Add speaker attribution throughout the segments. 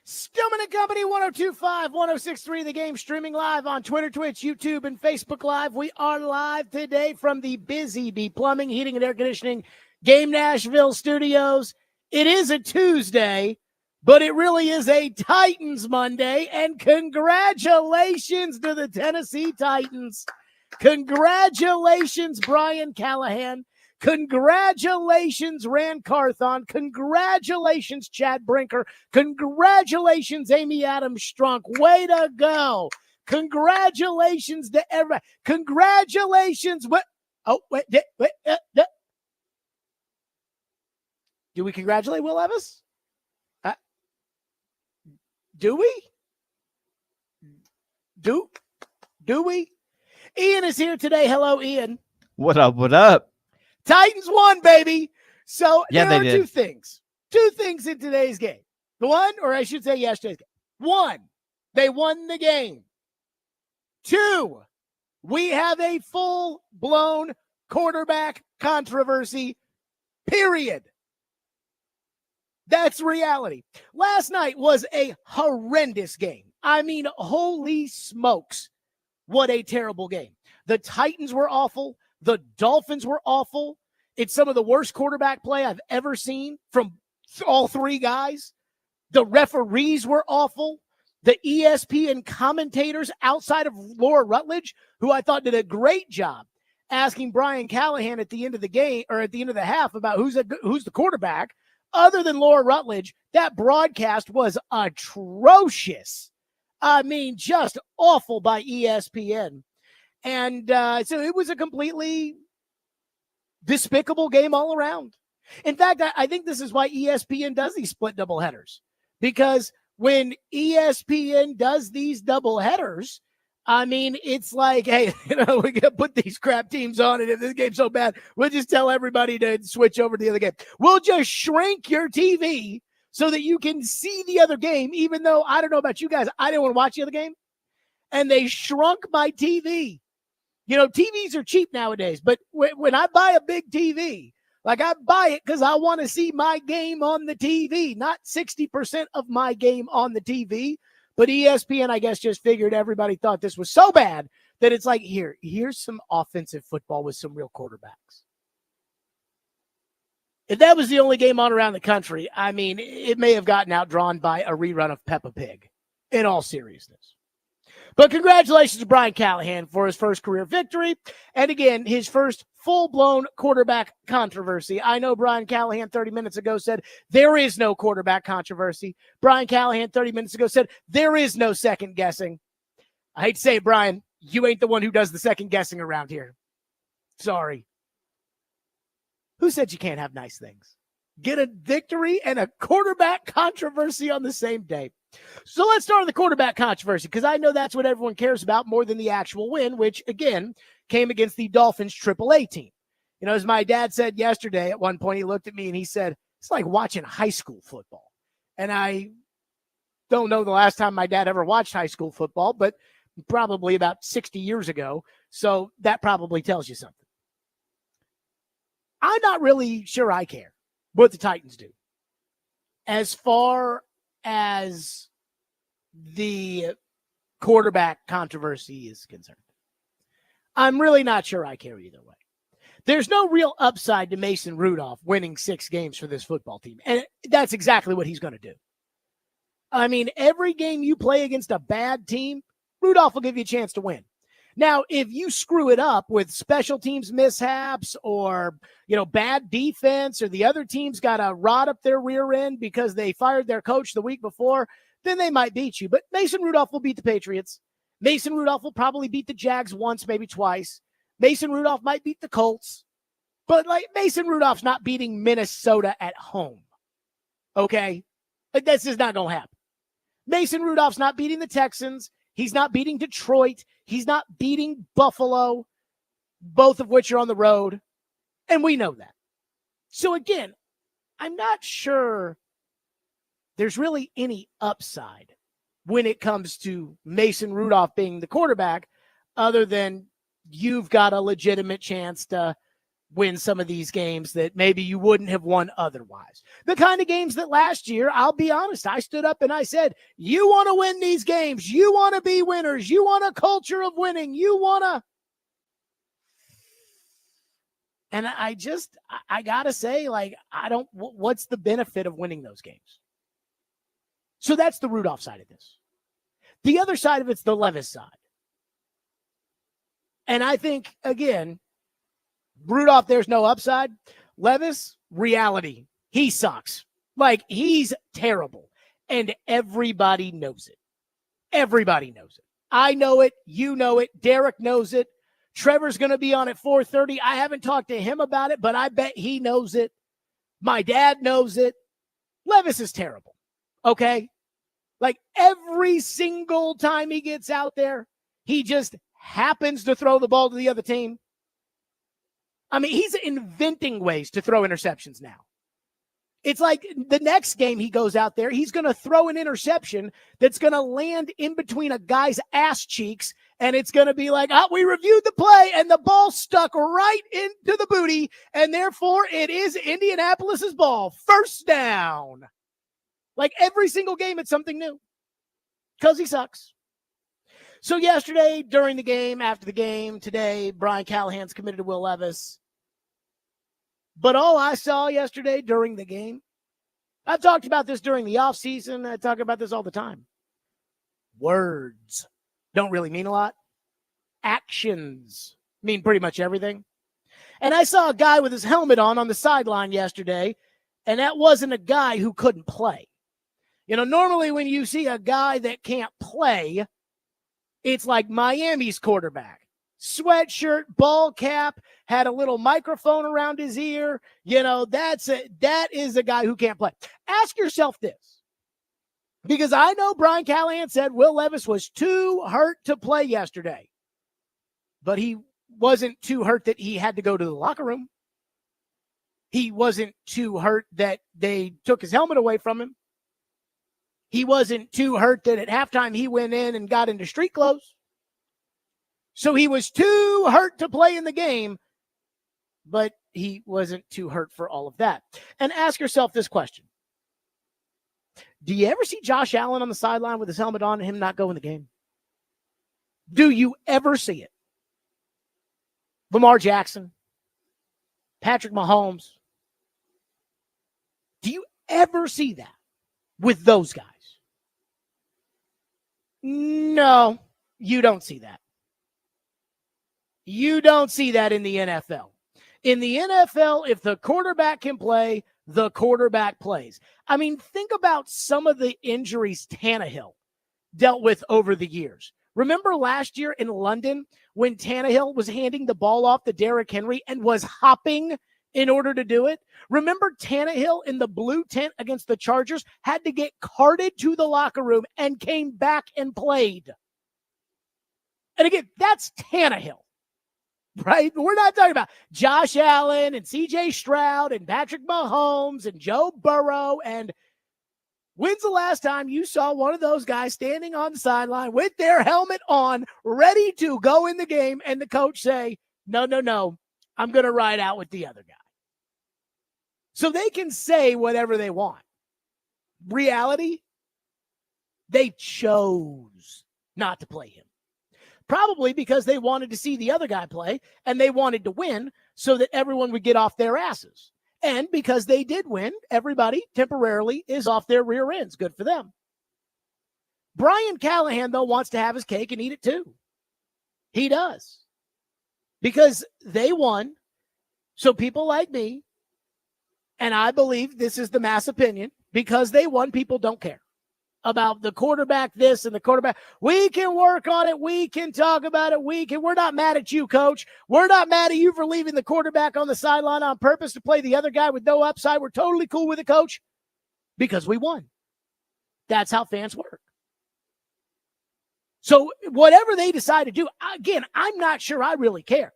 Speaker 1: Stillman and Company, 102.5, 106.3, The Game, streaming live on Twitter, Twitch, YouTube, and Facebook Live. We are live today from the Busy Bee Plumbing, Heating, and Air Conditioning Game Nashville studios. It is a Tuesday, but it really is a Titans Monday, and congratulations to the Tennessee Titans. Congratulations, Brian Callahan. Congratulations, Rand Carthon. Congratulations, Chad Brinker. Congratulations, Amy Adams Strunk. Way to go. Congratulations to everybody. Congratulations. Do we congratulate Will Levis? Do we? Do we? Ian is here today. Hello, Ian.
Speaker 2: What up? What up?
Speaker 1: Titans won, baby. So
Speaker 2: yeah,
Speaker 1: there are two things. Two things in today's game. One, or I should say yesterday's game. One, they won the game. Two, we have a full-blown quarterback controversy, period. That's reality. Last night was a horrendous game. I mean, holy smokes, what a terrible game. The Titans were awful. The Dolphins were awful. It's some of the worst quarterback play I've ever seen from all three guys. The referees were awful. The ESPN commentators outside of Laura Rutledge, who I thought did a great job asking Brian Callahan at the end of the game or at the end of the half about who's the quarterback. Other than Laura Rutledge, that broadcast was atrocious. I mean, just awful by ESPN. And so it was a completely despicable game all around. In fact, I think this is why ESPN does these split doubleheaders. Because when ESPN does these doubleheaders, I mean, it's like, hey, we got to put these crap teams on, and if this game's so bad, we'll just tell everybody to switch over to the other game. We'll just shrink your TV so that you can see the other game, even though, I don't know about you guys, I didn't want to watch the other game. And they shrunk my TV. You know, TVs are cheap nowadays, but when I buy a big TV, like I buy it because I want to see my game on the TV, not 60% of my game on the TV. But ESPN, I guess, just figured everybody thought this was so bad that it's like, here's some offensive football with some real quarterbacks. If that was the only game on around the country, I mean, it may have gotten outdrawn by a rerun of Peppa Pig, in all seriousness. But congratulations to Brian Callahan for his first career victory. And again, his first full-blown quarterback controversy. I know Brian Callahan 30 minutes ago said there is no quarterback controversy. Brian Callahan 30 minutes ago said there is no second guessing. I hate to say it, Brian, you ain't the one who does the second guessing around here. Sorry. Who said you can't have nice things? Get a victory and a quarterback controversy on the same day. So let's start with the quarterback controversy, because I know that's what everyone cares about more than the actual win, which, again, came against the Dolphins AAA team. You know, as my dad said yesterday, at one point he looked at me and he said, it's like watching high school football. And I don't know the last time my dad ever watched high school football, but probably about 60 years ago. So that probably tells you something. I'm not really sure I care what the Titans do as far as the quarterback controversy is concerned. I'm really not sure I care either way. There's no real upside to Mason Rudolph winning 6 games for this football team, and that's exactly what he's going to do. I mean, every game you play against a bad team, Rudolph will give you a chance to win. Now, if you screw it up with special teams mishaps or, bad defense, or the other team's got a rod up their rear end because they fired their coach the week before, then they might beat you. But Mason Rudolph will beat the Patriots. Mason Rudolph will probably beat the Jags once, maybe twice. Mason Rudolph might beat the Colts. But, Mason Rudolph's not beating Minnesota at home. Okay? That's just not going to happen. Mason Rudolph's not beating the Texans. He's not beating Detroit. He's not beating Buffalo, both of which are on the road. And we know that. So again, I'm not sure there's really any upside when it comes to Mason Rudolph being the quarterback, other than you've got a legitimate chance to win some of these games that maybe you wouldn't have won otherwise. The kind of games that last year, I'll be honest, I stood up and I said, you want to win these games. You want to be winners. You want a culture of winning. You want to. And I got to say, like, what's the benefit of winning those games? So that's the Rudolph side of this. The other side of it's the Levis side. And I think, again, Rudolph, there's no upside. Levis, reality. He sucks. Like, he's terrible. And everybody knows it. Everybody knows it. I know it. You know it. Derek knows it. Trevor's going to be on at 4:30. I haven't talked to him about it, but I bet he knows it. My dad knows it. Levis is terrible. Okay? Like, every single time he gets out there, he just happens to throw the ball to the other team. I mean, he's inventing ways to throw interceptions now. It's like the next game he goes out there, he's going to throw an interception that's going to land in between a guy's ass cheeks, and it's going to be like, we reviewed the play, and the ball stuck right into the booty, and therefore it is Indianapolis's ball. First down. Like, every single game, it's something new because he sucks. So yesterday, during the game, after the game, today, Brian Callahan's committed to Will Levis. But all I saw yesterday during the game, I've talked about this during the offseason. I talk about this all the time. Words don't really mean a lot. Actions mean pretty much everything. And I saw a guy with his helmet on the sideline yesterday, and that wasn't a guy who couldn't play. You know, normally when you see a guy that can't play, it's like Miami's quarterback. Sweatshirt, ball cap, had a little microphone around his ear. You know, that is a guy who can't play. Ask yourself this, because I know Brian Callahan said Will Levis was too hurt to play yesterday, but he wasn't too hurt that he had to go to the locker room. He wasn't too hurt that they took his helmet away from him. He wasn't too hurt that at halftime he went in and got into street clothes. So he was too hurt to play in the game, but he wasn't too hurt for all of that. And ask yourself this question. Do you ever see Josh Allen on the sideline with his helmet on and him not go in the game? Do you ever see it? Lamar Jackson, Patrick Mahomes. Do you ever see that with those guys? No, you don't see that. You don't see that in the NFL. In the NFL, if the quarterback can play, the quarterback plays. I mean, think about some of the injuries Tannehill dealt with over the years. Remember last year in London when Tannehill was handing the ball off to Derrick Henry and was hopping in order to do it? Remember Tannehill in the blue tent against the Chargers had to get carted to the locker room and came back and played. And again, that's Tannehill. Right? We're not talking about Josh Allen and C.J. Stroud and Patrick Mahomes and Joe Burrow. And when's the last time you saw one of those guys standing on the sideline with their helmet on, ready to go in the game, and the coach say, no, I'm going to ride out with the other guy? So they can say whatever they want. Reality, they chose not to play him. Probably because they wanted to see the other guy play and they wanted to win so that everyone would get off their asses. And because they did win, everybody temporarily is off their rear ends. Good for them. Brian Callahan, though, wants to have his cake and eat it too. He does. Because they won. So people like me, and I believe this is the mass opinion, because they won, people don't care about the quarterback this and the quarterback. We can work on it. We can talk about it. We're not mad at you, coach. We're not mad at you for leaving the quarterback on the sideline on purpose to play the other guy with no upside. We're totally cool with it, coach, because we won. That's how fans work. So whatever they decide to do, again, I'm not sure I really care.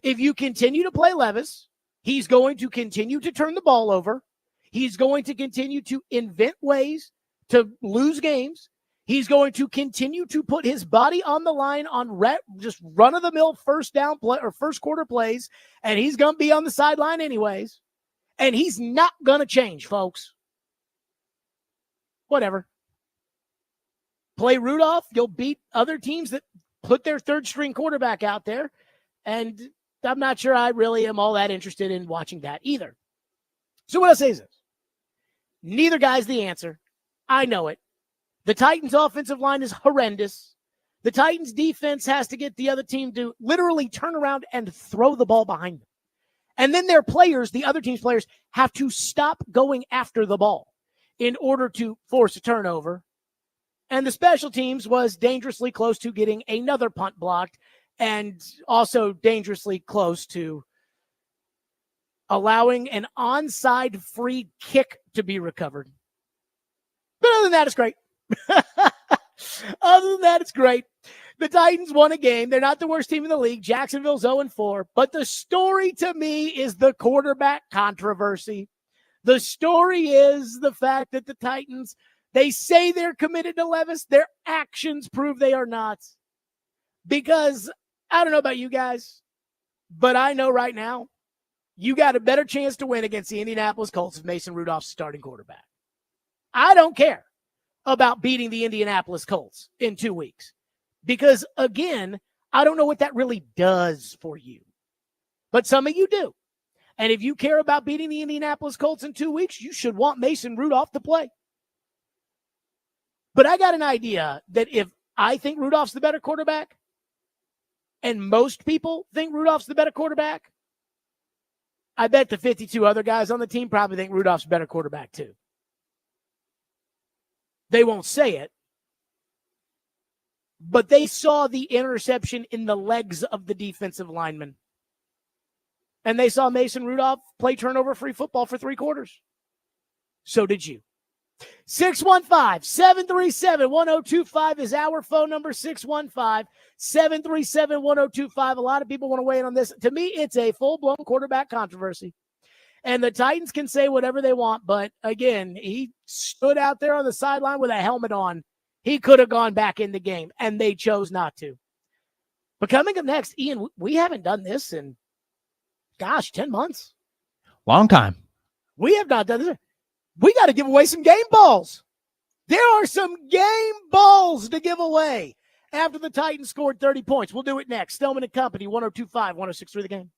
Speaker 1: If you continue to play Levis, he's going to continue to turn the ball over. He's going to continue to invent ways to lose games. He's going to continue to put his body on the line on just run-of-the-mill first down play or first quarter plays, and he's going to be on the sideline anyways. And he's not going to change, folks. Whatever. Play Rudolph. You'll beat other teams that put their third-string quarterback out there. And I'm not sure I really am all that interested in watching that either. So what I'll say is this. Neither guy's the answer. I know it. The Titans' offensive line is horrendous. The Titans' defense has to get the other team to literally turn around and throw the ball behind them. And then their players, the other team's players, have to stop going after the ball in order to force a turnover. And the special teams was dangerously close to getting another punt blocked and also dangerously close to allowing an onside free kick to be recovered. But other than that, it's great. Other than that, it's great. The Titans won a game. They're not the worst team in the league. Jacksonville's 0-4. But the story to me is the quarterback controversy. The story is the fact that the Titans, they say they're committed to Levis. Their actions prove they are not. Because I don't know about you guys, but I know right now you got a better chance to win against the Indianapolis Colts if Mason Rudolph's starting quarterback. I don't care about beating the Indianapolis Colts in 2 weeks. Because, again, I don't know what that really does for you. But some of you do. And if you care about beating the Indianapolis Colts in 2 weeks, you should want Mason Rudolph to play. But I got an idea that if I think Rudolph's the better quarterback, and most people think Rudolph's the better quarterback, I bet the 52 other guys on the team probably think Rudolph's a better quarterback too. They won't say it, but they saw the interception in the legs of the defensive lineman. And they saw Mason Rudolph play turnover-free football for 3 quarters. So did you. 615-737-1025 is our phone number, 615-737-1025. A lot of people want to weigh in on this. To me, it's a full-blown quarterback controversy. And the Titans can say whatever they want, but again, he stood out there on the sideline with a helmet on. He could have gone back in the game, and they chose not to. But coming up next, Ian, we haven't done this in, 10 months.
Speaker 2: Long time.
Speaker 1: We have not done this. We got to give away some game balls. There are some game balls to give away after the Titans scored 30 points. We'll do it next. Stillman and Company, 102.5, 106.3 The Game.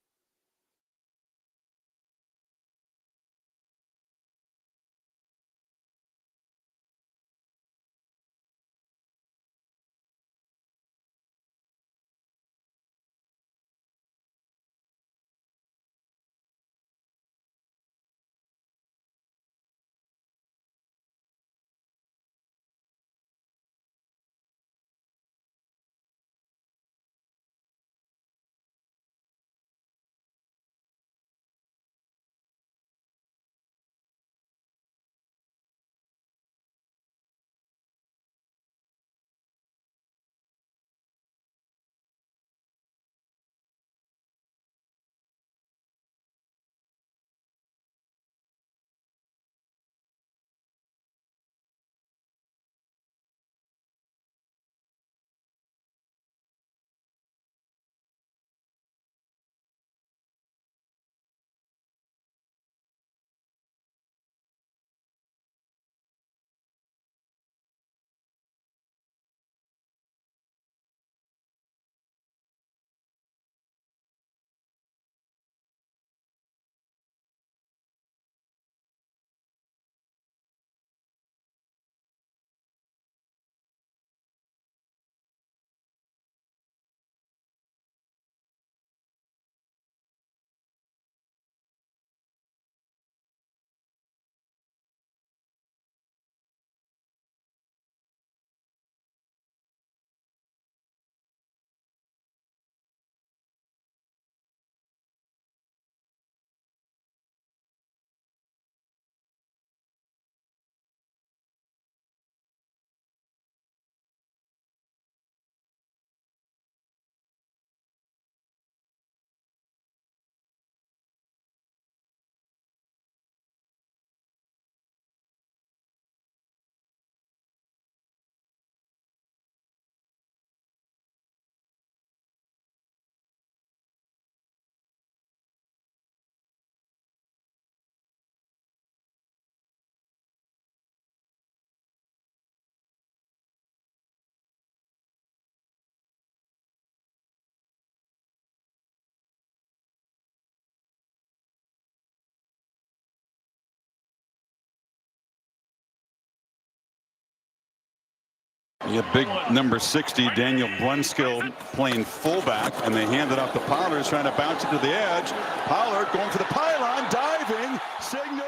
Speaker 2: You have big number 60, Daniel Brunskill, playing fullback, and they hand it off to Pollard, who's trying to bounce it to the edge. Pollard going for the pylon, diving, signal,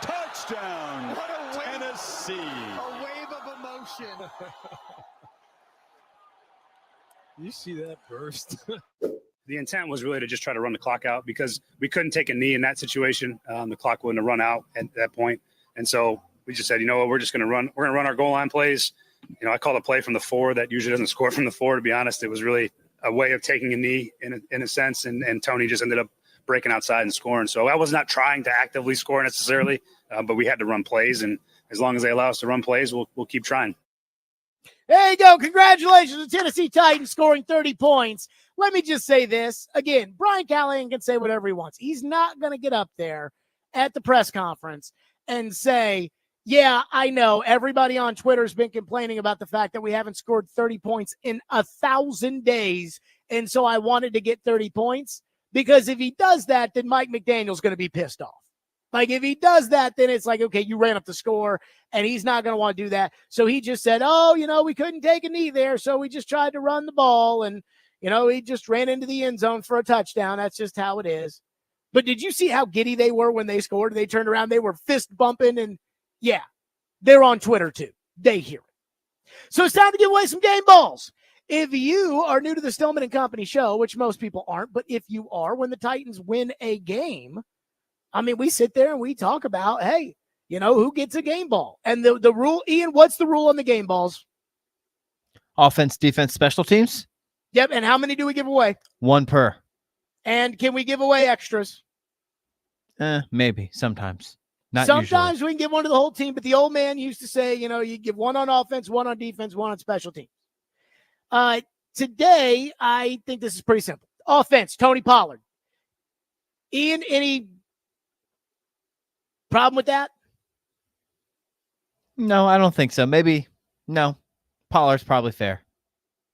Speaker 2: touchdown, Tennessee.
Speaker 1: A wave of emotion.
Speaker 3: You see that burst?
Speaker 4: The intent was really to just try to run the clock out because we couldn't take a knee in that situation. The clock wouldn't have run out at that point. And so we just said, you know what, we're just going to run. We're going to run our goal line plays. You know, I called a play from the 4 that usually doesn't score from the 4. To be honest, it was really a way of taking a knee in a sense. And Tony just ended up breaking outside and scoring. So I was not trying to actively score necessarily, but we had to run plays. And as long as they allow us to run plays, we'll keep trying.
Speaker 1: There you go. Congratulations to Tennessee Titans scoring 30 points. Let me just say this. Again, Brian Callahan can say whatever he wants. He's not going to get up there at the press conference and say, yeah, I know everybody on Twitter has been complaining about the fact that we haven't scored 30 points in 1,000 days. And so I wanted to get 30 points, because if he does that, then Mike McDaniel's going to be pissed off. Like, if he does that, then it's like, okay, you ran up the score, and he's not going to want to do that. So he just said, oh, you know, we couldn't take a knee there, so we just tried to run the ball, and, you know, he just ran into the end zone for a touchdown. That's just how it is. But did you see how giddy they were when they scored? They turned around, they were fist bumping, and, yeah, they're on Twitter, too. They hear it. So it's time to give away some game balls. If you are new to the Stillman and Company show, which most people aren't, but if you are, when the Titans win a game, I mean, we sit there and we talk about, hey, you know, who gets a game ball? And the rule, Ian, what's the rule on the game balls?
Speaker 5: Offense, defense, special teams.
Speaker 1: Yep. And how many do we give away?
Speaker 5: 1 per.
Speaker 1: And can we give away extras?
Speaker 5: Maybe. Sometimes. Not
Speaker 1: Sometimes
Speaker 5: usually.
Speaker 1: we can give one to the whole team, but the old man used to say, you know, you give 1 on offense, 1 on defense, 1 on special teams. Today, I think this is pretty simple. Offense, Tony Pollard. Ian, any problem with that?
Speaker 5: No, I don't think so. Maybe. No. Pollard's probably fair.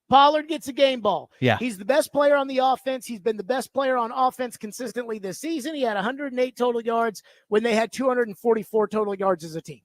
Speaker 1: Pollard gets a game ball.
Speaker 5: Yeah.
Speaker 1: He's the best player on the offense. He's been the best player on offense consistently this season. He had 108 total yards when they had 244 total yards as a team.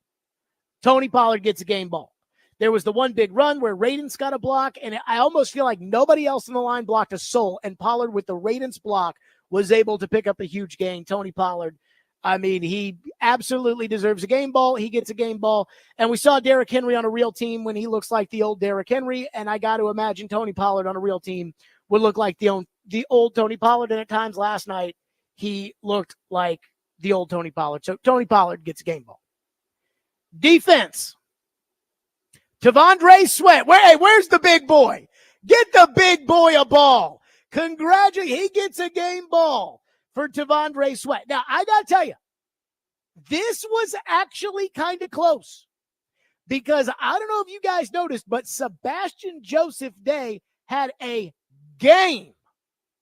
Speaker 1: Tony Pollard gets a game ball. There was the one big run where Radens got a block, and I almost feel like nobody else in the line blocked a soul, and Pollard, with the Radens block, was able to pick up a huge gain. Tony Pollard, I mean, he absolutely deserves a game ball. He gets a game ball. And we saw Derrick Henry on a real team when he looks like the old Derrick Henry, and I got to imagine Tony Pollard on a real team would look like the old Tony Pollard, and at times last night he looked like the old Tony Pollard. So Tony Pollard gets a game ball. Defense. T'Vondre Sweat. Where's the big boy? Get the big boy a ball. Congratulations. He gets a game ball for T'Vondre Sweat. Now, I got to tell you, this was actually kind of close, because I don't know if you guys noticed, but Sebastian Joseph Day had a game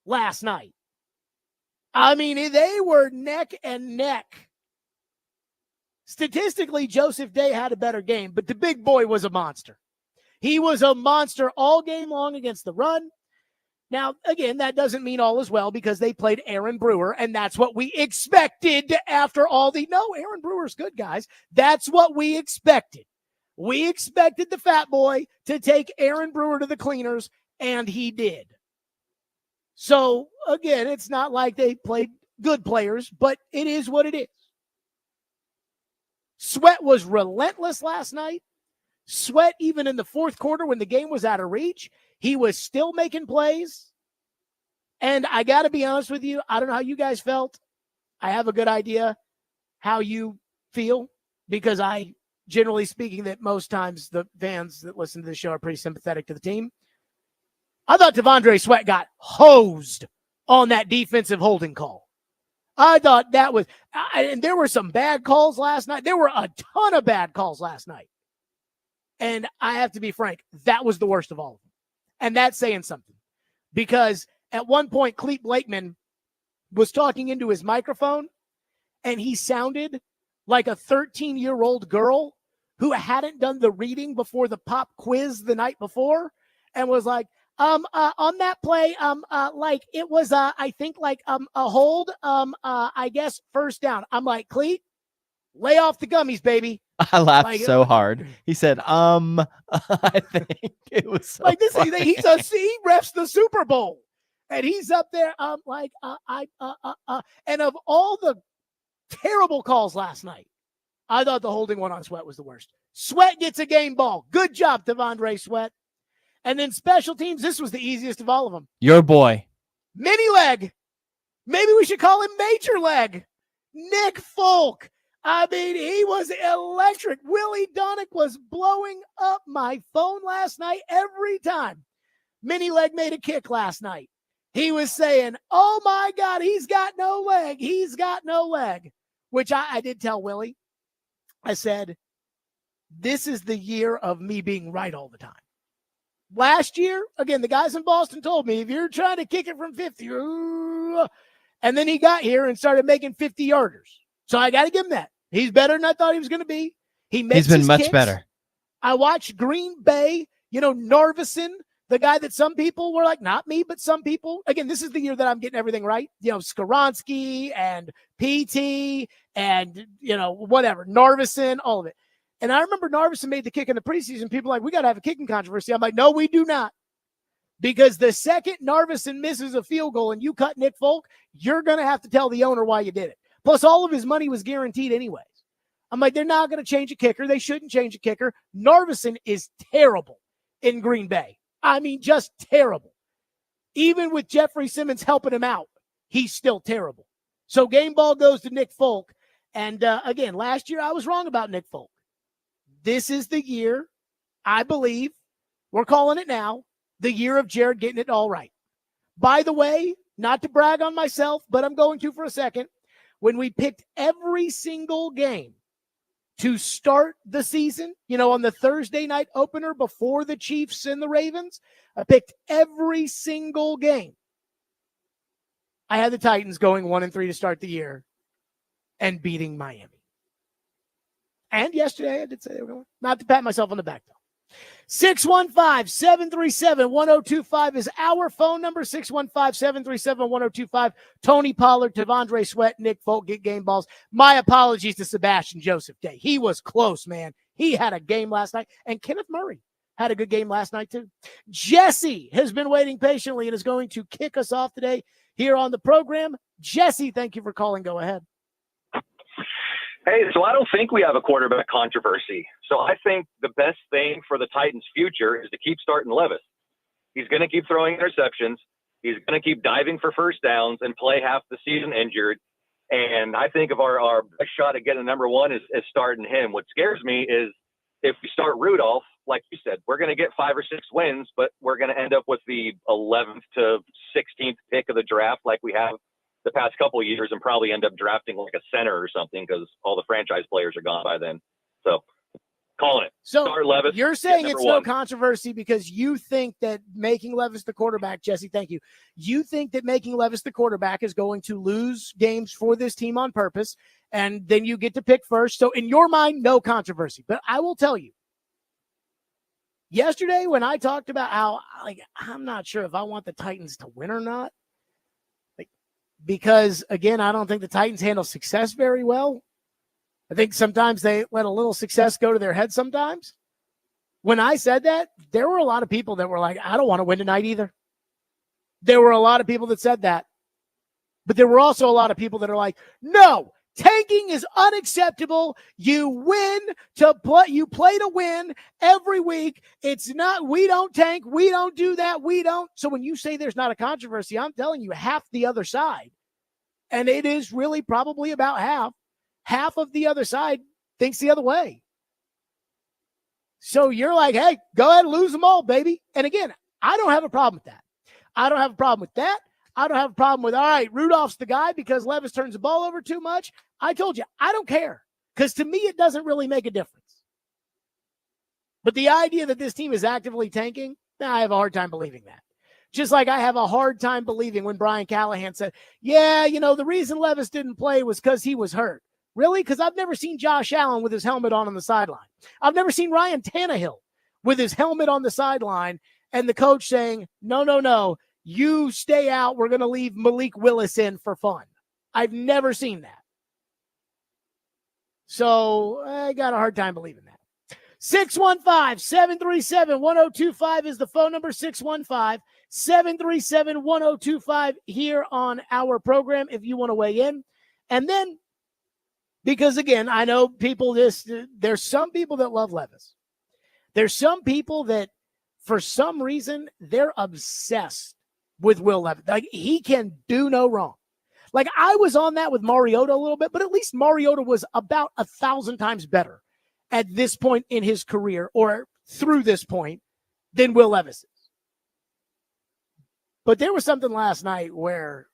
Speaker 1: last night. I mean, they were neck and neck. Statistically, Joseph Day had a better game, but the big boy was a monster. He was a monster all game long against the run. Now, again, that doesn't mean all is well, because they played Aaron Brewer, and that's what we expected after all the – no, Aaron Brewer's good, guys. That's what we expected. We expected the fat boy to take Aaron Brewer to the cleaners, and he did. So, again, it's not like they played good players, but it is what it is. Sweat was relentless last night. Sweat, even in the fourth quarter when the game was out of reach, he was still making plays. And I got to be honest with you, I don't know how you guys felt. I have a good idea how you feel, because I, generally speaking, that most times the fans that listen to the show are pretty sympathetic to the team. I thought T'Vondre Sweat got hosed on that defensive holding call. I thought that was, and there were some bad calls last night. There were a ton of bad calls last night. And I have to be frank, that was the worst of all of them. And that's saying something, because at one point, Clete Blakeman was talking into his microphone, and he sounded like a 13-year-old girl who hadn't done the reading before the pop quiz the night before, and was like, on that play, like it was, I think like, a hold, I guess first down. I'm like, Clete, lay off the gummies, baby.
Speaker 5: I laughed
Speaker 1: Like,
Speaker 5: so hard. He said, I think it was so
Speaker 1: like this,
Speaker 5: funny.
Speaker 1: he refs the Super Bowl, and he's up there. And of all the terrible calls last night, I thought the holding one on Sweat was the worst. Sweat gets a game ball. Good job, Devondre Sweat. And then special teams, this was the easiest of all of them.
Speaker 5: Your boy.
Speaker 1: Mini leg. Maybe we should call him Major Leg. Nick Folk. I mean, he was electric. Willie Donick was blowing up my phone last night every time Mini Leg made a kick last night. He was saying, oh my God, he's got no leg. He's got no leg, which I did tell Willie. I said, this is the year of me being right all the time. Last year, again, the guys in Boston told me, if you're trying to kick it from 50, and then he got here and started making 50-yarders. So I got to give him that. He's better than I thought he was going to be. He's
Speaker 5: been much
Speaker 1: kicks.
Speaker 5: better.
Speaker 1: I watched Green Bay, Narvison, the guy that some people were like, not me, but some people. Again, this is the year that I'm getting everything right. Skoronsky and PT and, whatever, Narvison, all of it. And I remember Narvison made the kick in the preseason. People were like, we got to have a kicking controversy. I'm like, no, we do not. Because the second Narvison misses a field goal and you cut Nick Folk, you're going to have to tell the owner why you did it. Plus, all of his money was guaranteed anyways. I'm like, they're not going to change a kicker. They shouldn't change a kicker. Narvison is terrible in Green Bay. I mean, just terrible. Even with Jeffrey Simmons helping him out, he's still terrible. So game ball goes to Nick Folk. And again, last year I was wrong about Nick Folk. This is the year, I believe, we're calling it now, the year of Jared getting it all right. By the way, not to brag on myself, but I'm going to for a second. When we picked every single game to start the season, on the Thursday night opener before the Chiefs and the Ravens, I picked every single game. I had the Titans going 1-3 to start the year and beating Miami. And yesterday I did say they were going. Not to pat myself on the back, though. 615-737-1025 is our phone number. 615-737-1025. Tony Pollard, Devondre Sweat, Nick Folk get game balls. My apologies to Sebastian Joseph Day. He was close, man. He had a game last night. And Kenneth Murray had a good game last night, too. Jesse has been waiting patiently and is going to kick us off today here on the program. Jesse, thank you for calling. Go ahead.
Speaker 6: Hey, so I don't think we have a quarterback controversy. So I think the best thing for the Titans' future is to keep starting Levis. He's going to keep throwing interceptions. He's going to keep diving for first downs and play half the season injured. And I think of our best shot at getting number one is starting him. What scares me is if we start Rudolph, like you said, we're going to get 5 or 6 wins, but we're going to end up with the 11th to 16th pick of the draft like we have the past couple of years and probably end up drafting like a center or something because all the franchise players are gone by then. So calling it.
Speaker 1: So
Speaker 6: start Levis,
Speaker 1: you're saying it's no
Speaker 6: one.
Speaker 1: controversy because you think that making Levis the quarterback, Jesse, thank you. You think that making Levis the quarterback is going to lose games for this team on purpose, and then you get to pick first. So in your mind, no controversy. But I will tell you, yesterday when I talked about how I'm not sure if I want the Titans to win or not, because, again, I don't think the Titans handle success very well. I think sometimes they let a little success go to their head sometimes. When I said that, there were a lot of people that were like, I don't want to win tonight either. There were a lot of people that said that. But there were also a lot of people that are like, no, tanking is unacceptable. You win to play. You play to win every week. It's not, we don't tank. We don't do that. We don't. So when you say there's not a controversy, I'm telling you half the other side. And it is really probably about half of the other side thinks the other way. So you're like, hey, go ahead and lose them all, baby. And again, I don't have a problem with that. I don't have a problem with that. I don't have a problem with, all right, Rudolph's the guy because Levis turns the ball over too much. I told you, I don't care because to me, it doesn't really make a difference. But the idea that this team is actively tanking, I have a hard time believing that. Just like I have a hard time believing when Brian Callahan said, yeah, the reason Levis didn't play was because he was hurt. Really? Because I've never seen Josh Allen with his helmet on the sideline. I've never seen Ryan Tannehill with his helmet on the sideline and the coach saying, no, you stay out. We're going to leave Malik Willis in for fun. I've never seen that. So I got a hard time believing that. 615-737-1025 is the phone number. 615-737-1025 here on our program if you want to weigh in. And then, because again, I know people there's some people that love Levis. There's some people that for some reason they're obsessed with Will Levis. Like, he can do no wrong. Like, I was on that with Mariota a little bit, but at least Mariota was about 1,000 times better at this point in his career, or through this point, than Will Levis is. But there was something last night where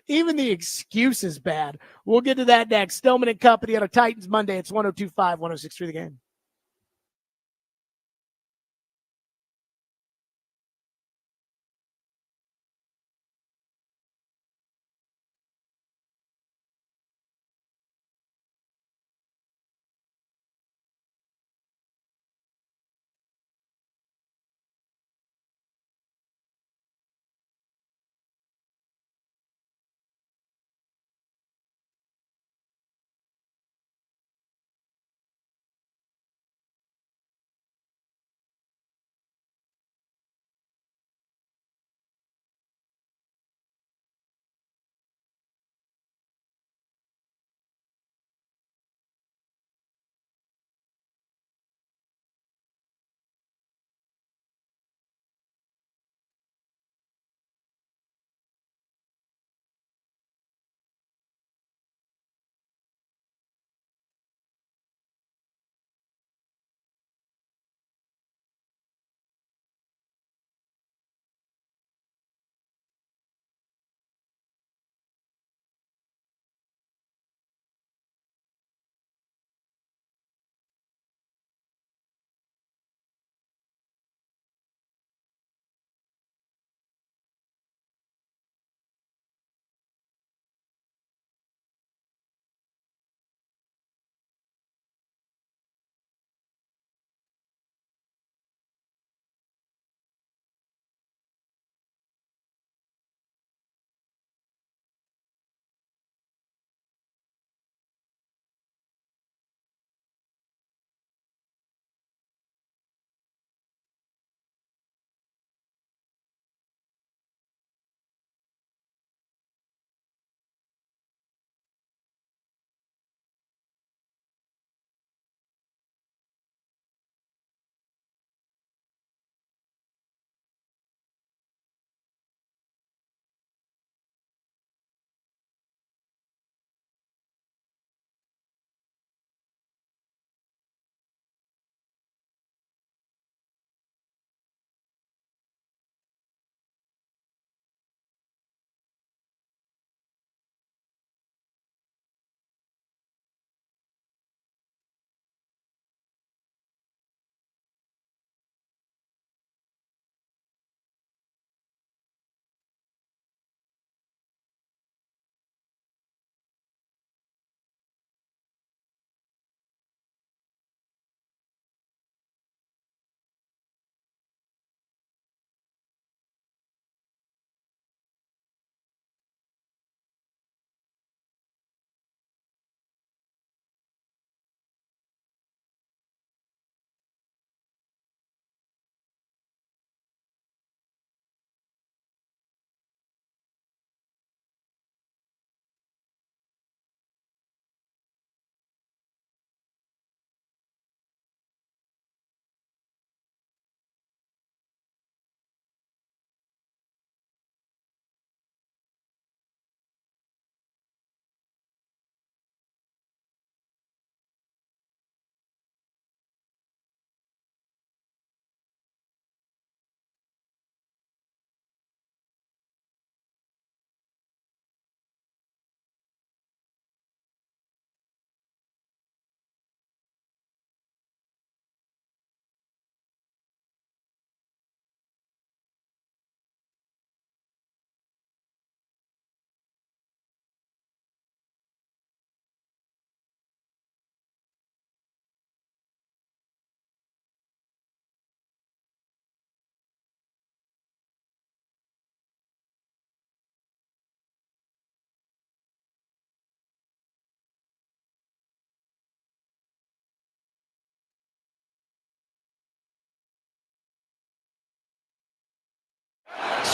Speaker 1: even the excuse is bad. We'll get to that next. Stillman and Company on a Titans Monday. It's 102.5, 106.3 The Game.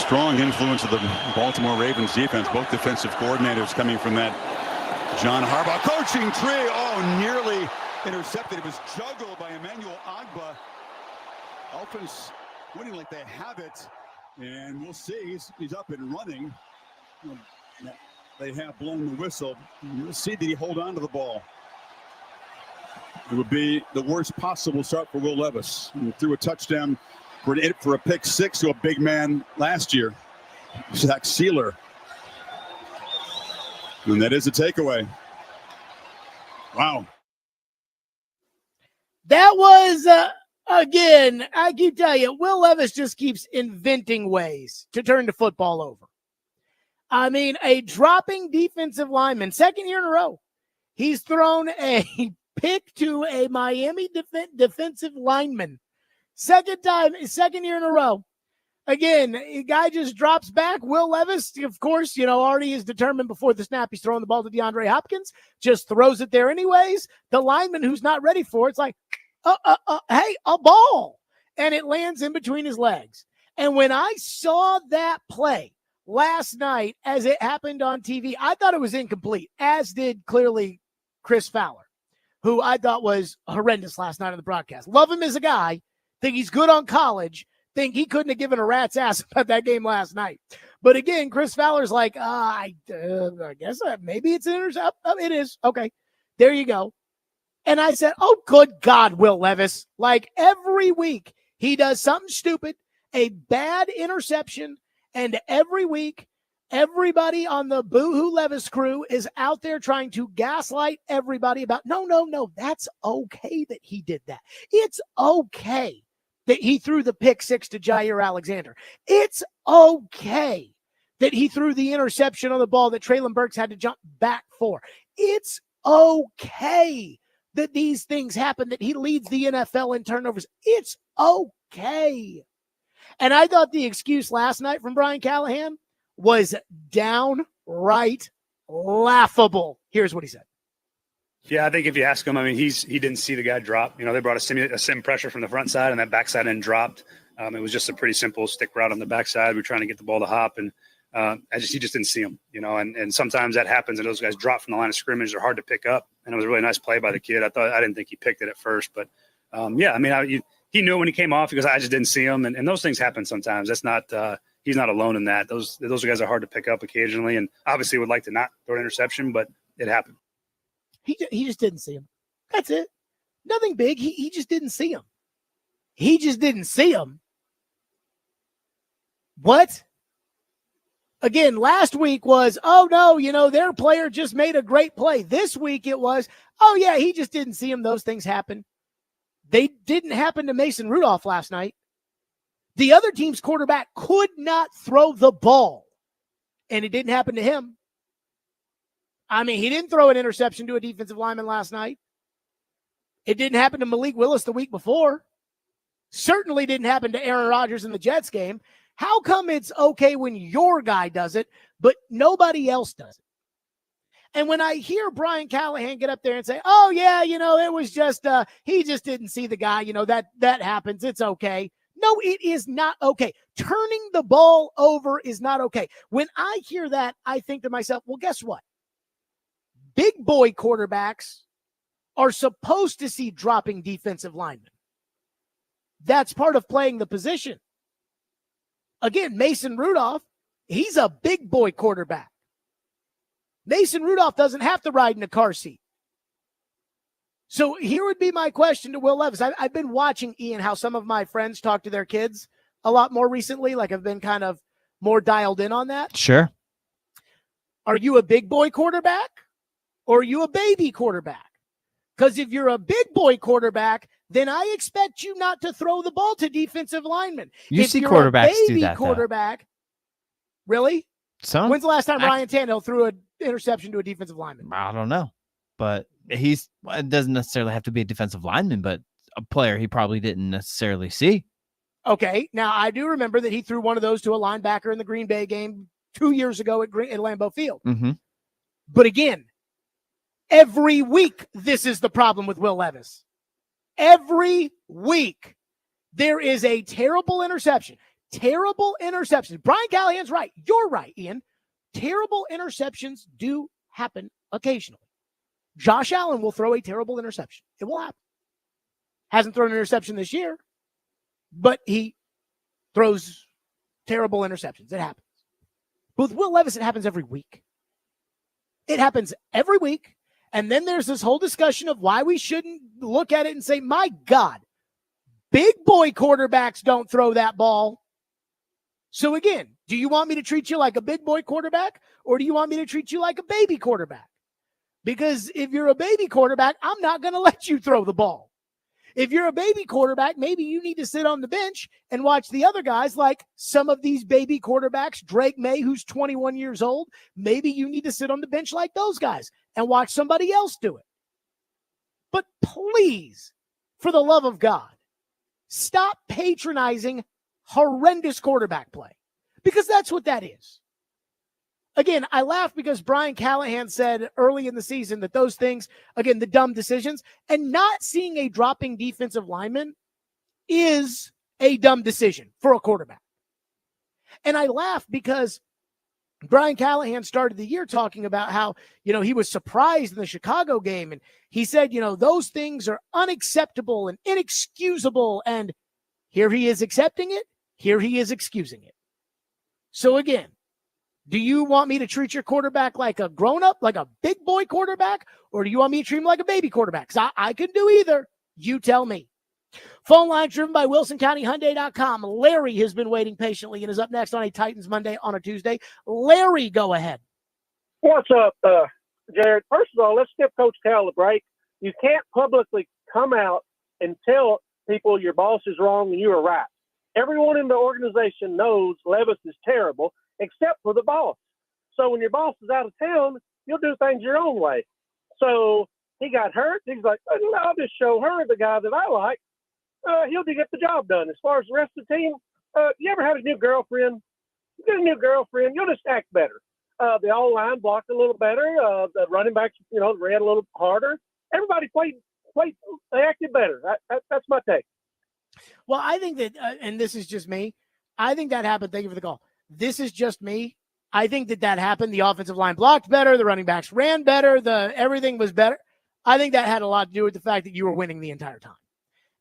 Speaker 2: strong influence of the Baltimore Ravens defense. Both defensive coordinators coming from that John Harbaugh coaching tree. Oh, nearly intercepted. It was juggled by Emmanuel Agba. Offense winning like they have it. And we'll see. He's up and running. They have blown the whistle. You'll see that he hold on to the ball. It would be the worst possible start for Will Levis. He threw a touchdown for a pick six to a big man last year, Zach Sealer. And that is a takeaway. Wow.
Speaker 1: That was, again, I keep telling you, Will Levis just keeps inventing ways to turn the football over. I mean, a dropping defensive lineman, second year in a row, he's thrown a pick to a Miami defensive lineman. Second year in a row. Again, a guy just drops back. Will Levis, of course, already is determined before the snap he's throwing the ball to DeAndre Hopkins, just throws it there anyways. The lineman who's not ready for it's like, hey, a ball. And it lands in between his legs. And when I saw that play last night as it happened on TV, I thought it was incomplete, as did clearly Chris Fowler, who I thought was horrendous last night on the broadcast. Love him as a guy. Think he's good on college. Think he couldn't have given a rat's ass about that game last night. But again, Chris Fowler's like, I guess maybe it's an intercept. Oh, it is. Okay, there you go. And I said, oh, good God, Will Levis. Like every week he does something stupid, a bad interception, and every week everybody on the Boo-Hoo Levis crew is out there trying to gaslight everybody about, no, that's okay that he did that. It's okay that he threw the pick six to Jair Alexander. It's okay that he threw the interception on the ball that Treylon Burks had to jump back for. It's okay that these things happen, that he leads the NFL in turnovers. It's okay. And I thought the excuse last night from Brian Callahan was downright laughable. Here's what he said.
Speaker 4: Yeah, I think if you ask him, I mean, he didn't see the guy drop. They brought a sim pressure from the front side, and that backside end dropped. It was just a pretty simple stick route on the backside. We're trying to get the ball to hop, and he just didn't see him. And sometimes that happens, and those guys drop from the line of scrimmage. They're hard to pick up, and it was a really nice play by the kid. I didn't think he picked it at first, but he knew when he came off because I just didn't see him, and those things happen sometimes. That's not he's not alone in that. Those guys are hard to pick up occasionally, and obviously would like to not throw an interception, but it happened.
Speaker 1: He just didn't see him. That's it. Nothing big. He just didn't see him. He just didn't see him. What? Again, last week was, oh, no, their player just made a great play. This week it was, oh, yeah, he just didn't see him. Those things happen. They didn't happen to Mason Rudolph last night. The other team's quarterback could not throw the ball, and it didn't happen to him. I mean, he didn't throw an interception to a defensive lineman last night. It didn't happen to Malik Willis the week before. Certainly didn't happen to Aaron Rodgers in the Jets game. How come it's okay when your guy does it, but nobody else does it? And when I hear Brian Callahan get up there and say, oh, yeah, it was just, he just didn't see the guy, that happens. It's okay. No, it is not okay. Turning the ball over is not okay. When I hear that, I think to myself, well, guess what? Big boy quarterbacks are supposed to see dropping defensive linemen. That's part of playing the position. Again, Mason Rudolph, he's a big boy quarterback. Mason Rudolph doesn't have to ride in a car seat. So here would be my question to Will Levis. I've been watching, Ian, how some of my friends talk to their kids a lot more recently. Like I've been kind of more dialed in on that.
Speaker 5: Sure.
Speaker 1: Are you a big boy quarterback or are you a baby quarterback? Because if you're a big boy quarterback, then I expect you not to throw the ball to defensive linemen.
Speaker 5: You
Speaker 1: if
Speaker 5: see
Speaker 1: you're
Speaker 5: quarterbacks
Speaker 1: a baby
Speaker 5: do that,
Speaker 1: quarterback, really?
Speaker 5: Some.
Speaker 1: When's the last time Ryan Tannehill threw an interception to a defensive lineman?
Speaker 5: I don't know, but it doesn't necessarily have to be a defensive lineman, but a player he probably didn't necessarily see.
Speaker 1: Okay, now I do remember that he threw one of those to a linebacker in the Green Bay game 2 years ago at Lambeau Field.
Speaker 5: Mm-hmm.
Speaker 1: But again, every week, this is the problem with Will Levis. Every week, there is a terrible interception. Terrible interceptions. Brian Callahan's right. You're right, Ian. Terrible interceptions do happen occasionally. Josh Allen will throw a terrible interception. It will happen. Hasn't thrown an interception this year, but he throws terrible interceptions. It happens. With Will Levis, it happens every week. It happens every week. And then there's this whole discussion of why we shouldn't look at it and say, my God, big boy quarterbacks don't throw that ball. So again, do you want me to treat you like a big boy quarterback, or do you want me to treat you like a baby quarterback? Because if you're a baby quarterback, I'm not going to let you throw the ball. If you're a baby quarterback, maybe you need to sit on the bench and watch the other guys, like some of these baby quarterbacks, Drake May, who's 21 years old. Maybe you need to sit on the bench like those guys and watch somebody else do it. But please, for the love of God, stop patronizing horrendous quarterback play, because that's what that is. Again, I laugh because Brian Callahan said early in the season that those things, again, the dumb decisions, and not seeing a dropping defensive lineman is a dumb decision for a quarterback. And I laugh because Brian Callahan started the year talking about how, he was surprised in the Chicago game. And he said, those things are unacceptable and inexcusable. And here he is accepting it. Here he is excusing it. So again, do you want me to treat your quarterback like a grown-up, like a big boy quarterback, or do you want me to treat him like a baby quarterback? Because I can do either. You tell me. Phone line driven by WilsonCountyHyundai.com. Larry has been waiting patiently and is up next on a Titans Monday on a Tuesday. Larry, go ahead.
Speaker 7: What's up, Jared? First of all, let's skip Coach Cal a break. You can't publicly come out and tell people your boss is wrong and you are right. Everyone in the organization knows Levis is terrible, except for the boss. So when your boss is out of town, you'll do things your own way. So he got hurt. He's like, I'll just show her the guy that I like. He'll get the job done. As far as the rest of the team, you ever had a new girlfriend? You get a new girlfriend, you'll just act better. The O-line blocked a little better. The running backs, ran a little harder. Everybody they acted better. That's my take.
Speaker 1: Well, I think that, and this is just me, I think that happened. Thank you for the call. This is just me. I think that happened. The offensive line blocked better. The running backs ran better. Everything was better. I think that had a lot to do with the fact that you were winning the entire time.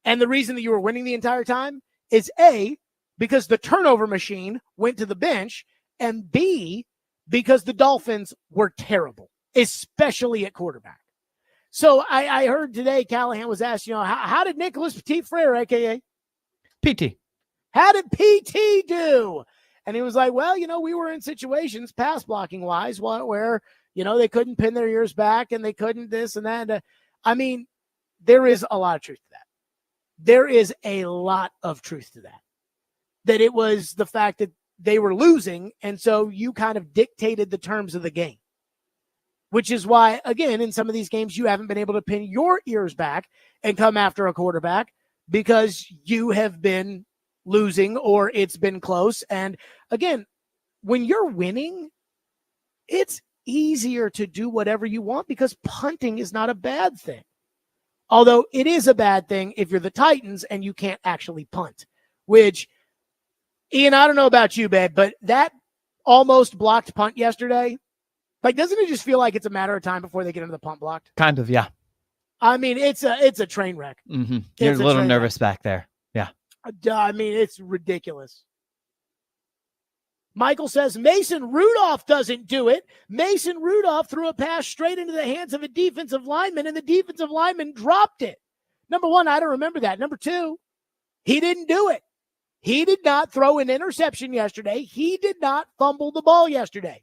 Speaker 1: And the reason that you were winning the entire time is A, because the turnover machine went to the bench, and B, because the Dolphins were terrible, especially at quarterback. So I heard today Callahan was asked, how did Nicholas Petit-Frere, a.k.a.
Speaker 5: PT,
Speaker 1: how did PT do? And he was like, well, we were in situations pass blocking wise where, they couldn't pin their ears back and they couldn't this and that. There is a lot of truth to that. There is a lot of truth to that. That it was the fact that they were losing, and so you kind of dictated the terms of the game. Which is why, again, in some of these games, you haven't been able to pin your ears back and come after a quarterback because you have been losing or it's been close. And again, when you're winning, it's easier to do whatever you want because punting is not a bad thing. Although it is a bad thing if you're the Titans and you can't actually punt, which, Ian, I don't know about you, babe, but that almost blocked punt yesterday, doesn't it just feel like it's a matter of time before they get into the punt blocked?
Speaker 5: Kind of, yeah.
Speaker 1: It's a train wreck.
Speaker 5: Mm-hmm. You're a little nervous back there. Yeah.
Speaker 1: It's ridiculous. Michael says Mason Rudolph doesn't do it. Mason Rudolph threw a pass straight into the hands of a defensive lineman, and the defensive lineman dropped it. Number one, I don't remember that. Number two, he didn't do it. He did not throw an interception yesterday. He did not fumble the ball yesterday.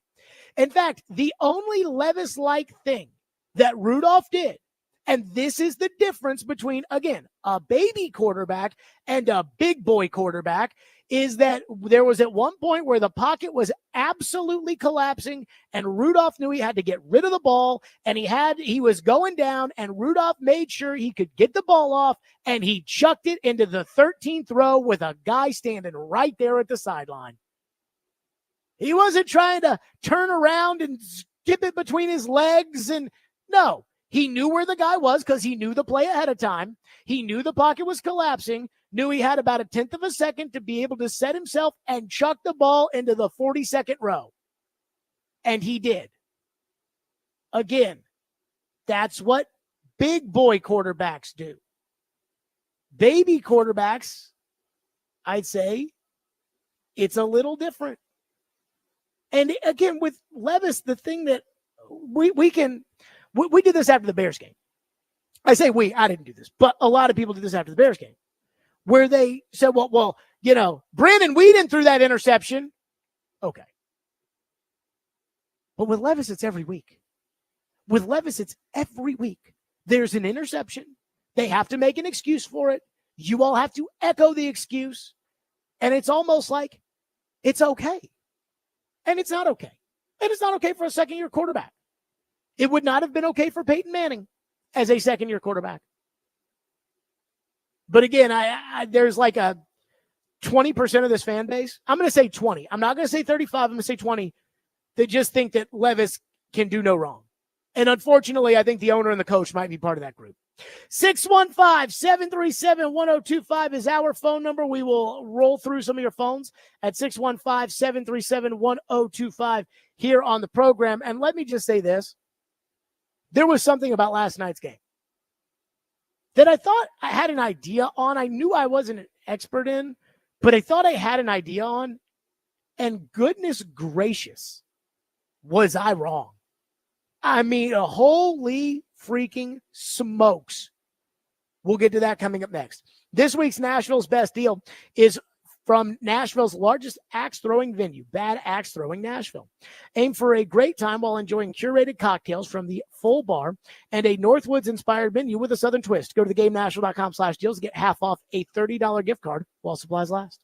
Speaker 1: In fact, the only Levis-like thing that Rudolph did, and this is the difference between, again, a baby quarterback and a big boy quarterback, is that there was at one point where the pocket was absolutely collapsing and Rudolph knew he had to get rid of the ball, and he was going down, and Rudolph made sure he could get the ball off, and he chucked it into the 13th row with a guy standing right there at the sideline. He wasn't trying to turn around and skip it between his legs. And no, he knew where the guy was because he knew the play ahead of time. He knew the pocket was collapsing. knew he had about a tenth of a second to be able to set himself and chuck the ball into the 42nd row. And he did. Again, that's what big boy quarterbacks do. Baby quarterbacks, I'd say, it's a little different. And again, with Levis, the thing that we did this after the Bears game. I say I didn't do this, but a lot of people did this after the Bears game, where they said, well, Brandon Weeden threw that interception. Okay. But with Levis, it's every week. With Levis, it's every week. There's an interception. They have to make an excuse for it. You all have to echo the excuse. And it's almost like it's okay. And it's not okay. And it's not okay for a second-year quarterback. It would not have been okay for Peyton Manning as a second-year quarterback. But again, there's like a 20% of this fan base. I'm going to say 20. I'm not going to say 35. I'm going to say 20 that just think that Levis can do no wrong. And unfortunately, I think the owner and the coach might be part of that group. 615-737-1025 is our phone number. We will roll through some of your phones at 615-737-1025 here on the program. And let me just say this. There was something about last night's game that I thought I had an idea on. I knew I wasn't an expert in, but I thought I had an idea on. And goodness gracious, was I wrong. I mean, holy freaking smokes. We'll get to that coming up next. This week's Nashville's Best Deal is from Nashville's largest axe throwing venue, Bad Axe Throwing Nashville. Aim for a great time while enjoying curated cocktails from the full bar and a Northwoods-inspired menu with a Southern twist. Go to theGameNashville.com/deals to get half off a $30 gift card while supplies last.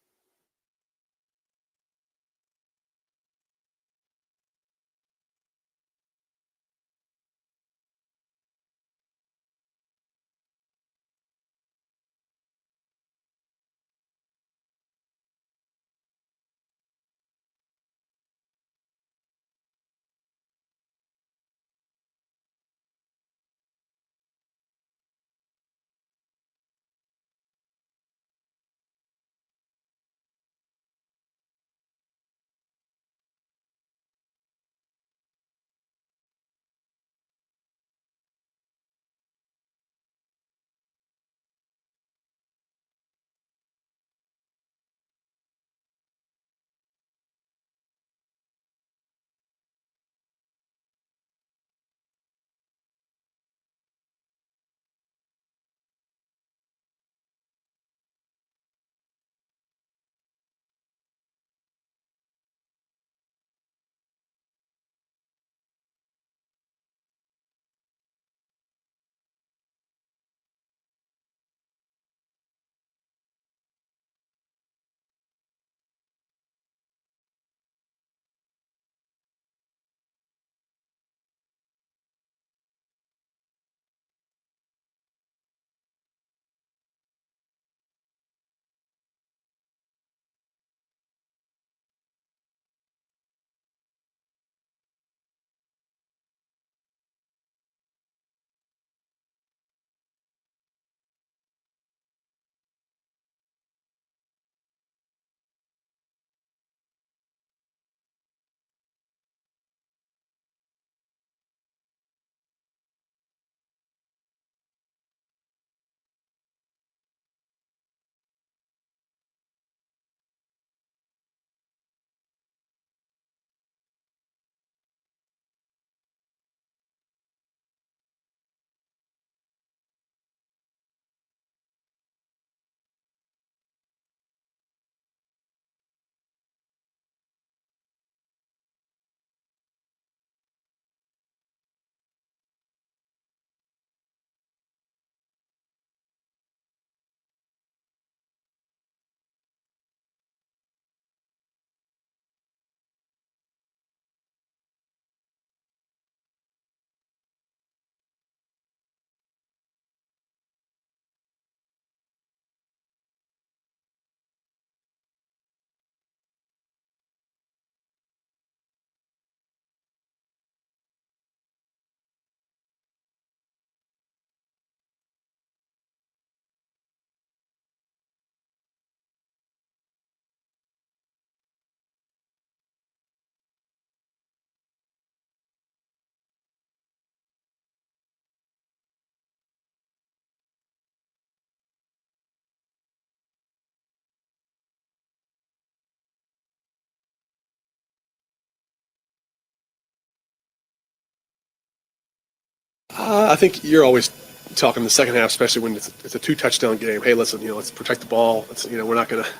Speaker 8: I think you're always talking the second half, especially when it's a 2-touchdown game. Hey, listen, let's protect the ball. We're not going to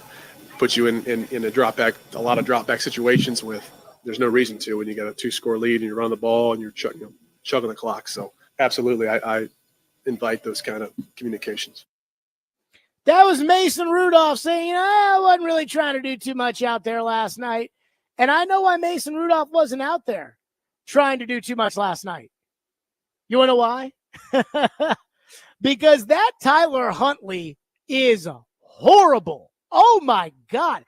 Speaker 8: put you in a lot of drop back situations there's no reason to when you got a 2-score lead and you run the ball and you're chugging the clock. So absolutely, I invite those kind of communications.
Speaker 1: That was Mason Rudolph saying, I wasn't really trying to do too much out there last night. And I know why Mason Rudolph wasn't out there trying to do too much last night. You want to know why? Because that Tyler Huntley is horrible. Oh, my God.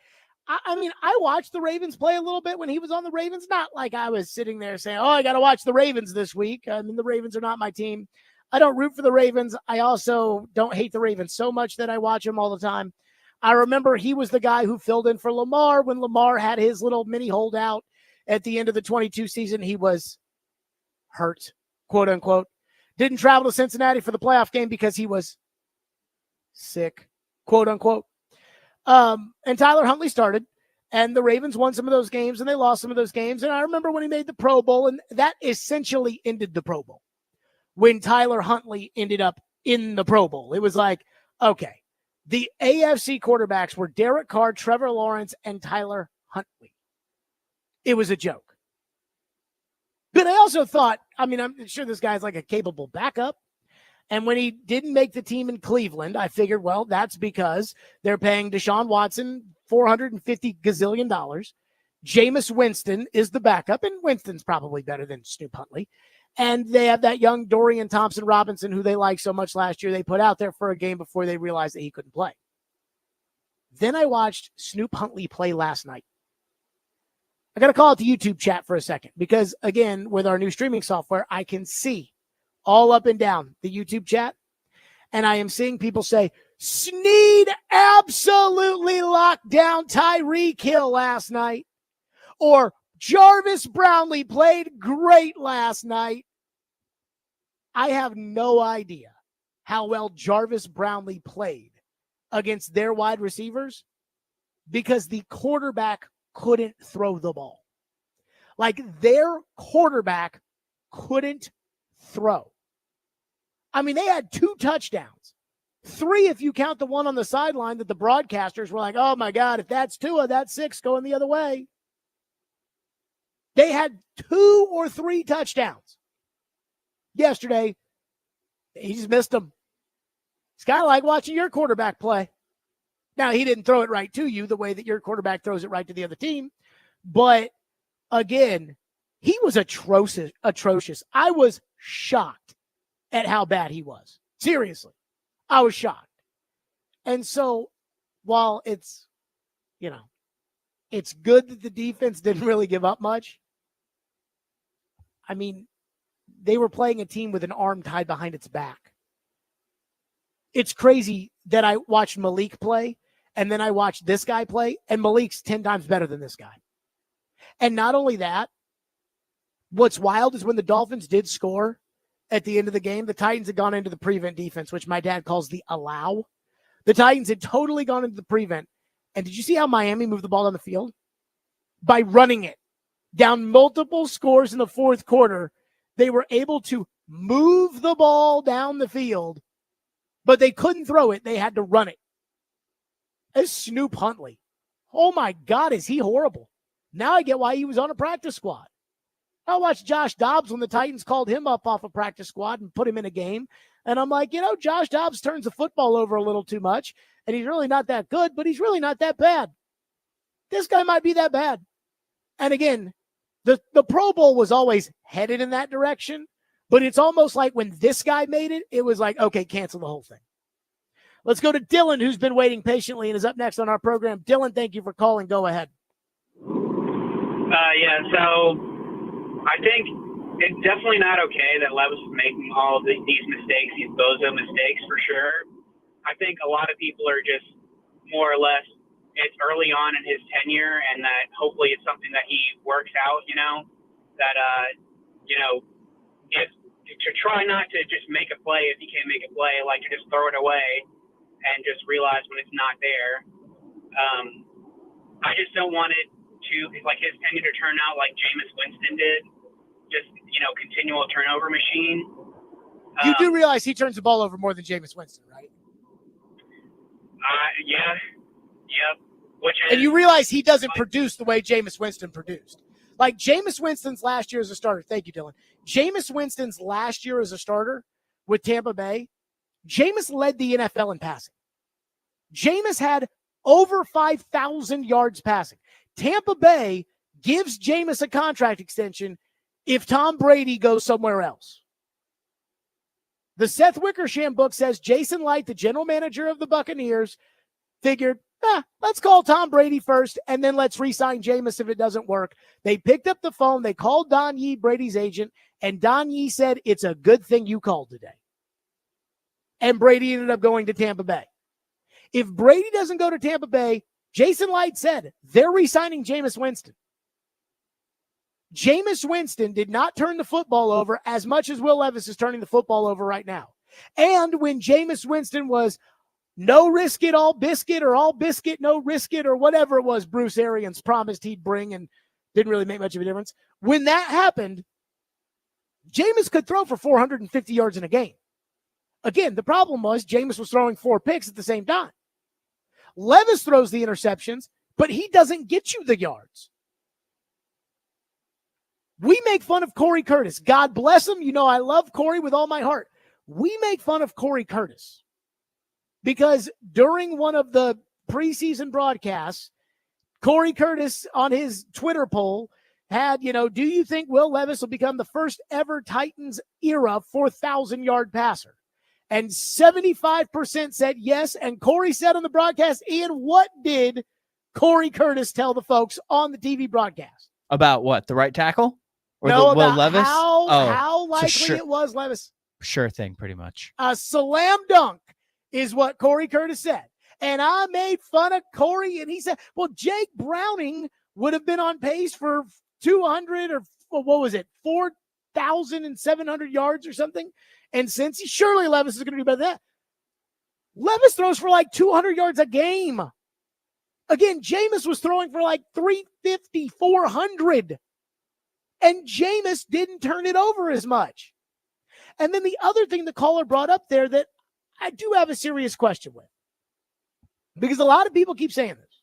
Speaker 1: I mean, I watched the Ravens play a little bit when he was on the Ravens. Not like I was sitting there saying, I got to watch the Ravens this week. I mean, the Ravens are not my team. I don't root for the Ravens. I also don't hate the Ravens so much that I watch them all the time. I remember he was the guy who filled in for Lamar when Lamar had his little mini holdout at the end of the 22 season. He was hurt, quote unquote. Didn't travel to Cincinnati for the playoff game because he was sick, quote unquote. And Tyler Huntley started, and the Ravens won some of those games and they lost some of those games. And I remember when he made the Pro Bowl, and that essentially ended the Pro Bowl. When Tyler Huntley ended up in the Pro Bowl, it was like, okay, the AFC quarterbacks were Derek Carr, Trevor Lawrence, and Tyler Huntley. It was a joke. But I also thought, I'm sure this guy's like a capable backup. And when he didn't make the team in Cleveland, I figured, well, that's because they're paying Deshaun Watson $450 gazillion. Jameis Winston is the backup, and Winston's probably better than Snoop Huntley. And they have that young Dorian Thompson-Robinson who they liked so much last year. They put out there for a game before they realized that he couldn't play. Then I watched Snoop Huntley play last night. I got to call it the YouTube chat for a second because, again, with our new streaming software, I can see all up and down the YouTube chat. And I am seeing people say, Snead absolutely locked down Tyreek Hill last night. Or Jarvis Brownlee played great last night. I have no idea how well Jarvis Brownlee played against their wide receivers because the quarterback couldn't throw the ball. Like their quarterback couldn't throw. I mean, they had 2 touchdowns. 3 if you count the one on the sideline that the broadcasters were like, oh my God, if that's 2, that's 6 going the other way. They had 2 or 3 touchdowns yesterday. He just missed them. It's kind of like watching your quarterback play. Now, he didn't throw it right to you the way that your quarterback throws it right to the other team. But again, he was atrocious. I was shocked at how bad he was. Seriously, I was shocked. And so while it's good that the defense didn't really give up much. I mean, they were playing a team with an arm tied behind its back. It's crazy that I watched Malik play, and then I watched this guy play, and Malik's 10 times better than this guy. And not only that, what's wild is when the Dolphins did score at the end of the game, the Titans had gone into the prevent defense, which my dad calls the allow. The Titans had totally gone into the prevent. And did you see how Miami moved the ball down the field? By running it. Down multiple scores in the fourth quarter, they were able to move the ball down the field, but they couldn't throw it. They had to run it. It's Snoop Huntley. Oh my God, is he horrible. Now I get why he was on a practice squad. I watched Josh Dobbs when the Titans called him up off a practice squad and put him in a game. And I'm like, Josh Dobbs turns the football over a little too much, and he's really not that good, but he's really not that bad. This guy might be that bad. And again, the Pro Bowl was always headed in that direction, but it's almost like when this guy made it, it was like, okay, cancel the whole thing. Let's go to Dylan, who's been waiting patiently and is up next on our program. Dylan, thank you for calling. Go ahead.
Speaker 9: So I think it's definitely not okay that Levis is making all of these mistakes, these bozo mistakes for sure. I think a lot of people are just more or less, it's early on in his tenure, and that hopefully it's something that he works out, if to try not to just make a play if he can't make a play, like to just throw it away and just realize when it's not there. I just don't want it to, like his tenure to turn out like Jameis Winston did, just, continual turnover machine.
Speaker 1: You do realize he turns the ball over more than Jameis Winston, right?
Speaker 9: Yeah. Yep. Which is,
Speaker 1: And you realize he doesn't produce the way Jameis Winston produced. Like Jameis Winston's last year as a starter. Thank you, Dylan. Jameis Winston's last year as a starter with Tampa Bay, Jameis led the NFL in passing. Jameis had over 5,000 yards passing. Tampa Bay gives Jameis a contract extension if Tom Brady goes somewhere else. The Seth Wickersham book says Jason Light, the general manager of the Buccaneers, figured, let's call Tom Brady first, and then let's re-sign Jameis if it doesn't work. They picked up the phone. They called Don Yee, Brady's agent, and Don Yee said, it's a good thing you called today. And Brady ended up going to Tampa Bay. If Brady doesn't go to Tampa Bay, Jason Light said they're re-signing Jameis Winston. Jameis Winston did not turn the football over as much as Will Levis is turning the football over right now. And when Jameis Winston was no risk it, all biscuit, or all biscuit, no risk it, or whatever it was Bruce Arians promised he'd bring and didn't really make much of a difference. When that happened, Jameis could throw for 450 yards in a game. Again, the problem was Jameis was throwing 4 picks at the same time. Levis throws the interceptions, but he doesn't get you the yards. We make fun of Corey Curtis. God bless him. You know I love Corey with all my heart. We make fun of Corey Curtis because during one of the preseason broadcasts, Corey Curtis on his Twitter poll had, do you think Will Levis will become the first ever Titans era 4,000-yard passer? And 75% said yes. And Corey said on the broadcast, Ian, what did Corey Curtis tell the folks on the TV broadcast?
Speaker 5: About what? The right tackle? Or
Speaker 1: no,
Speaker 5: the Will
Speaker 1: about
Speaker 5: Levis?
Speaker 1: how likely it was Levis.
Speaker 5: Sure thing, pretty much.
Speaker 1: A slam dunk is what Corey Curtis said. And I made fun of Corey, and he said, well, Jake Browning would have been on pace for 200 or what was it, 4,700 yards or something. And since surely Levis is going to do better than that. Levis throws for like 200 yards a game. Again, Jameis was throwing for like 350, 400. And Jameis didn't turn it over as much. And then the other thing the caller brought up there that I do have a serious question with, because a lot of people keep saying this.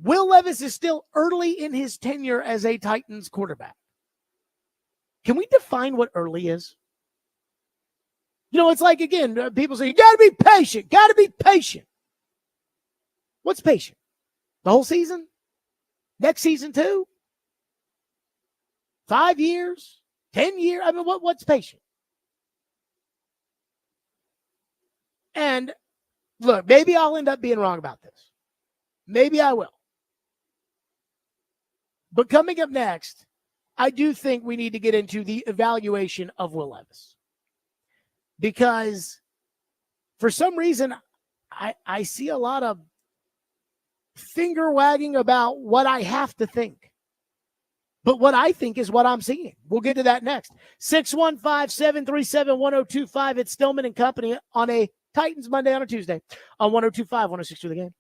Speaker 1: Will Levis is still early in his tenure as a Titans quarterback. Can we define what early is? It's like, again, people say, you got to be patient. What's patient? The whole season? Next season too? 5 years? 10 years? I mean, what's patient? And look, maybe I'll end up being wrong about this. Maybe I will. But coming up next, I do think we need to get into the evaluation of Will Levis. Because for some reason, I see a lot of finger wagging about what I have to think. But what I think is what I'm seeing. We'll get to that next. 615-737-1025. It's Stillman and Company on a Titans Monday on a Tuesday on 102.5, 106.2 The Game.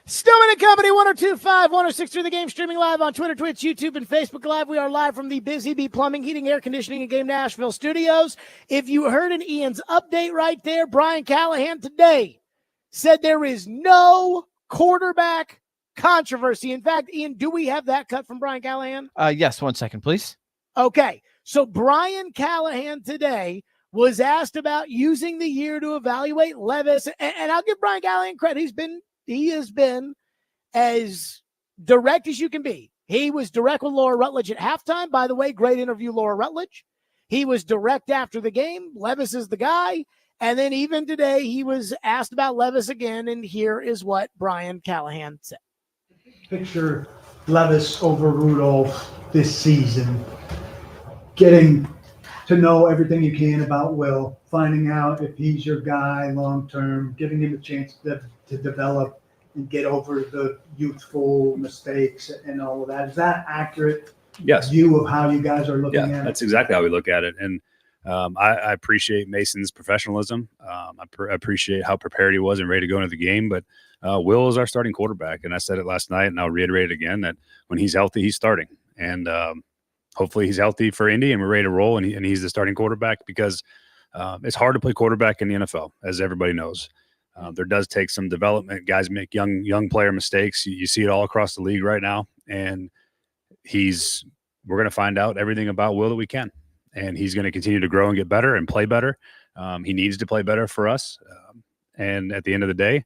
Speaker 1: Stillman and Company, 102.5, 106.3 The Game, streaming live on Twitter, Twitch, YouTube, and Facebook Live. We are live from the Busy Bee Plumbing, Heating, Air Conditioning, and Game Nashville studios. If you heard an Ian's update right there, Brian Callahan today said there is no quarterback controversy. In fact, Ian, do we have that cut from Brian Callahan?
Speaker 5: Yes, 1 second, please.
Speaker 1: Okay, so Brian Callahan today was asked about using the year to evaluate Levis, and I'll give Brian Callahan credit. He has been as direct as you can be. He was direct with Laura Rutledge at halftime. By the way, great interview, Laura Rutledge. He was direct after the game. Levis is the guy. And then even today, he was asked about Levis again, and here is what Brian Callahan said.
Speaker 10: Picture Levis over Rudolph this season, getting to know everything you can about Will, finding out if he's your guy long-term, giving him a chance to develop and get over the youthful mistakes and all of that. Is that accurate view of how you guys are looking at it?
Speaker 11: That's exactly how we look at it. And I appreciate Mason's professionalism. I appreciate how prepared he was and ready to go into the game. But Will is our starting quarterback. And I said it last night, and I'll reiterate it again, that when he's healthy, he's starting. And hopefully he's healthy for Indy and we're ready to roll, and he's the starting quarterback, because it's hard to play quarterback in the NFL, as everybody knows. There does take some development. Guys make young player mistakes. You see it all across the league right now. And we're going to find out everything about Will that we can. And he's going to continue to grow and get better and play better. He needs to play better for us. And at the end of the day,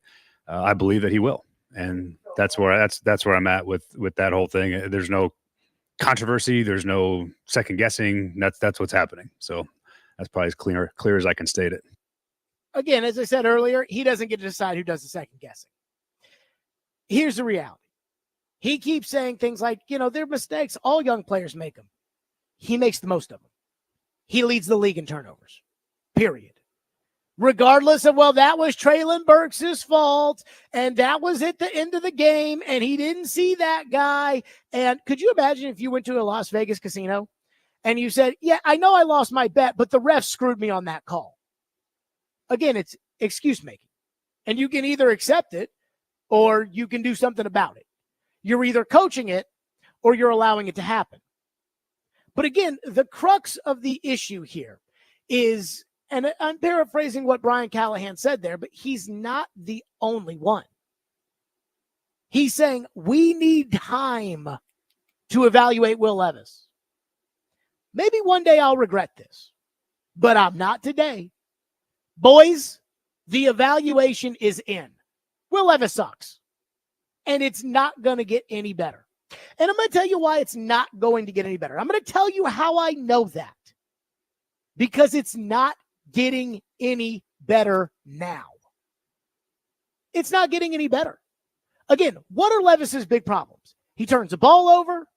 Speaker 11: I believe that he will. And that's where I'm at with that whole thing. There's no controversy. There's no second guessing. That's what's happening. So that's probably as clear as I can state it.
Speaker 1: Again, as I said earlier, he doesn't get to decide who does the second guessing. Here's the reality. He keeps saying things like, they're mistakes. All young players make them. He makes the most of them. He leads the league in turnovers, period. Regardless of, that was Traylon Burks' fault, and that was at the end of the game, and he didn't see that guy. And could you imagine if you went to a Las Vegas casino and you said, yeah, I know I lost my bet, but the ref screwed me on that call? Again, it's excuse making, and you can either accept it or you can do something about it. You're either coaching it or you're allowing it to happen. But again, the crux of the issue here is, and I'm paraphrasing what Brian Callahan said there, but he's not the only one. He's saying we need time to evaluate Will Levis. Maybe one day I'll regret this, but I'm not today. Boys, the evaluation is in. Will Levis sucks, and it's not going to get any better. And I'm going to tell you why it's not going to get any better. I'm going to tell you how I know that. Because it's not getting any better now. It's not getting any better. Again, what are Levis's big problems? He turns the ball over,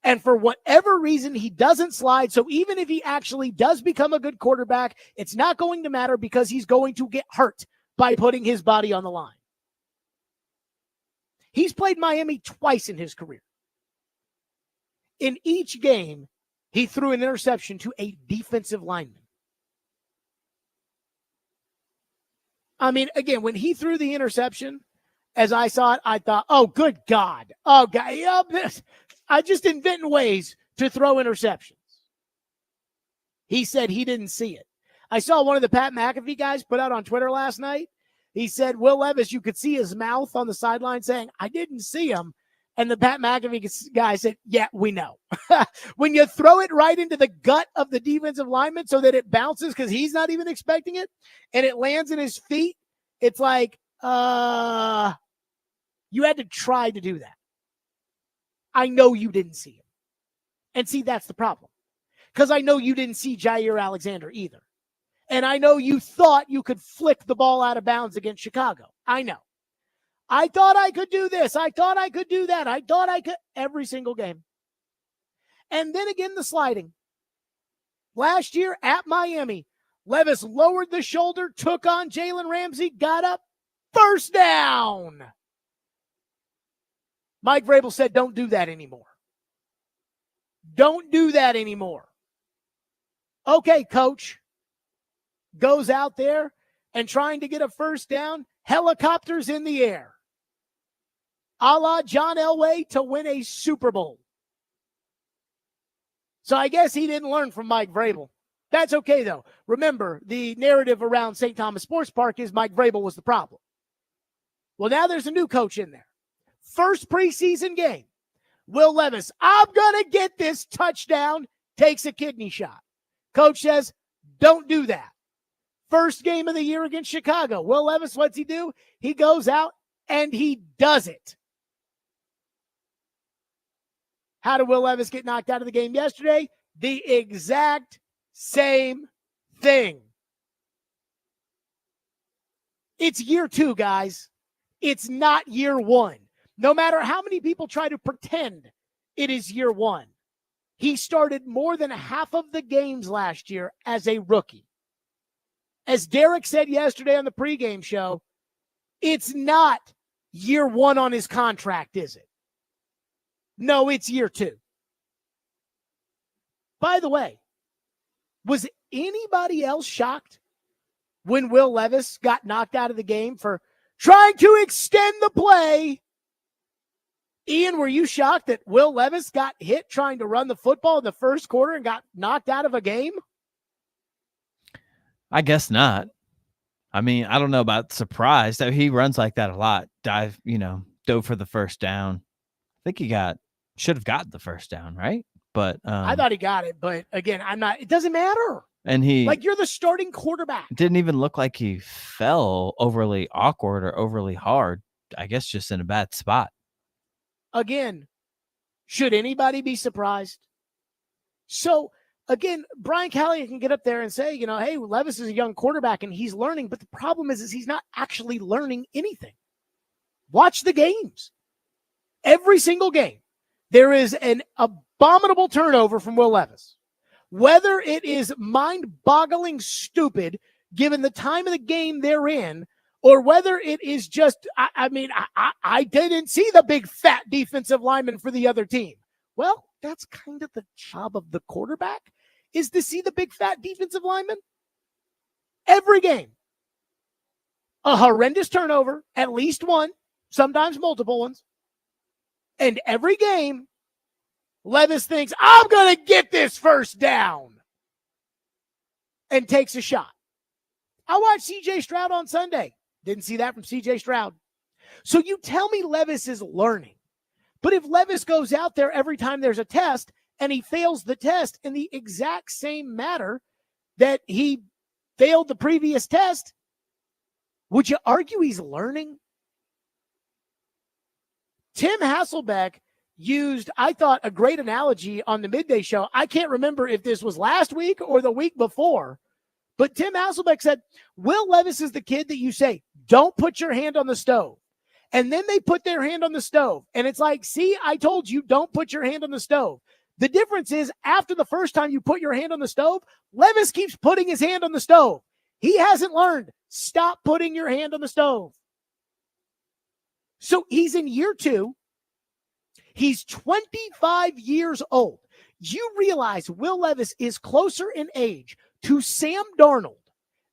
Speaker 1: and for whatever reason, he doesn't slide. So even if he actually does become a good quarterback, it's not going to matter because he's going to get hurt by putting his body on the line. He's played Miami twice in his career. In each game, he threw an interception to a defensive lineman. I mean, again, when he threw the interception, as I saw it, I thought, oh, good God. Oh, God. I just inventing ways to throw interceptions. He said he didn't see it. I saw one of the Pat McAfee guys put out on Twitter last night. He said, Will Levis, you could see his mouth on the sideline saying, I didn't see him. And the Pat McAfee guy said, yeah, we know. When you throw it right into the gut of the defensive lineman so that it bounces because he's not even expecting it, and it lands in his feet, it's like, you had to try to do that. I know you didn't see him. And see, that's the problem. Because I know you didn't see Jair Alexander either. And I know you thought you could flick the ball out of bounds against Chicago. I know. I thought I could do this. I thought I could do that. I thought I could every single game. And then again, the sliding. Last year at Miami, Levis lowered the shoulder, took on Jalen Ramsey, got up, first down. Mike Vrabel said, don't do that anymore. Don't do that anymore. Okay, coach. Goes out there and trying to get a first down, helicopters in the air. a la John Elway, to win a Super Bowl. So I guess he didn't learn from Mike Vrabel. That's okay, though. Remember, the narrative around St. Thomas Sports Park is Mike Vrabel was the problem. Well, now there's a new coach in there. First preseason game. Will Levis, I'm going to get this touchdown, takes a kidney shot. Coach says, don't do that. First game of the year against Chicago. Will Levis, what's he do? He goes out and he does it. How did Will Levis get knocked out of the game yesterday? The exact same thing. It's year 2, guys. It's not year 1. No matter how many people try to pretend it is year 1. He started more than half of the games last year as a rookie. As Derek said yesterday on the pregame show, it's not year 1 on his contract, is it? No, it's year 2. By the way, was anybody else shocked when Will Levis got knocked out of the game for trying to extend the play? Ian, were you shocked that Will Levis got hit trying to run the football in the first quarter and got knocked out of a game?
Speaker 5: I guess not. I mean, I don't know about surprised. He runs like that a lot. Dove for the first down. I think he should have gotten the first down, right? But
Speaker 1: I thought he got it, but again, it doesn't matter.
Speaker 5: And
Speaker 1: you're the starting quarterback.
Speaker 5: Didn't even look like he fell overly awkward or overly hard. I guess just in a bad spot.
Speaker 1: Again, should anybody be surprised? So again, Brian Callahan can get up there and say, hey, Levis is a young quarterback and he's learning, but the problem is he's not actually learning anything. Watch the games. Every single game, there is an abominable turnover from Will Levis. Whether it is mind-boggling stupid, given the time of the game they're in, or whether it is just, I didn't see the big fat defensive lineman for the other team. Well, that's kind of the job of the quarterback, is to see the big fat defensive lineman. Every game, a horrendous turnover, at least one, sometimes multiple ones. And every game, Levis thinks, I'm going to get this first down, and takes a shot. I watched C.J. Stroud on Sunday. Didn't see that from C.J. Stroud. So you tell me Levis is learning. But if Levis goes out there every time there's a test and he fails the test in the exact same manner that he failed the previous test, would you argue he's learning? Tim Hasselbeck used, I thought, a great analogy on the midday show. I can't remember if this was last week or the week before, but Tim Hasselbeck said, Will Levis is the kid that you say, don't put your hand on the stove. And then they put their hand on the stove. And it's like, see, I told you, don't put your hand on the stove. The difference is after the first time you put your hand on the stove, Levis keeps putting his hand on the stove. He hasn't learned. Stop putting your hand on the stove. So he's in year 2. He's 25 years old. You realize Will Levis is closer in age to Sam Darnold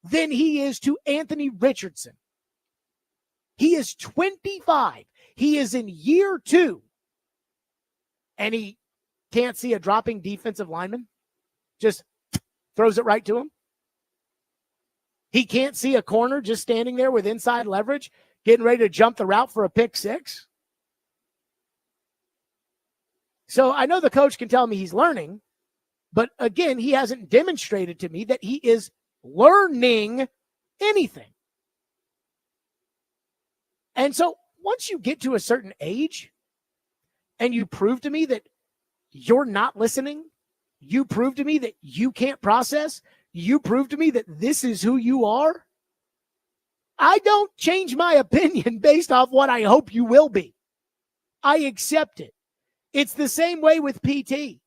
Speaker 1: than he is to Anthony Richardson. He is 25. He is in year 2. And he can't see a dropping defensive lineman. Just throws it right to him. He can't see a corner just standing there with inside leverage, getting ready to jump the route for a pick 6. So I know the coach can tell me he's learning, but again, he hasn't demonstrated to me that he is learning anything. And so once you get to a certain age and you prove to me that you're not listening, you prove to me that you can't process, you prove to me that this is who you are, I don't change my opinion based off what I hope you will be. I accept it. It's the same way with PT.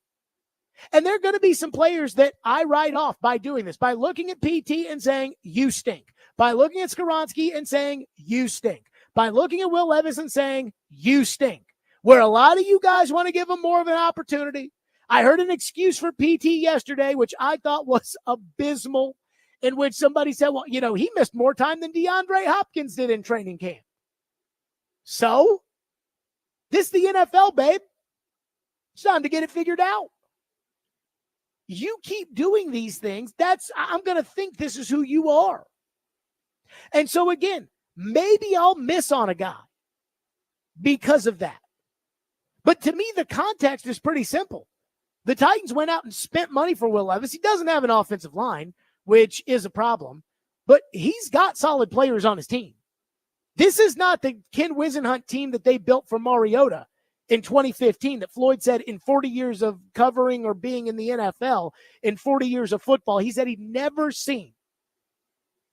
Speaker 1: And there are going to be some players that I write off by doing this, by looking at PT and saying, you stink. By looking at Skoronski and saying, you stink. By looking at Will Levis and saying, you stink. Where a lot of you guys want to give him more of an opportunity. I heard an excuse for PT yesterday, which I thought was abysmal, in which somebody said, well, he missed more time than DeAndre Hopkins did in training camp. So This is the NFL, babe. It's time to get it figured out. You keep doing these things, I'm going to think this is who you are. And so again, maybe I'll miss on a guy because of that. But to me, the context is pretty simple. The Titans went out and spent money for Will Levis. He doesn't have an offensive line, which is a problem, but he's got solid players on his team. This is not the Ken Wisenhunt team that they built for Mariota in 2015 that Floyd said in 40 years of covering or being in the NFL, in 40 years of football, he said he'd never seen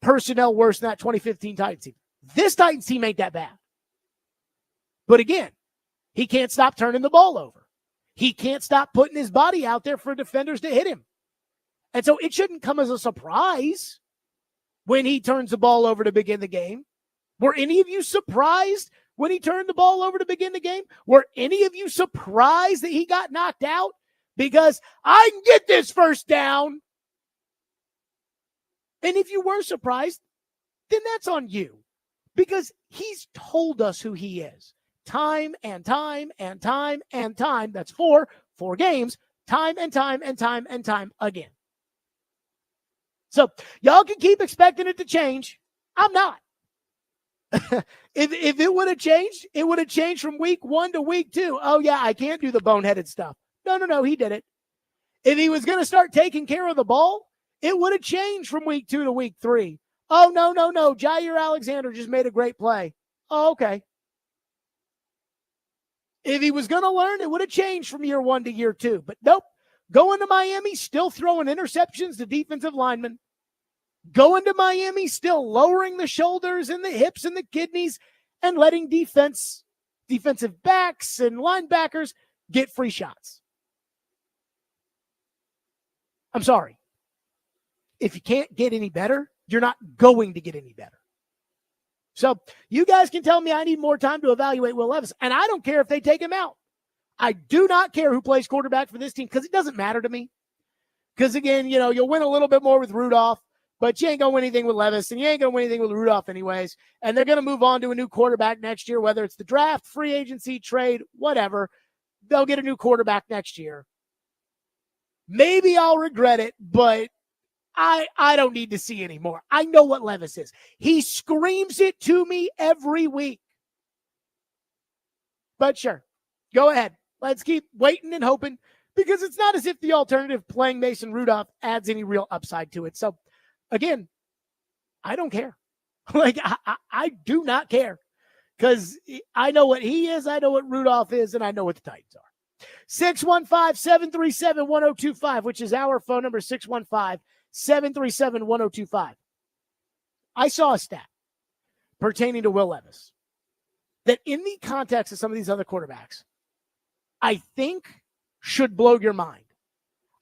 Speaker 1: personnel worse than that 2015 Titans team. This Titans team ain't that bad. But again, he can't stop turning the ball over. He can't stop putting his body out there for defenders to hit him. And so it shouldn't come as a surprise when he turns the ball over to begin the game. Were any of you surprised when he turned the ball over to begin the game? Were any of you surprised that he got knocked out? Because I can get this first down. And if you were surprised, then that's on you. Because he's told us who he is. Time and time and time and time. That's four games. Time and time and time and time again. So y'all can keep expecting it to change. I'm not. If it would have changed, it would have changed from week 1 to week 2. Oh, yeah, I can't do the boneheaded stuff. No, he did it. If he was going to start taking care of the ball, it would have changed from week 2 to week 3. Oh, no. Jair Alexander just made a great play. Oh, okay. If he was going to learn, it would have changed from year 1 to year 2. But nope. Going to Miami, still throwing interceptions to defensive linemen. Going to Miami, still lowering the shoulders and the hips and the kidneys and letting defensive backs and linebackers get free shots. I'm sorry. If you can't get any better, you're not going to get any better. So you guys can tell me I need more time to evaluate Will Levis, and I don't care if they take him out. I do not care who plays quarterback for this team because it doesn't matter to me. Because, again, you'll win a little bit more with Rudolph, but you ain't going to win anything with Levis, and you ain't going to win anything with Rudolph anyways. And they're going to move on to a new quarterback next year, whether it's the draft, free agency, trade, whatever. They'll get a new quarterback next year. Maybe I'll regret it, but I don't need to see anymore. I know what Levis is. He screams it to me every week. But sure, go ahead. Let's keep waiting and hoping, because it's not as if the alternative playing Mason Rudolph adds any real upside to it. So, again, I don't care. I do not care, because I know what he is, I know what Rudolph is, and I know what the Titans are. 615-737-1025, which is our phone number, 615-737-1025. I saw a stat pertaining to Will Levis that in the context of some of these other quarterbacks, I think should blow your mind.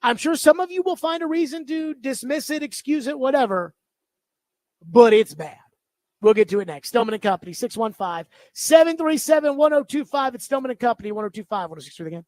Speaker 1: I'm sure some of you will find a reason to dismiss it, excuse it, whatever, but it's bad. We'll get to it next. Stillman & Company, 615-737-1025. It's Stillman & Company, 1025, 106 again.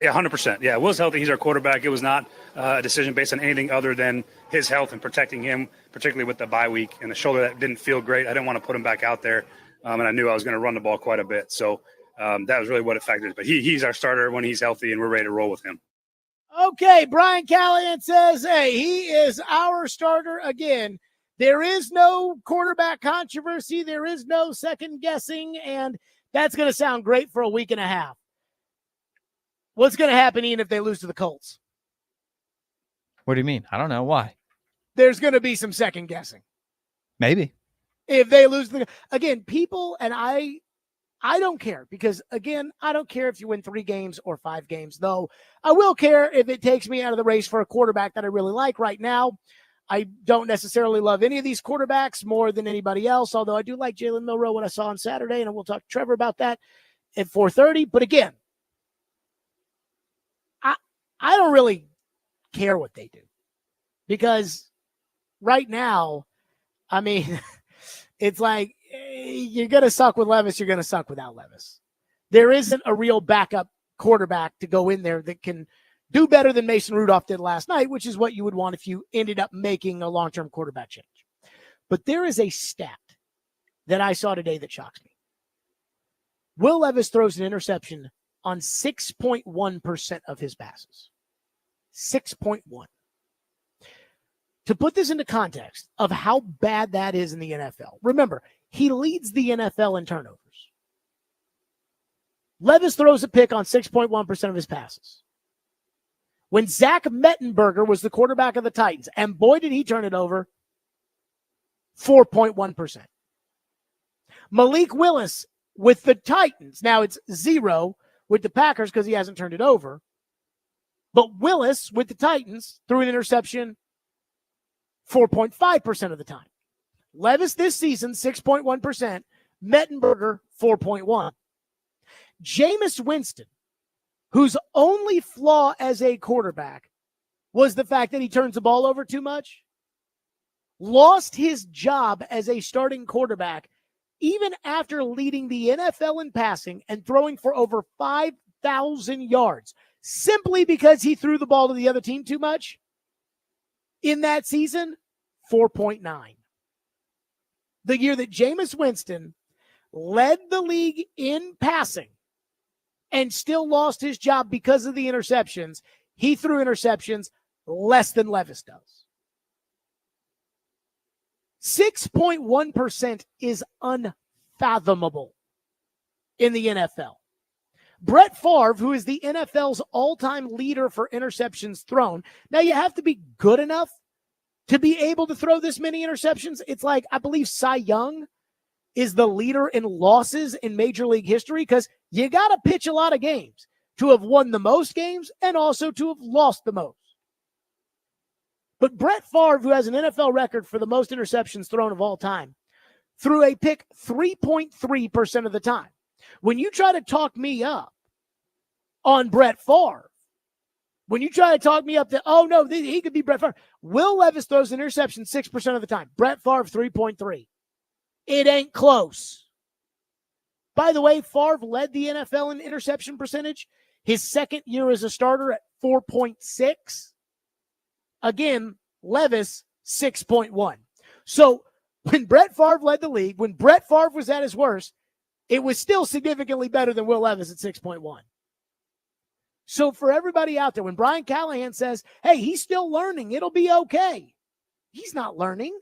Speaker 4: Yeah, 100%. Yeah, Will's healthy. He's our quarterback. It was not a decision based on anything other than his health and protecting him, particularly with the bye week and the shoulder that didn't feel great. I didn't want to put him back out there, and I knew I was going to run the ball quite a bit. So that was really what it factors. But he's our starter when he's healthy, and we're ready to roll with him.
Speaker 1: Okay, Brian Callahan says, hey, he is our starter again. There is no quarterback controversy. There is no second guessing, and that's going to sound great for a week and a half. What's going to happen, Ian, if they lose to the Colts?
Speaker 5: What do you mean? I don't know. Why?
Speaker 1: There's going to be some second guessing.
Speaker 5: Maybe.
Speaker 1: If they lose again, people, and I don't care because, again, I don't care if you win 3 games or 5 games, though I will care if it takes me out of the race for a quarterback that I really like right now. I don't necessarily love any of these quarterbacks more than anybody else, although I do like Jalen Milroe, what I saw on Saturday, and we'll talk to Trevor about that at 4:30. But again, I don't really care what they do because right now, I mean, it's like you're going to suck with Levis, you're going to suck without Levis. There isn't a real backup quarterback to go in there that can do better than Mason Rudolph did last night, which is what you would want if you ended up making a long-term quarterback change. But there is a stat that I saw today that shocks me. Will Levis throws an interception on 6.1% of his passes. 6.1. To put this into context of how bad that is in the NFL, remember, he leads the NFL in turnovers. Levis throws a pick on 6.1% of his passes. When Zach Mettenberger was the quarterback of the Titans, and boy, did he turn it over, 4.1%. Malik Willis with the Titans, now it's 0 with the Packers because he hasn't turned it over, but Willis with the Titans threw an interception 4.5% of the time. Levis this season, 6.1%. Mettenberger, 4.1%. Jameis Winston, whose only flaw as a quarterback was the fact that he turns the ball over too much, lost his job as a starting quarterback even after leading the NFL in passing and throwing for over 5,000 yards, simply because he threw the ball to the other team too much. In that season, 4.9. The year that Jameis Winston led the league in passing and still lost his job because of the interceptions, he threw interceptions less than Levis does. 6.1% is unfathomable in the NFL. Brett Favre, who is the NFL's all-time leader for interceptions thrown. Now, you have to be good enough to be able to throw this many interceptions. It's like, I believe Cy Young is the leader in losses in Major League history because you got to pitch a lot of games to have won the most games and also to have lost the most. But Brett Favre, who has an NFL record for the most interceptions thrown of all time, threw a pick 3.3% of the time. When you try to talk me up on Brett Favre, when you try to talk me up to, oh, no, he could be Brett Favre. Will Levis throws an interception 6% of the time. Brett Favre, 3.3. It ain't close. By the way, Favre led the NFL in interception percentage. His second year as a starter at 4.6. Again, Levis, 6.1. So when Brett Favre led the league, when Brett Favre was at his worst, it was still significantly better than Will Levis at 6.1. So for everybody out there, when Brian Callahan says, hey, he's still learning, it'll be okay. He's not learning.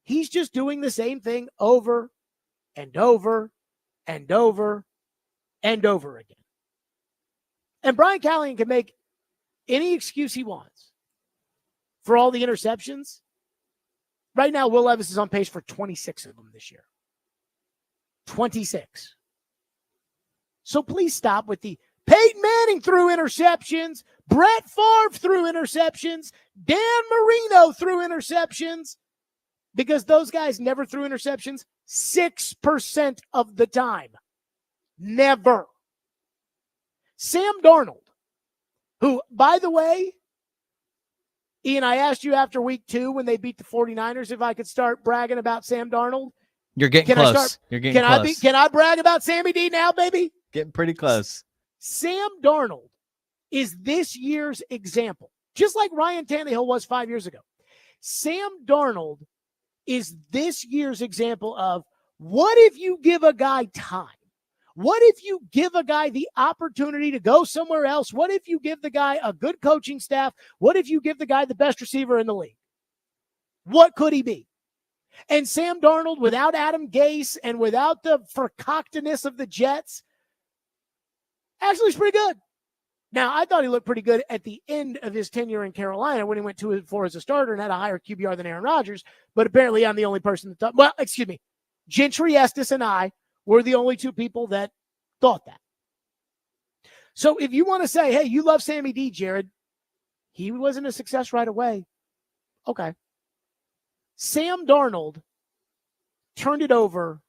Speaker 1: He's just doing the same thing over and over and over and over again. And Brian Callahan can make any excuse he wants for all the interceptions. Right now, Will Levis is on pace for 26 of them this year. 26. So please stop with the Peyton Manning threw interceptions. Brett Favre threw interceptions. Dan Marino threw interceptions. Because those guys never threw interceptions 6% of the time. Never. Sam Darnold, who, by the way, Ian, I asked you after week 2 when they beat the 49ers if I could start bragging about Sam Darnold.
Speaker 5: You're getting close. You're getting close.
Speaker 1: Can I brag about Sammy D now, baby?
Speaker 5: Getting pretty close.
Speaker 1: Sam Darnold is this year's example, just like Ryan Tannehill was 5 years ago. Sam Darnold is this year's example of what if you give a guy time? What if you give a guy the opportunity to go somewhere else? What if you give the guy a good coaching staff? What if you give the guy the best receiver in the league? What could he be? And Sam Darnold, without Adam Gase and without the forcoctiness of the Jets, actually is pretty good. Now, I thought he looked pretty good at the end of his tenure in Carolina when he went 2-4 as a starter and had a higher QBR than Aaron Rodgers, but apparently I'm the only person that thought, well, excuse me, Gentry Estes and I were the only two people that thought that. So if you want to say, hey, you love Sammy D, Jared, he wasn't a success right away. Okay. Sam Darnold turned it over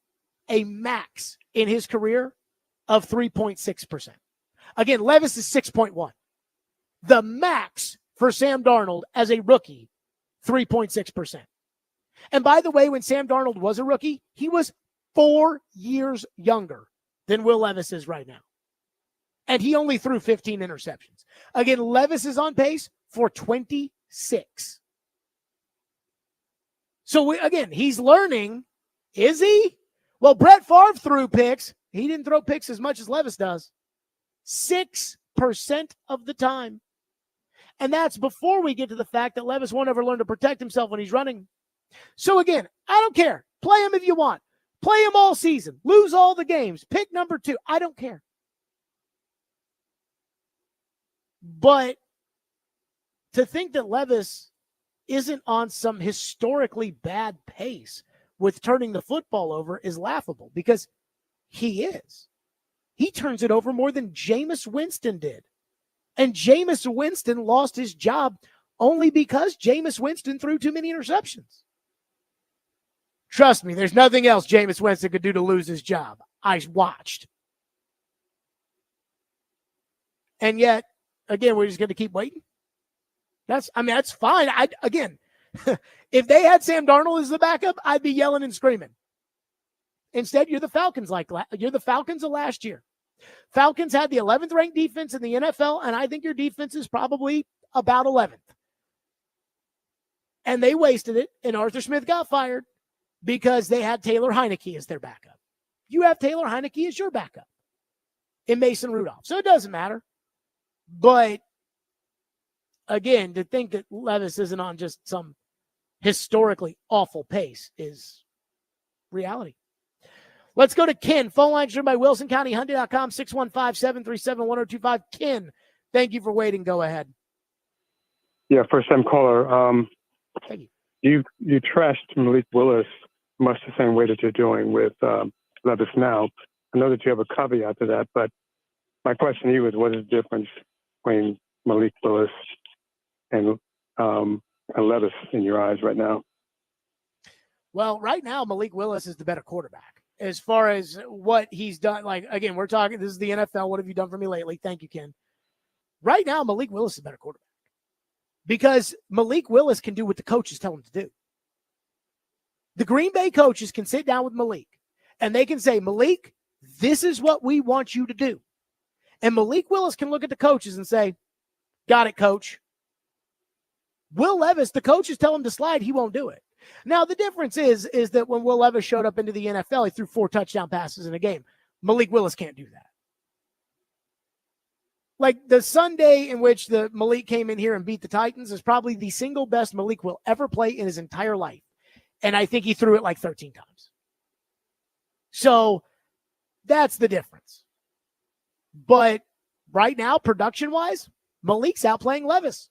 Speaker 1: a max in his career of 3.6%. Again, Levis is 6.1. The max for Sam Darnold as a rookie, 3.6%. And by the way, when Sam Darnold was a rookie, he was 4 years younger than Will Levis is right now. And he only threw 15 interceptions. Again, Levis is on pace for 26. So, again, he's learning. Is he? Well, Brett Favre threw picks. He didn't throw picks as much as Levis does. 6% of the time. And that's before we get to the fact that Levis won't ever learn to protect himself when he's running. So, again, I don't care. Play him if you want. Play him all season. Lose all the games. Pick number 2. I don't care. But to think that Levis isn't on some historically bad pace with turning the football over is laughable because he is. He turns it over more than Jameis Winston did. And Jameis Winston lost his job only because Jameis Winston threw too many interceptions. Trust me, there's nothing else Jameis Winston could do to lose his job. I watched. And yet, again, we're just going to keep waiting. That's fine. If they had Sam Darnold as the backup, I'd be yelling and screaming. Instead, you're the Falcons of last year. Falcons had the 11th ranked defense in the NFL, and I think your defense is probably about 11th. And they wasted it, and Arthur Smith got fired because they had Taylor Heineke as their backup. You have Taylor Heineke as your backup in Mason Rudolph. So it doesn't matter. But again, to think that Levis isn't on just some historically awful pace is reality. Let's go to Ken. Phone line driven by WilsonCountyHyundai.com, 615-737-1025. Ken, thank you for waiting. Go ahead.
Speaker 12: Yeah, first-time caller.
Speaker 1: Thank you.
Speaker 12: You trashed Malik Willis much the same way that you're doing with Levis now. I know that you have a caveat to that, but my question to you is, what is the difference between Malik Willis and Levis in your eyes right now?
Speaker 1: Well, right now, Malik Willis is the better quarterback. As far as what he's done, like, again, we're talking, this is the NFL. What have you done for me lately? Thank you, Ken. Right now, Malik Willis is a better quarterback because Malik Willis can do what the coaches tell him to do. The Green Bay coaches can sit down with Malik and they can say, Malik, this is what we want you to do. And Malik Willis can look at the coaches and say, got it, coach. Will Levis, the coaches tell him to slide, he won't do it. Now, the difference is that when Will Levis showed up into the NFL, he threw 4 touchdown passes in a game. Malik Willis can't do that. Like the Sunday in which the Malik came in here and beat the Titans is probably the single best Malik will ever play in his entire life. And I think he threw it like 13 times. So that's the difference. But right now, production-wise, Malik's outplaying Levis.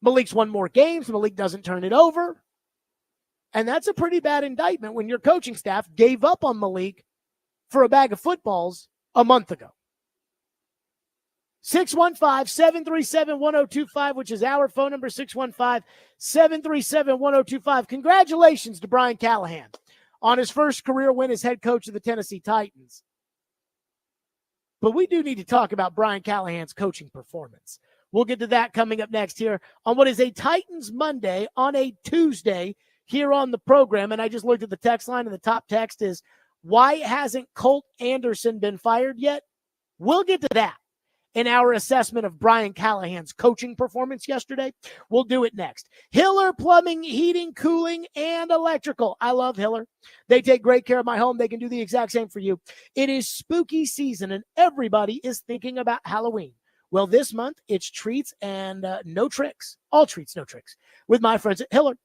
Speaker 1: Malik's won more games. Malik doesn't turn it over. And that's a pretty bad indictment when your coaching staff gave up on Malik for a bag of footballs a month ago. 615-737-1025, which is our phone number, 615-737-1025. Congratulations to Brian Callahan on his first career win as head coach of the Tennessee Titans. But we do need to talk about Brian Callahan's coaching performance. We'll get to that coming up next here on what is a Titans Monday on a Tuesday here on the program. And I just looked at the text line, and the top text is, why hasn't Colt Anderson been fired yet? We'll get to that. in our assessment of Brian Callahan's coaching performance yesterday. We'll do it next. Hiller Plumbing, Heating, Cooling, and Electrical. I love Hiller. They take great care of my home. They can do the exact same for you. It is spooky season, and everybody is thinking about Halloween. Well, this month, it's treats and no tricks. All treats, no tricks. With my friends at Hiller.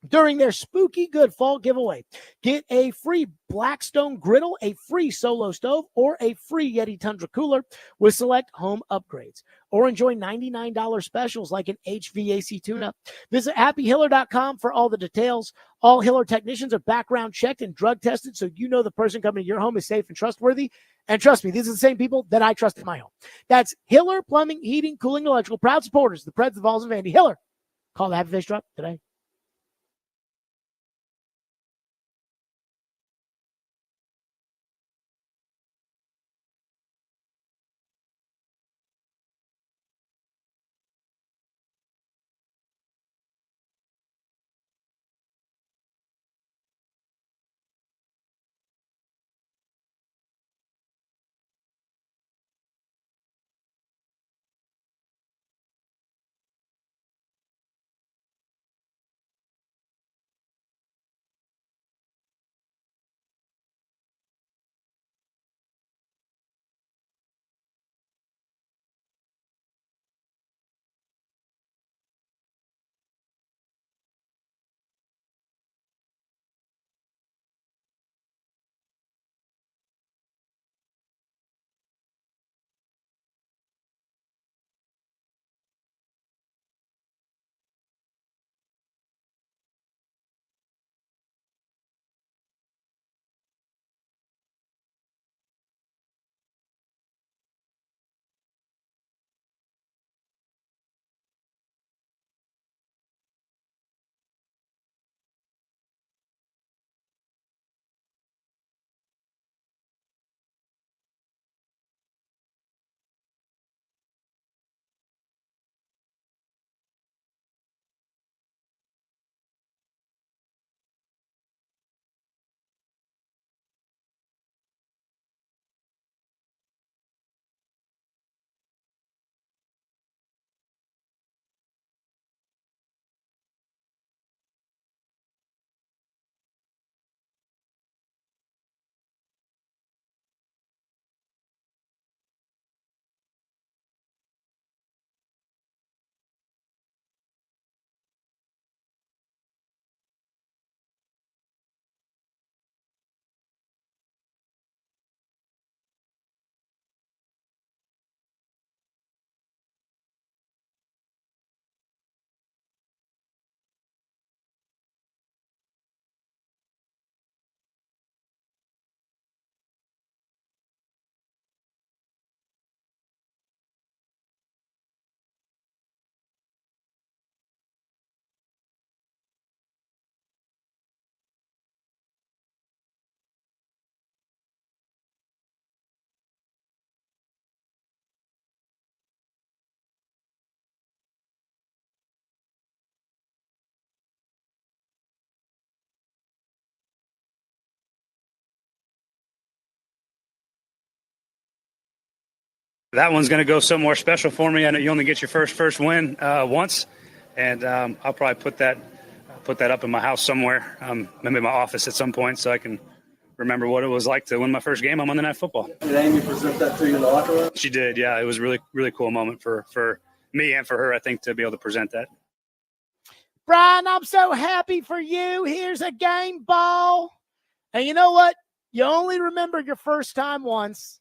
Speaker 1: During their spooky good fall giveaway, get a free Blackstone griddle, a free Solo stove, or a free Yeti Tundra cooler with select home upgrades. Or enjoy $99 specials like an HVAC tune-up. Visit happyhiller.com for all the details. All Hiller technicians are background checked and drug tested, so you know the person coming to your home is safe and trustworthy. And trust me, these are the same people that I trust in my home. That's Hiller Plumbing, Heating, Cooling, Electrical. Proud supporters, the Preds, the Vols, and Vandy. Hiller. Call the Happy Face Drop today.
Speaker 4: That one's going to go somewhere special for me. I know you only get your first win once, and I'll probably put that up in my house somewhere, maybe my office at some point, so I can remember what it was like to win my first game on Monday Night Football.
Speaker 3: Did Amy present that to you in the locker room?
Speaker 4: She did, yeah. It was a really, really cool moment for me and for her, I think, to be able to present that.
Speaker 1: Brian, I'm so happy for you. Here's a game ball. And you know what? You only remember your first time once.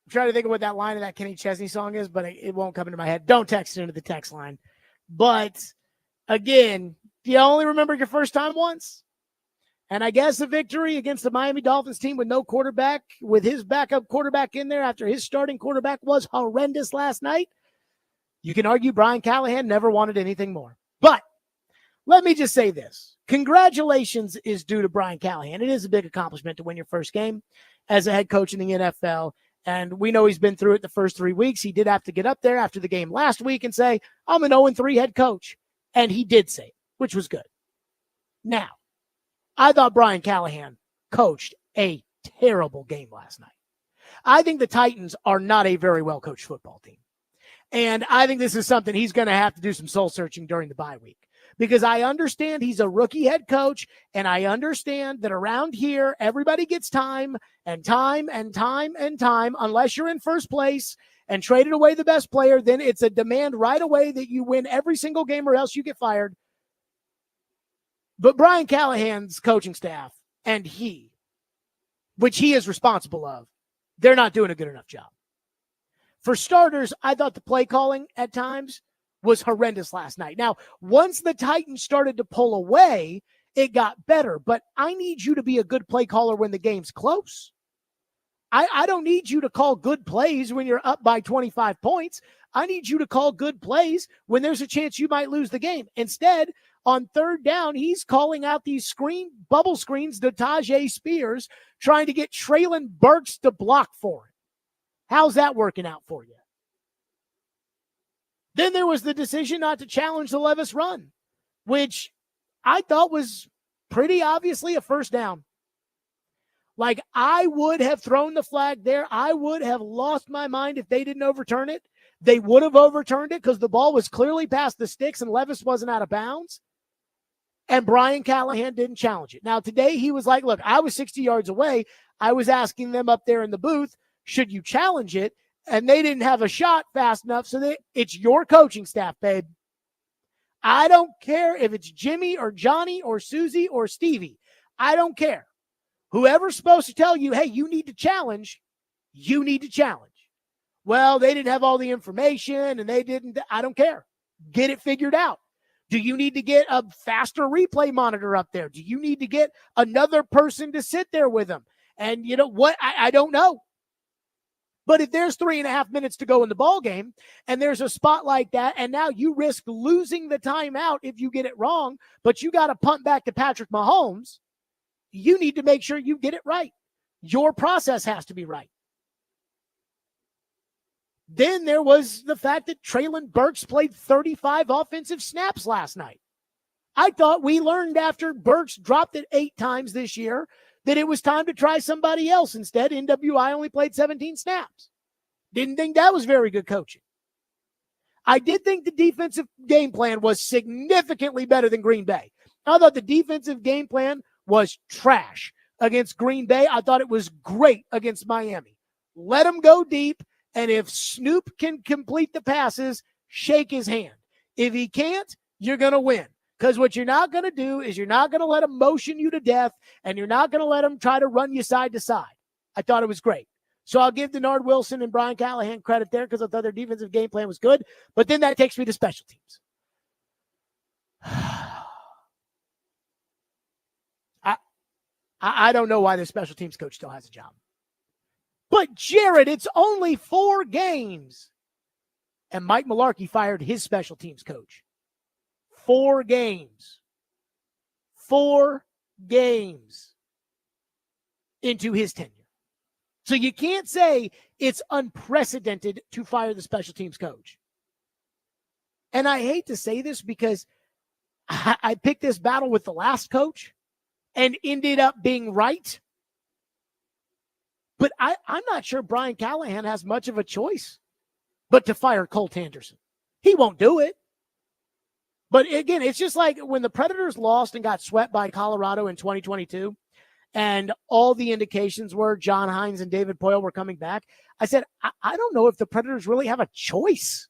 Speaker 1: I'm trying to think of what that line of that Kenny Chesney song is, but it won't come into my head. Don't text it into the text line. But again, you only remember your first time once. And I guess a victory against the Miami Dolphins team with no quarterback, with his backup quarterback in there after his starting quarterback was horrendous last night. You can argue Brian Callahan never wanted anything more. But let me just say this. Congratulations is due to Brian Callahan. It is a big accomplishment to win your first game as a head coach in the NFL. And we know he's been through it the first 3 weeks. He did have to get up there after the game last week and say, I'm an 0-3 head coach. And he did say it, which was good. Now, I thought Brian Callahan coached a terrible game last night. I think the Titans are not a very well-coached football team. And I think this is something he's going to have to do some soul-searching during the bye week. Because I understand he's a rookie head coach, and I understand that around here, everybody gets time and time and time and time. Unless you're in first place and traded away the best player, then it's a demand right away that you win every single game or else you get fired. But Brian Callahan's coaching staff and he, which he is responsible of, they're not doing a good enough job. For starters, I thought the play calling at times was horrendous last night. Now, once the Titans started to pull away, it got better. But I need you to be a good play caller when the game's close. I don't need you to call good plays when you're up by 25 points. I need you to call good plays when there's a chance you might lose the game. Instead, on third down, he's calling out these bubble screens to Tajay Spears, trying to get Traylon Burks to block for it. How's that working out for you? Then there was the decision not to challenge the Levis run, which I thought was pretty obviously a first down. Like, I would have thrown the flag there. I would have lost my mind if they didn't overturn it. They would have overturned it because the ball was clearly past the sticks and Levis wasn't out of bounds. And Brian Callahan didn't challenge it. Now, today he was like, look, I was 60 yards away. I was asking them up there in the booth, should you challenge it? And they didn't have a shot fast enough, so it's your coaching staff, babe. I don't care if it's Jimmy or Johnny or Susie or Stevie. I don't care. Whoever's supposed to tell you, hey, you need to challenge, you need to challenge. Well, they didn't have all the information, and they didn't. I don't care. Get it figured out. Do you need to get a faster replay monitor up there? Do you need to get another person to sit there with them? And you know what? I don't know. But if there's 3.5 minutes to go in the ball game and there's a spot like that, and now you risk losing the timeout if you get it wrong, but you got to punt back to Patrick Mahomes, you need to make sure you get it right. Your process has to be right. Then there was the fact that Traylon Burks played 35 offensive snaps last night. I thought we learned after Burks dropped it 8 times this year that it was time to try somebody else. Instead, NWI only played 17 snaps. Didn't think that was very good coaching. I did think the defensive game plan was significantly better than Green Bay. I thought the defensive game plan was trash against Green Bay. I thought it was great against Miami. Let them go deep, and if Snoop can complete the passes, shake his hand. If he can't, you're going to win. Because what you're not going to do is you're not going to let him motion you to death, and you're not going to let him try to run you side to side. I thought it was great. So I'll give Denard Wilson and Brian Callahan credit there because I thought their defensive game plan was good. But then that takes me to special teams. I don't know why the special teams coach still has a job. But, Jared, it's only 4 games. And Mike Mularkey fired his special teams coach. 4 games. 4 games into his tenure. So you can't say it's unprecedented to fire the special teams coach. And I hate to say this because I picked this battle with the last coach and ended up being right. But I'm not sure Brian Callahan has much of a choice but to fire Colt Anderson. He won't do it. But again, it's just like when the Predators lost and got swept by Colorado in 2022, and all the indications were John Hines and David Poile were coming back. I said, I don't know if the Predators really have a choice.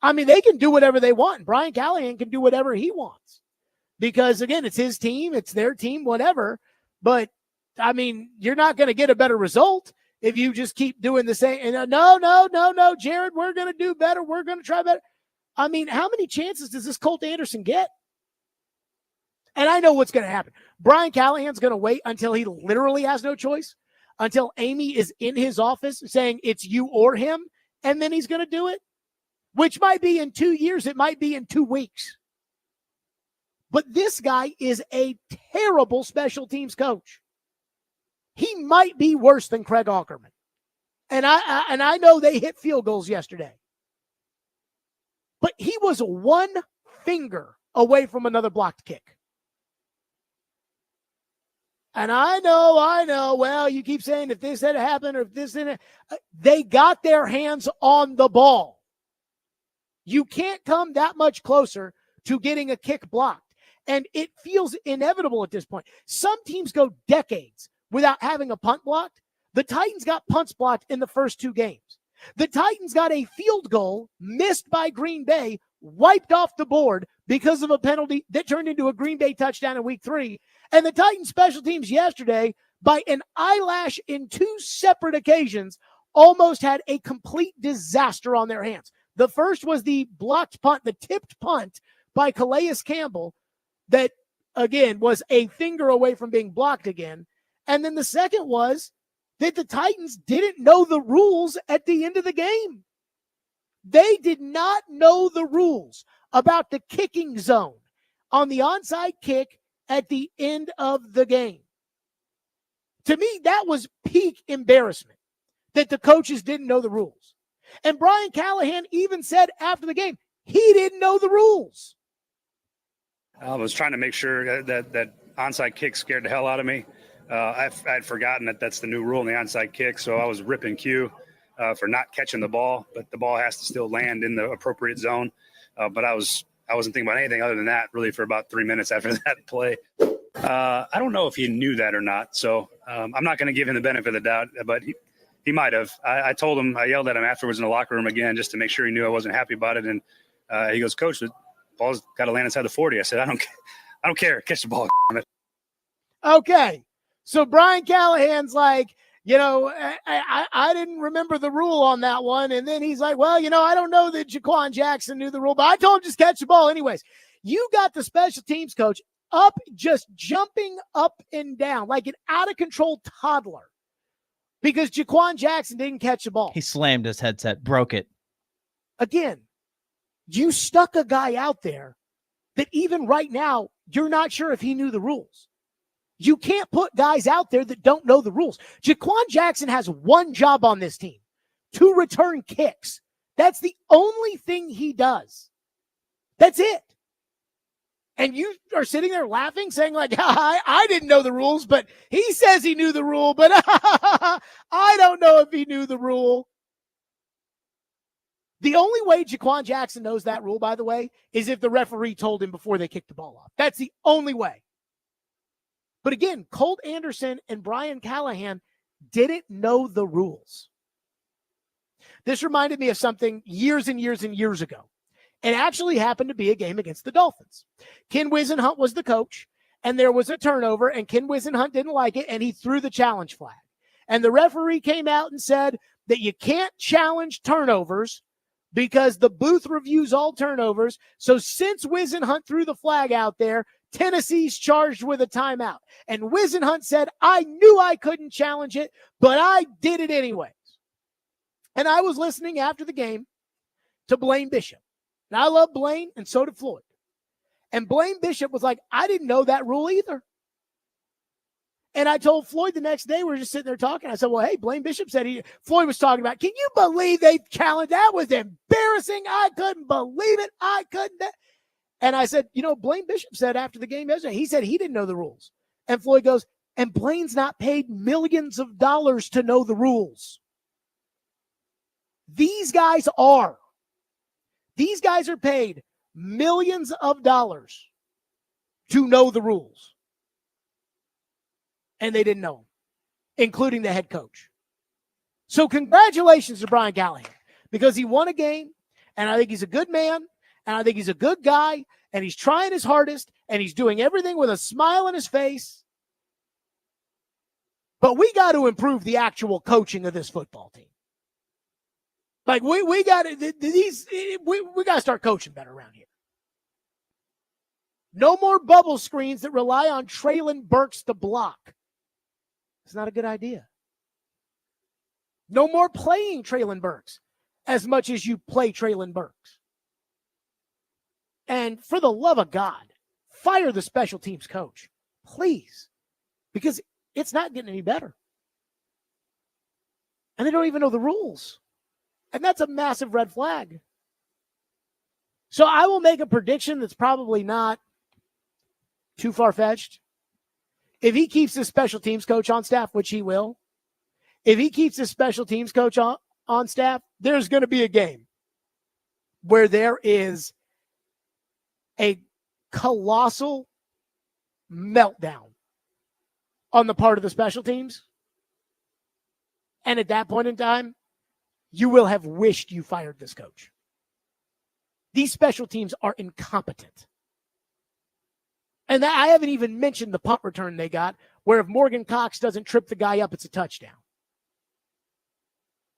Speaker 1: I mean, they can do whatever they want. Brian Callahan can do whatever he wants. Because, again, it's his team, it's their team, whatever. But, I mean, you're not going to get a better result if you just keep doing the same. And no, Jared, we're going to do better. We're going to try better. I mean, how many chances does this Colt Anderson get? And I know what's going to happen. Brian Callahan's going to wait until he literally has no choice, until Amy is in his office saying it's you or him, and then he's going to do it, which might be in 2 years. It might be in 2 weeks. But this guy is a terrible special teams coach. He might be worse than Craig Aukerman. And I know they hit field goals yesterday. But he was 1 finger away from another blocked kick. And I know. Well, you keep saying if this had happened or if this didn't, they got their hands on the ball. You can't come that much closer to getting a kick blocked. And it feels inevitable at this point. Some teams go decades without having a punt blocked. The Titans got punts blocked in the first 2 games. The Titans got a field goal missed by Green Bay, wiped off the board because of a penalty that turned into a Green Bay touchdown in week 3. And the Titans special teams yesterday, by an eyelash in 2 separate occasions, almost had a complete disaster on their hands. The first was the blocked punt, the tipped punt by Calais Campbell that, again, was a finger away from being blocked again. And then the second was that the Titans didn't know the rules at the end of the game. They did not know the rules about the kicking zone on the onside kick at the end of the game. To me, that was peak embarrassment that the coaches didn't know the rules. And Brian Callahan even said after the game, he didn't know the rules.
Speaker 4: I was trying to make sure that onside kick scared the hell out of me. I had forgotten that that's the new rule in the onside kick, so I was ripping Q for not catching the ball, but the ball has to still land in the appropriate zone. But I wasn't thinking about anything other than that really for about 3 minutes after that play. I don't know if he knew that or not, so I'm not going to give him the benefit of the doubt, but he might have. I told him, I yelled at him afterwards in the locker room again just to make sure he knew I wasn't happy about it, and he goes, "Coach, the ball's got to land inside the 40." I said, I don't care. Catch the ball.
Speaker 1: Okay. So Brian Callahan's like, I didn't remember the rule on that one. And then he's like, well, I don't know that Jaquan Jackson knew the rule, but I told him just catch the ball anyways. You got the special teams coach up, just jumping up and down like an out-of-control toddler because Jaquan Jackson didn't catch the ball.
Speaker 5: He slammed his headset, broke it.
Speaker 1: Again, you stuck a guy out there that even right now, you're not sure if he knew the rules. You can't put guys out there that don't know the rules. Jaquan Jackson has one job on this team, to return kicks. That's the only thing he does. That's it. And you are sitting there laughing, saying like, I didn't know the rules, but he says he knew the rule, but I don't know if he knew the rule. The only way Jaquan Jackson knows that rule, by the way, is if the referee told him before they kicked the ball off. That's the only way. But again, Colt Anderson and Brian Callahan didn't know the rules. This reminded me of something years and years and years ago. It actually happened to be a game against the Dolphins. Ken Wisenhunt was the coach, and there was a turnover, and Ken Wisenhunt didn't like it, and he threw the challenge flag. And the referee came out and said that you can't challenge turnovers because the booth reviews all turnovers. So since Wisenhunt threw the flag out there, Tennessee's charged with a timeout. And Wisenhunt said, I knew I couldn't challenge it, but I did it anyways. And I was listening after the game to Blaine Bishop. And I love Blaine, and so did Floyd. And Blaine Bishop was like, I didn't know that rule either. And I told Floyd the next day, we were just sitting there talking. I said, well, hey, Blaine Bishop said Floyd was talking about, can you believe they challenged? That was embarrassing. I couldn't believe it. I couldn't. And I said, Blaine Bishop said after the game yesterday, he said he didn't know the rules. And Floyd goes, and Blaine's not paid millions of dollars to know the rules. These guys are. These guys are paid millions of dollars to know the rules. And they didn't know them, including the head coach. So congratulations to Brian Callahan because he won a game, and I think he's a good man, and I think he's a good guy, and he's trying his hardest, and he's doing everything with a smile on his face. But we got to improve the actual coaching of this football team. Like we got to we got to start coaching better around here. No more bubble screens that rely on Traylon Burks to block. It's not a good idea. No more playing Traylon Burks as much as you play Traylon Burks. And for the love of God, fire the special teams coach, please, because it's not getting any better. And they don't even know the rules. And that's a massive red flag. So I will make a prediction that's probably not too far-fetched. if he keeps his special teams coach on staff, which he will, if he keeps his special teams coach on staff, there's going to be a game where there is a colossal meltdown on the part of the special teams. And at that point in time, you will have wished you fired this coach. These special teams are incompetent. And I haven't even mentioned the punt return they got, where if Morgan Cox doesn't trip the guy up, it's a touchdown.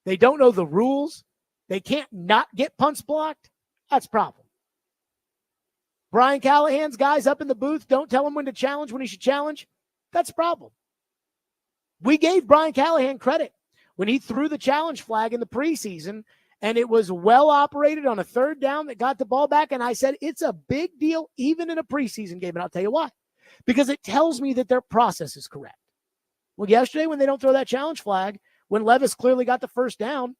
Speaker 1: They don't know the rules. They can't not get punts blocked. That's a problem. Brian Callahan's guys up in the booth don't tell him when to challenge, when he should challenge. That's a problem. We gave Brian Callahan credit when he threw the challenge flag in the preseason, and it was well operated on a third down that got the ball back. And I said, it's a big deal even in a preseason game. And I'll tell you why. Because it tells me that their process is correct. Well, yesterday when they don't throw that challenge flag, when Levis clearly got the first down,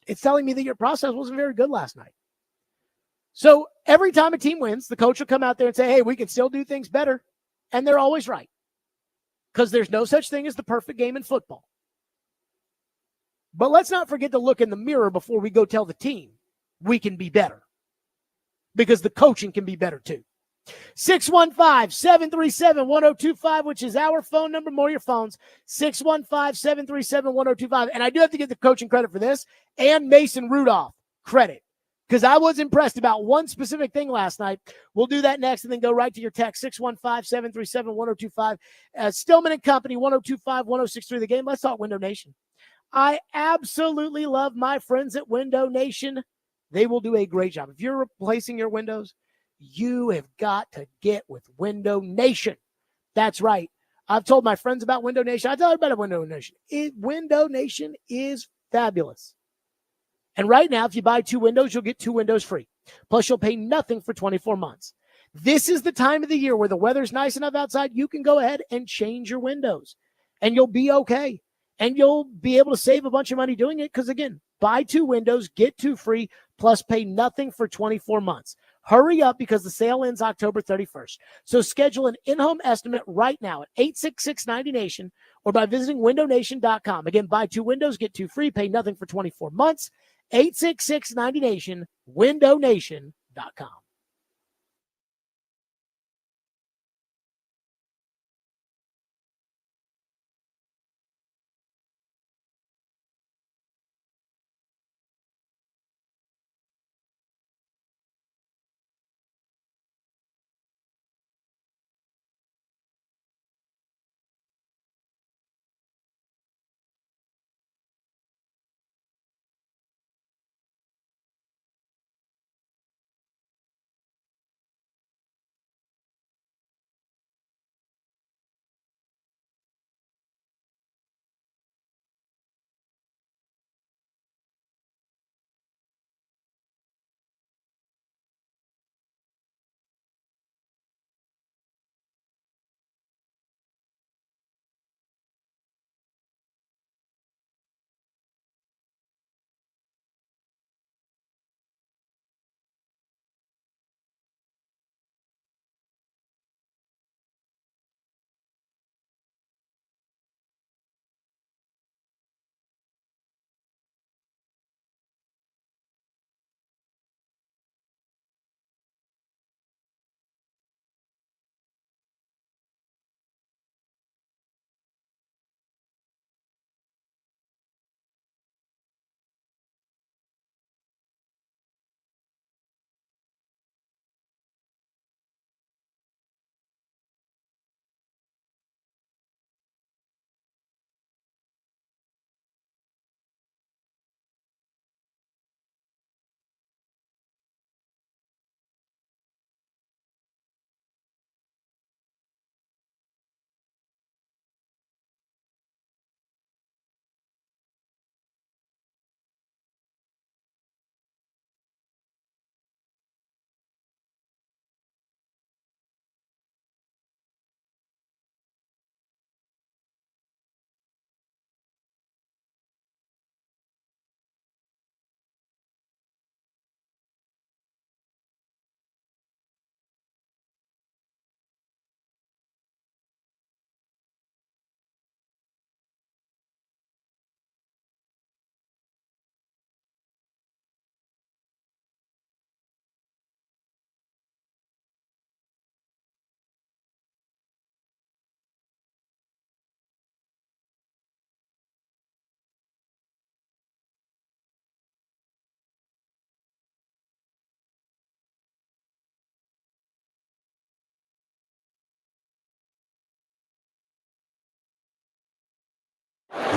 Speaker 1: it's telling me that your process wasn't very good last night. So every time a team wins, the coach will come out there and say, hey, we can still do things better. And they're always right. Because there's no such thing as the perfect game in football. But let's not forget to look in the mirror before we go tell the team we can be better. Because the coaching can be better too. 615-737-1025, which is our phone number. More your phones. 615-737-1025. And I do have to give the coaching credit for this and Mason Rudolph credit. Because I was impressed about one specific thing last night. We'll do that next and then go right to your text, 615-737-1025. Stillman and Company, 1025-1063 The Game. Let's talk Window Nation. I absolutely love my friends at Window Nation. They will do a great job. If you're replacing your windows, you have got to get with Window Nation. That's right. I've told my friends about Window Nation. I tell everybody about Window Nation. Window Nation is fabulous. And right now, if you buy 2 windows, you'll get 2 windows free. Plus, you'll pay nothing for 24 months. This is the time of the year where the weather's nice enough outside, you can go ahead and change your windows. And you'll be okay. And you'll be able to save a bunch of money doing it because, again, buy 2 windows, get 2 free, plus pay nothing for 24 months. Hurry up because the sale ends October 31st. So schedule an in-home estimate right now at 866-90Nation or by visiting windownation.com. Again, buy 2 windows, get 2 free, pay nothing for 24 months. 866-90Nation, windownation.com.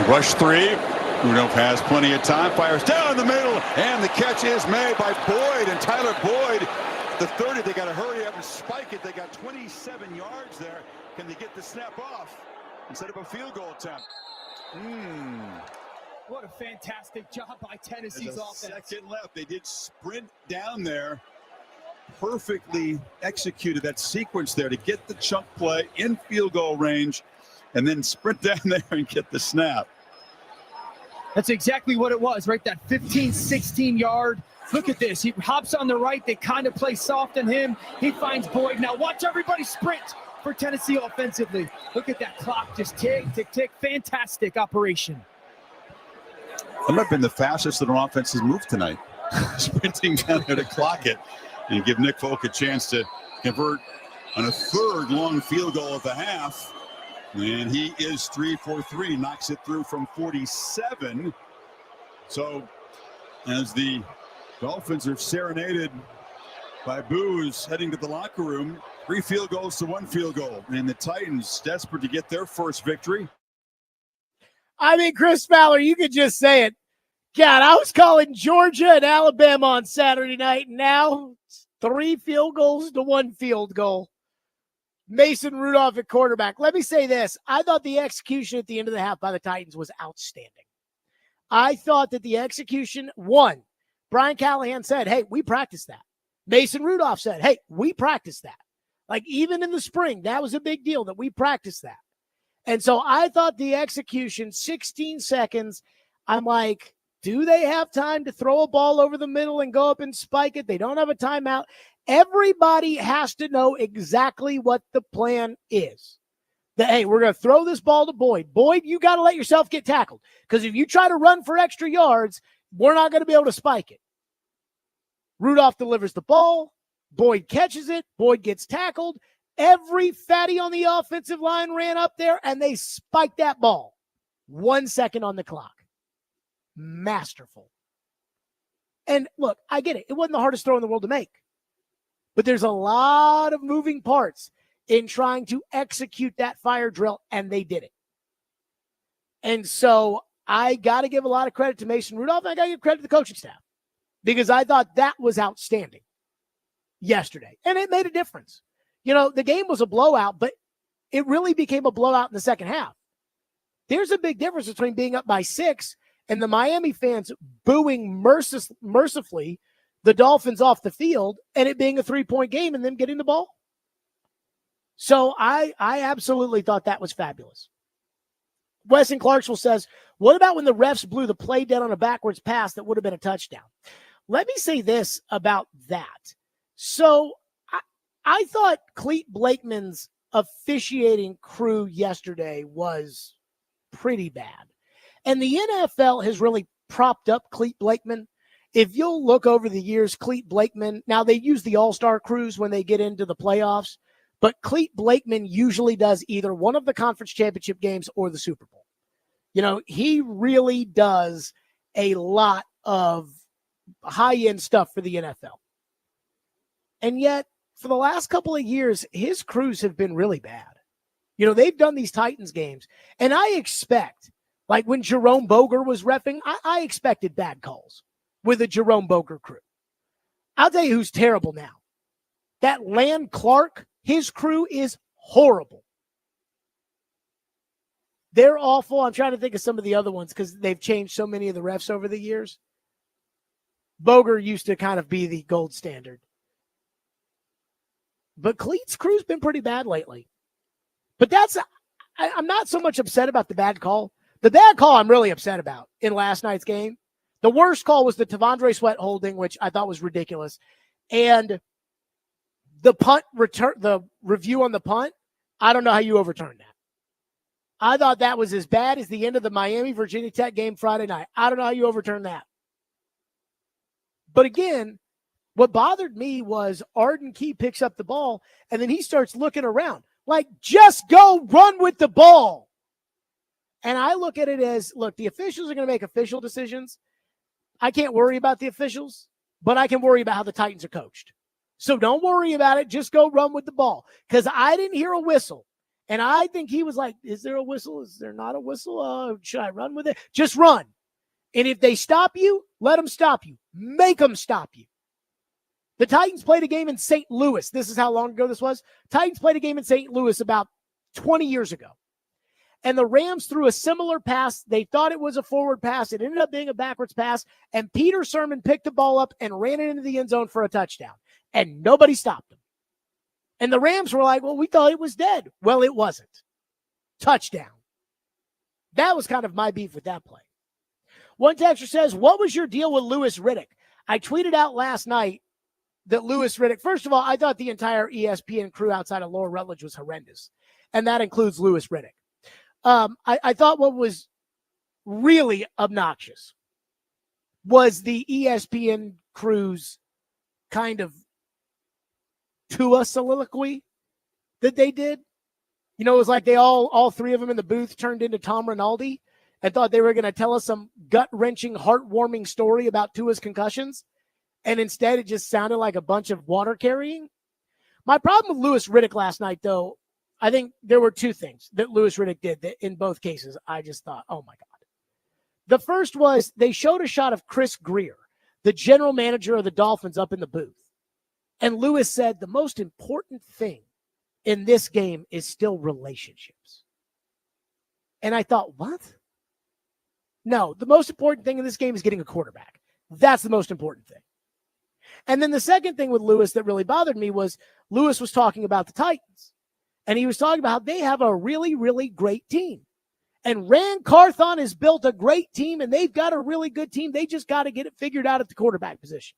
Speaker 2: Rush 3. Rudolph has plenty of time, fires down the middle, and the catch is made by Boyd. And Tyler Boyd, the 30, they got to hurry up and spike it. They got 27 yards there. Can they get the snap off instead of a field goal attempt?
Speaker 13: What a fantastic job by Tennessee's offense.
Speaker 2: Second left. They did sprint down there. Perfectly executed that sequence there to get the chunk play in field goal range and then sprint down there and get the snap.
Speaker 13: That's exactly what it was, right? That 15, 16-yard. Look at this. He hops on the right. They kind of play soft on him. He finds Boyd. Now watch everybody sprint for Tennessee offensively. Look at that clock. Just tick, tick, tick. Fantastic operation.
Speaker 2: That might have been the fastest that an offense has moved tonight. Sprinting down there to clock it and give Nick Folk a chance to convert on a third long field goal at the half. And he is 3 for 3, knocks it through from 47. So as the Dolphins are serenaded by boos heading to the locker room, 3 field goals to 1 field goal. And the Titans desperate to get their first victory.
Speaker 1: I mean, Chris Fowler, you could just say it. God, I was calling Georgia and Alabama on Saturday night, and now 3 field goals to 1 field goal. Mason Rudolph at quarterback. Let me say this. I thought the execution at the end of the half by the Titans was outstanding. I thought that the execution, one, Brian Callahan said, hey, we practiced that. Mason Rudolph said, hey, we practiced that. Like, even in the spring, that was a big deal that we practiced that. And so I thought the execution, 16 seconds, I'm like, do they have time to throw a ball over the middle and go up and spike it? They don't have a timeout. Everybody has to know exactly what the plan is. That, hey, we're going to throw this ball to Boyd. Boyd, you got to let yourself get tackled. Because if you try to run for extra yards, we're not going to be able to spike it. Rudolph delivers the ball. Boyd catches it. Boyd gets tackled. Every fatty on the offensive line ran up there, and they spiked that ball. 1 second on the clock. Masterful. And look, I get it. It wasn't the hardest throw in the world to make. But there's a lot of moving parts in trying to execute that fire drill, and they did it. And so I got to give a lot of credit to Mason Rudolph, and I got to give credit to the coaching staff because I thought that was outstanding yesterday, and it made a difference. You know, the game was a blowout, but it really became a blowout in the second half. There's a big difference between being up by 6 and the Miami fans booing mercifully the Dolphins off the field and it being a 3-point game and them getting the ball. So I absolutely thought that was fabulous. Weston Clarksville says, what about when the refs blew the play dead on a backwards pass that would have been a touchdown? Let me say this about that. So I thought Clete Blakeman's officiating crew yesterday was pretty bad. And the NFL has really propped up Clete Blakeman. If you'll look over the years, Clete Blakeman, now they use the all-star crews when they get into the playoffs, but Clete Blakeman usually does either one of the conference championship games or the Super Bowl. You know, he really does a lot of high-end stuff for the NFL. And yet, for the last couple of years, his crews have been really bad. You know, they've done these Titans games, and I expect, like when Jerome Boger was reffing, I expected bad calls with a Jerome Boger crew. I'll tell you who's terrible now. That Land Clark, his crew is horrible. They're awful. I'm trying to think of some of the other ones because they've changed so many of the refs over the years. Boger used to kind of be the gold standard. But Clete's crew's been pretty bad lately. But I'm not so much upset about the bad call. The bad call I'm really upset about in last night's game. The worst call was the Tavondre Sweat holding, which I thought was ridiculous. And the punt return, the review on the punt, I don't know how you overturn that. I thought that was as bad as the end of the Miami-Virginia Tech game Friday night. I don't know how you overturn that. But again, what bothered me was Arden Key picks up the ball, and then he starts looking around. Like, just go run with the ball. And I look at it as, look, the officials are going to make official decisions. I can't worry about the officials, but I can worry about how the Titans are coached. So don't worry about it. Just go run with the ball. Because I didn't hear a whistle. And I think he was like, is there a whistle? Is there not a whistle? Should I run with it? Just run. And if they stop you, let them stop you. Make them stop you. The Titans played a game in St. Louis. This is how long ago this was. Titans played a game in St. Louis about 20 years ago. And the Rams threw a similar pass. They thought it was a forward pass. It ended up being a backwards pass. And Peter Sermon picked the ball up and ran it into the end zone for a touchdown. And nobody stopped him. And the Rams were like, well, we thought it was dead. Well, it wasn't. Touchdown. That was kind of my beef with that play. One texter says, what was your deal with Louis Riddick? I tweeted out last night that Louis Riddick, first of all, I thought the entire ESPN crew outside of Laura Rutledge was horrendous. And that includes Louis Riddick. I thought what was really obnoxious was the ESPN crew's kind of Tua soliloquy that they did. You know, it was like they all three of them in the booth turned into Tom Rinaldi and thought they were going to tell us some gut-wrenching, heartwarming story about Tua's concussions. And instead, it just sounded like a bunch of water carrying. My problem with Louis Riddick last night, though, I think there were two things that Louis Riddick did that in both cases I just thought, oh, my God. The first was they showed a shot of Chris Greer, the general manager of the Dolphins, up in the booth. And Louis said the most important thing in this game is still relationships. And I thought, what? No, the most important thing in this game is getting a quarterback. That's the most important thing. And then the second thing with Louis that really bothered me was Louis was talking about the Titans. And he was talking about how they have a really, really great team. And Rand Carthon has built a great team, and they've got a really good team. They just got to get it figured out at the quarterback position.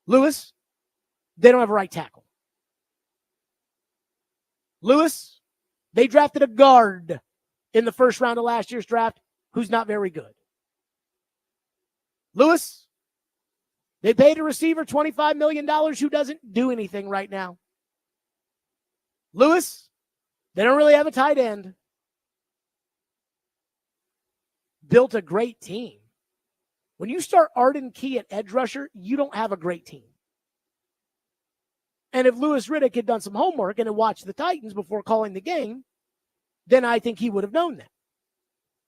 Speaker 1: Louis, they don't have a right tackle. Louis, they drafted a guard in the first round of last year's draft who's not very good. Louis, they paid a receiver $25 million who doesn't do anything right now. Louis, they don't really have a tight end. Built a great team. When you start Arden Key at edge rusher, you don't have a great team. And if Louis Riddick had done some homework and had watched the Titans before calling the game, then I think he would have known that.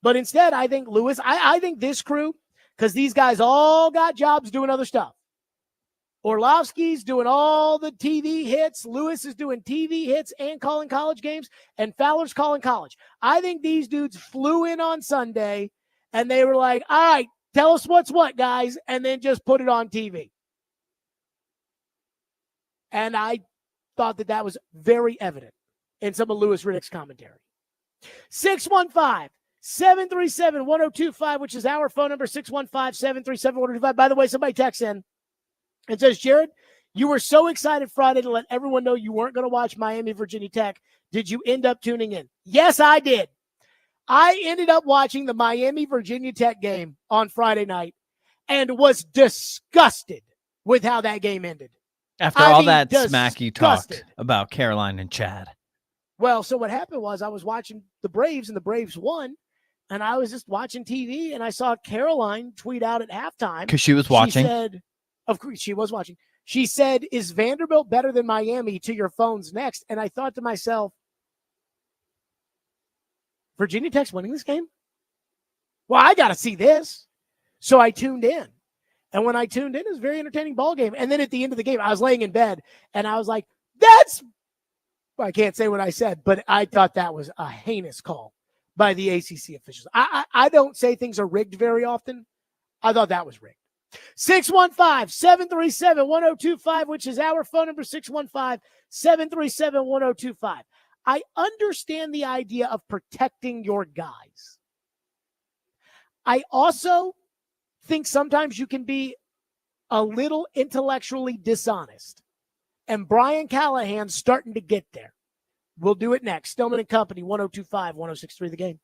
Speaker 1: But instead, I think Louis, I think this crew, because these guys all got jobs doing other stuff. Orlovsky's doing all the TV hits. Louis is doing TV hits and calling college games, and Fowler's calling college. I think these dudes flew in on Sunday, and they were like, all right, tell us what's what, guys, and then just put it on TV. And I thought that was very evident in some of Louis Riddick's commentary. 615-737-1025, which is our phone number, 615-737-1025. By the way, somebody texts in and says, Jared, you were so excited Friday to let everyone know you weren't going to watch Miami, Virginia Tech. Did you end up tuning in? Yes, I did. I ended up watching the Miami, Virginia Tech game on Friday night and was disgusted with how that game ended.
Speaker 5: After all that smack you talked about Caroline and Chad.
Speaker 1: Well, so what happened was I was watching the Braves, and the Braves won, and I was just watching TV, and I saw Caroline tweet out at halftime.
Speaker 5: Because she was watching.
Speaker 1: She said, of course, she was watching. She said, is Vanderbilt better than Miami to your phones next? And I thought to myself, Virginia Tech's winning this game? Well, I got to see this. So I tuned in. And when I tuned in, it was a very entertaining ball game. And then at the end of the game, I was laying in bed, and I was like, I can't say what I said, but I thought that was a heinous call by the ACC officials. I don't say things are rigged very often. I thought that was rigged. 615-737-1025, which is our phone number, 615-737-1025. I understand the idea of protecting your guys. I also think sometimes you can be a little intellectually dishonest. And Brian Callahan's starting to get there. We'll do it next. Stillman and Company, 102.5, 106.3 The Game.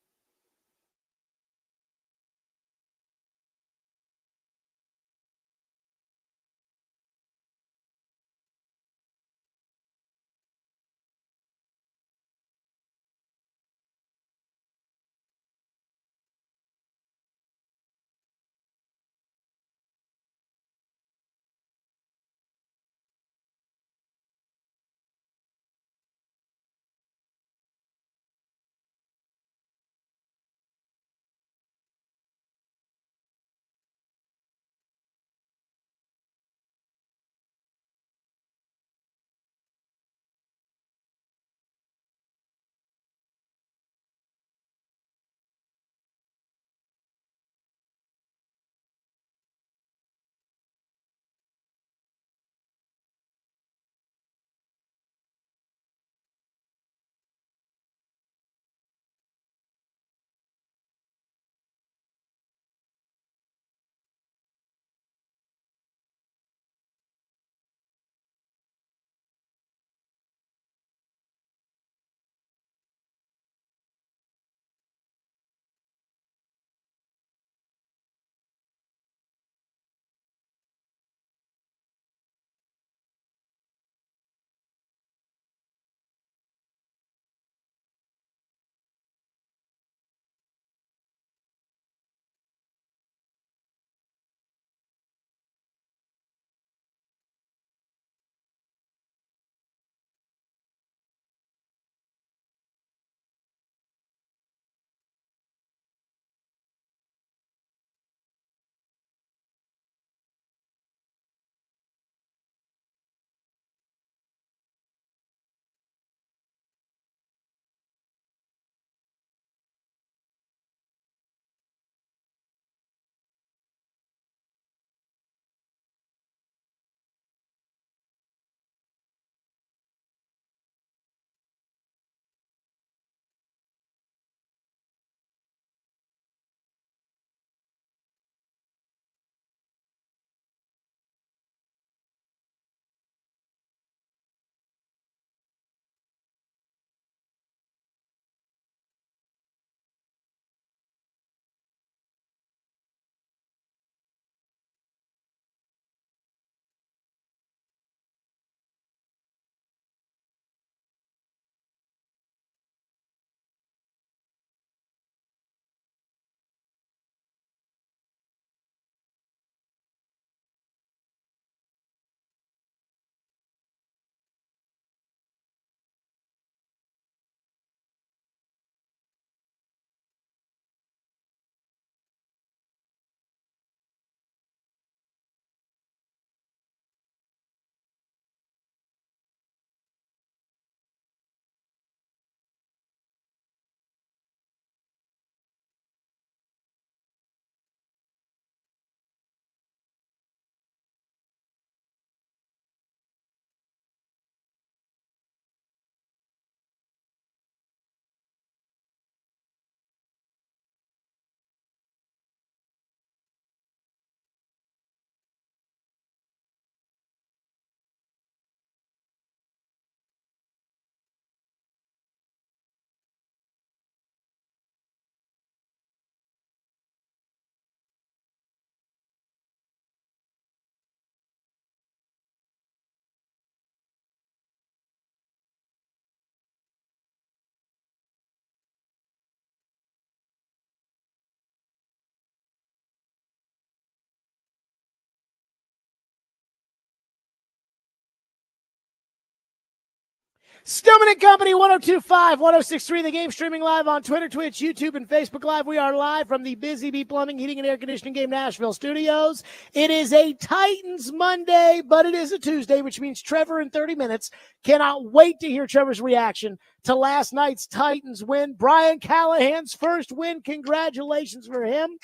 Speaker 1: Stillman and Company, 102.5, 106.3, the game streaming live on Twitter, Twitch, YouTube, and Facebook Live. We are live from the Busy Bee Plumbing, Heating, and Air Conditioning Game Nashville studios. It is a Titans Monday, but it is a Tuesday, which means Trevor in 30 minutes. Cannot wait to hear Trevor's reaction to last night's Titans win. Brian Callahan's first win. Congratulations for him.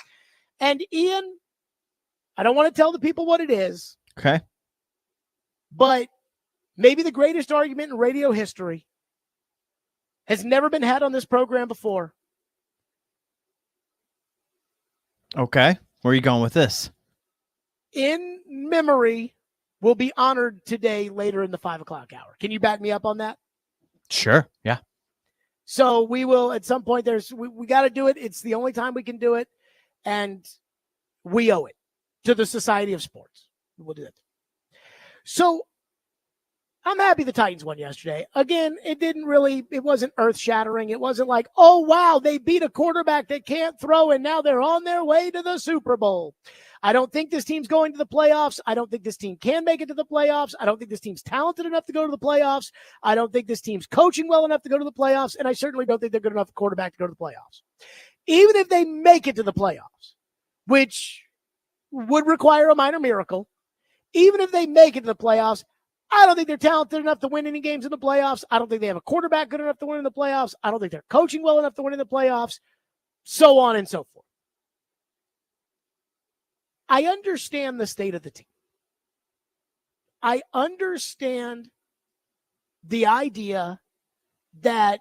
Speaker 1: And Ian, I don't want to tell the people what it is.
Speaker 5: Okay.
Speaker 1: But maybe the greatest argument in radio history has never been had on this program before.
Speaker 5: Okay. Where are you going with this?
Speaker 1: In memory will be honored today later in the 5 o'clock hour. Can you back me up on that?
Speaker 5: Sure. Yeah.
Speaker 1: So we will at some point we got to do it. It's the only time we can do it. And we owe it to the Society of Sports. We'll do that. So I'm happy the Titans won yesterday. Again, it wasn't earth-shattering. It wasn't like, oh, wow, they beat a quarterback that can't throw, and now they're on their way to the Super Bowl. I don't think this team's going to the playoffs. I don't think this team can make it to the playoffs. I don't think this team's talented enough to go to the playoffs. I don't think this team's coaching well enough to go to the playoffs, and I certainly don't think they're good enough quarterback to go to the playoffs. Even if they make it to the playoffs, which would require a minor miracle, even if they make it to the playoffs, I don't think they're talented enough to win any games in the playoffs. I don't think they have a quarterback good enough to win in the playoffs. I don't think they're coaching well enough to win in the playoffs, so on and so forth. I understand the state of the team. I understand the idea that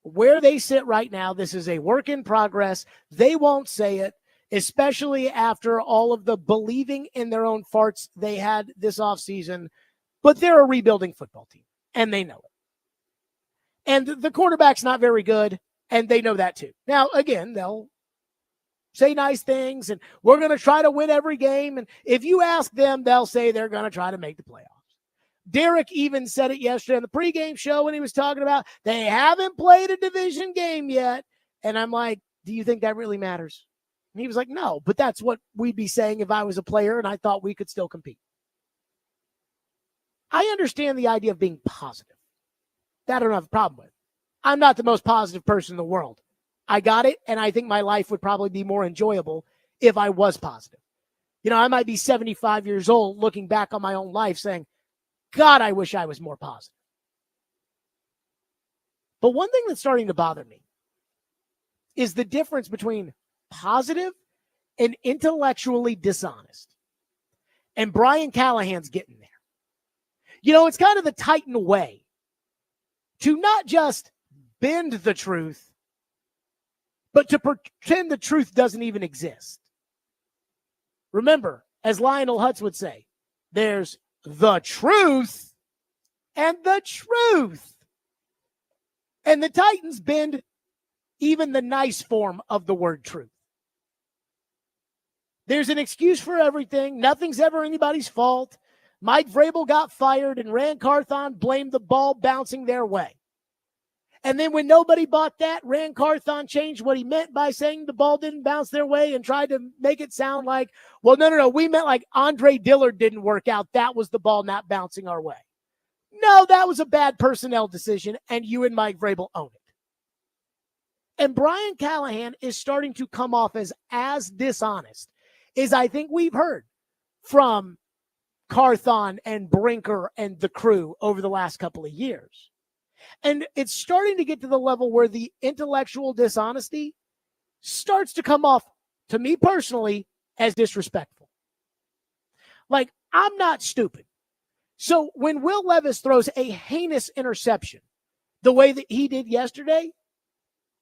Speaker 1: where they sit right now, this is a work in progress. They won't say it, especially after all of the believing in their own farts they had this offseason. But they're a rebuilding football team, and they know it. And the quarterback's not very good, and they know that too. Now, again, they'll say nice things, and we're going to try to win every game. And if you ask them, they'll say they're going to try to make the playoffs. Derek even said it yesterday on the pregame show when he was talking about they haven't played a division game yet. And I'm like, do you think that really matters? And he was like, no, but that's what we'd be saying if I was a player and I thought we could still compete. I understand the idea of being positive. That I don't have a problem with. I'm not the most positive person in the world. I got it, and I think my life would probably be more enjoyable if I was positive. You know, I might be 75 years old looking back on my own life saying, God, I wish I was more positive. But one thing that's starting to bother me is the difference between positive and intellectually dishonest. And Brian Callahan's getting there. You know, it's kind of the Titan way to not just bend the truth, but to pretend the truth doesn't even exist. Remember, as Lionel Hutz would say, there's the truth and the truth. And the Titans bend even the nice form of the word truth. There's an excuse for everything. Nothing's ever anybody's fault. Mike Vrabel got fired and Rand Carthon blamed the ball bouncing their way. And then when nobody bought that, Rand Carthon changed what he meant by saying the ball didn't bounce their way and tried to make it sound like, well, no, we meant like Andre Dillard didn't work out. That was the ball not bouncing our way. No, that was a bad personnel decision, and you and Mike Vrabel own it. And Brian Callahan is starting to come off as dishonest as I think we've heard from Carthon and Brinker and the crew over the last couple of years. And it's starting to get to the level where the intellectual dishonesty starts to come off, to me personally, as disrespectful. Like, I'm not stupid. So when Will Levis throws a heinous interception the way that he did yesterday,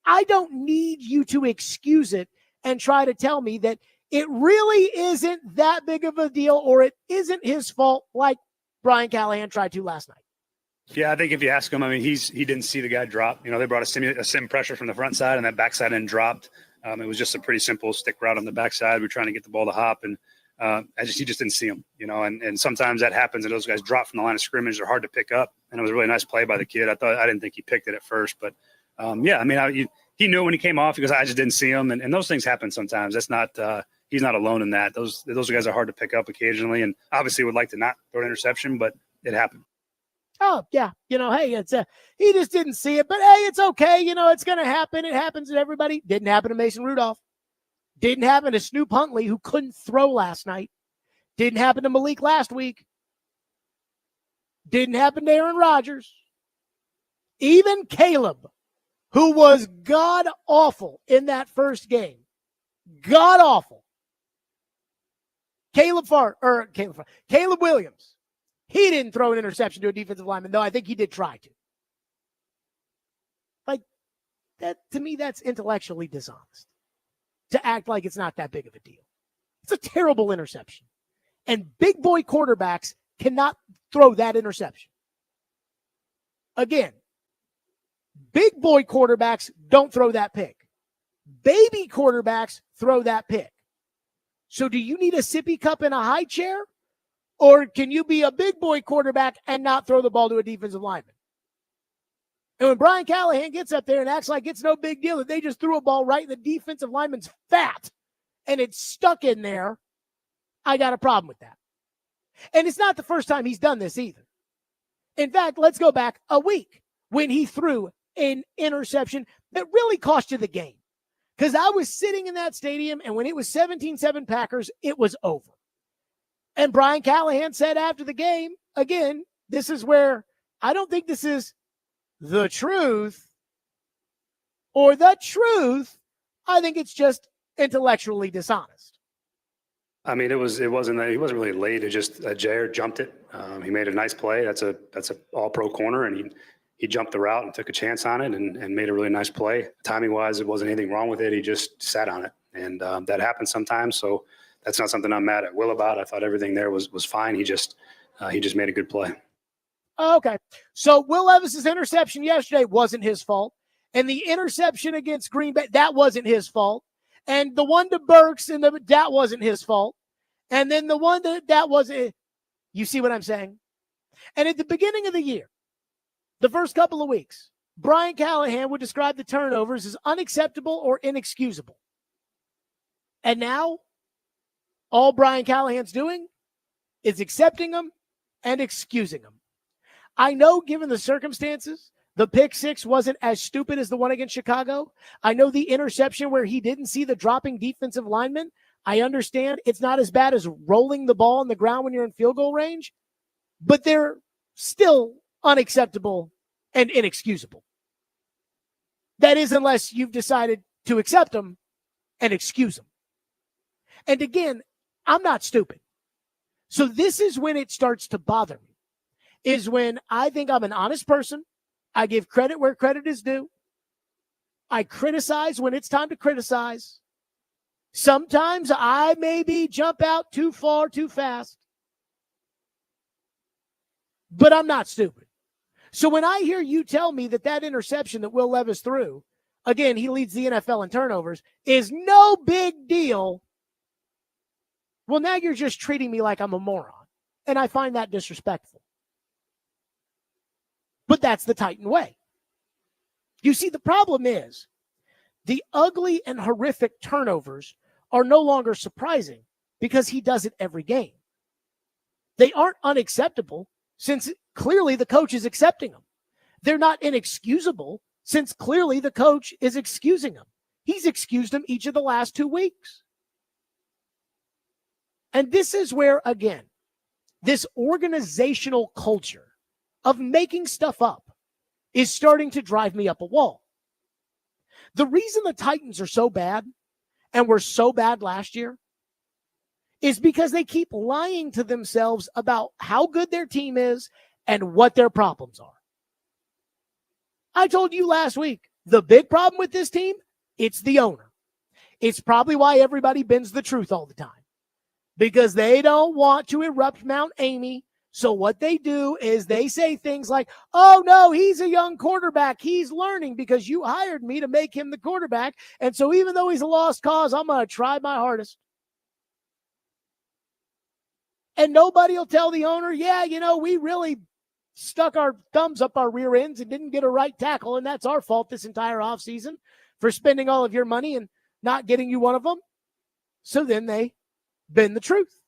Speaker 1: I don't need you to excuse it and try to tell me that it really isn't that big of a deal or it isn't his fault like Brian Callahan tried to last night.
Speaker 4: Yeah, I think if you ask him, I mean, he didn't see the guy drop. You know, they brought a sim pressure from the front side, and that backside end dropped. It was just a pretty simple stick route on the backside. We're trying to get the ball to hop, and he just didn't see him. You know, and sometimes that happens, and those guys drop from the line of scrimmage. They're hard to pick up, and it was a really nice play by the kid. I didn't think he picked it at first, but yeah, I mean, he knew when he came off because I just didn't see him, and those things happen sometimes. That's not he's not alone in that. Those guys are hard to pick up occasionally, and obviously would like to not throw an interception, but it happened.
Speaker 1: Oh, yeah. Hey, it's he just didn't see it, but hey, it's okay. It's going to happen. It happens to everybody. Didn't happen to Mason Rudolph. Didn't happen to Snoop Huntley, who couldn't throw last night. Didn't happen to Malik last week. Didn't happen to Aaron Rodgers. Even Caleb, who was god-awful in that first game. God-awful. Caleb Williams. He didn't throw an interception to a defensive lineman, though I think he did try to. Like, that to me, that's intellectually dishonest. To act like it's not that big of a deal. It's a terrible interception. And big boy quarterbacks cannot throw that interception. Again, big boy quarterbacks don't throw that pick. Baby quarterbacks throw that pick. So do you need a sippy cup and a high chair? Or can you be a big boy quarterback and not throw the ball to a defensive lineman? And when Brian Callahan gets up there and acts like it's no big deal that they just threw a ball right in the defensive lineman's fat and it's stuck in there, I got a problem with that. And it's not the first time he's done this either. In fact, let's go back a week when he threw an interception that really cost you the game. Because I was sitting in that stadium, and when it was 17-7 Packers, it was over. And Brian Callahan said after the game, again, this is where I don't think this is the truth or the truth. I think it's just intellectually dishonest.
Speaker 4: I mean, he wasn't really late. It just Jair jumped it. He made a nice play. That's a all pro corner, and he jumped the route and took a chance on it and made a really nice play. Timing wise, it wasn't anything wrong with it. He just sat on it, and that happens sometimes. So that's not something I'm mad at Will about. I thought everything there was fine. He just made a good play.
Speaker 1: Okay, so Will Levis's interception yesterday wasn't his fault, and the interception against Green Bay, that wasn't his fault. And the one to Burks, that wasn't his fault. And then the one that wasn't, you see what I'm saying? And at the beginning of the year, the first couple of weeks, Brian Callahan would describe the turnovers as unacceptable or inexcusable. And now, all Brian Callahan's doing is accepting them and excusing them. I know, given the circumstances, the pick six wasn't as stupid as the one against Chicago. I know the interception where he didn't see the dropping defensive lineman. I understand it's not as bad as rolling the ball on the ground when you're in field goal range, but they're still unacceptable and inexcusable. That is, unless you've decided to accept them and excuse them. And again, I'm not stupid. So this is when it starts to bother me, is when I think I'm an honest person. I give credit where credit is due. I criticize when it's time to criticize. Sometimes I maybe jump out too far, too fast. But I'm not stupid. So when I hear you tell me that interception that Will Levis threw, again, he leads the NFL in turnovers, is no big deal, well, now you're just treating me like I'm a moron. And I find that disrespectful. But that's the Titan way. You see, the problem is the ugly and horrific turnovers are no longer surprising because he does it every game. They aren't unacceptable since clearly the coach is accepting them. They're not inexcusable since clearly the coach is excusing them. He's excused them each of the last 2 weeks. And this is where, again, this organizational culture of making stuff up is starting to drive me up a wall. The reason the Titans are so bad and were so bad last year is because they keep lying to themselves about how good their team is and what their problems are. I told you last week, the big problem with this team, it's the owner. It's probably why everybody bends the truth all the time, because they don't want to erupt Mount Amy. So what they do is they say things like, oh, no, he's a young quarterback. He's learning because you hired me to make him the quarterback. And so even though he's a lost cause, I'm going to try my hardest. And nobody will tell the owner, yeah, we really stuck our thumbs up our rear ends and didn't get a right tackle, and that's our fault this entire offseason for spending all of your money and not getting you one of them. So then they bend the truth.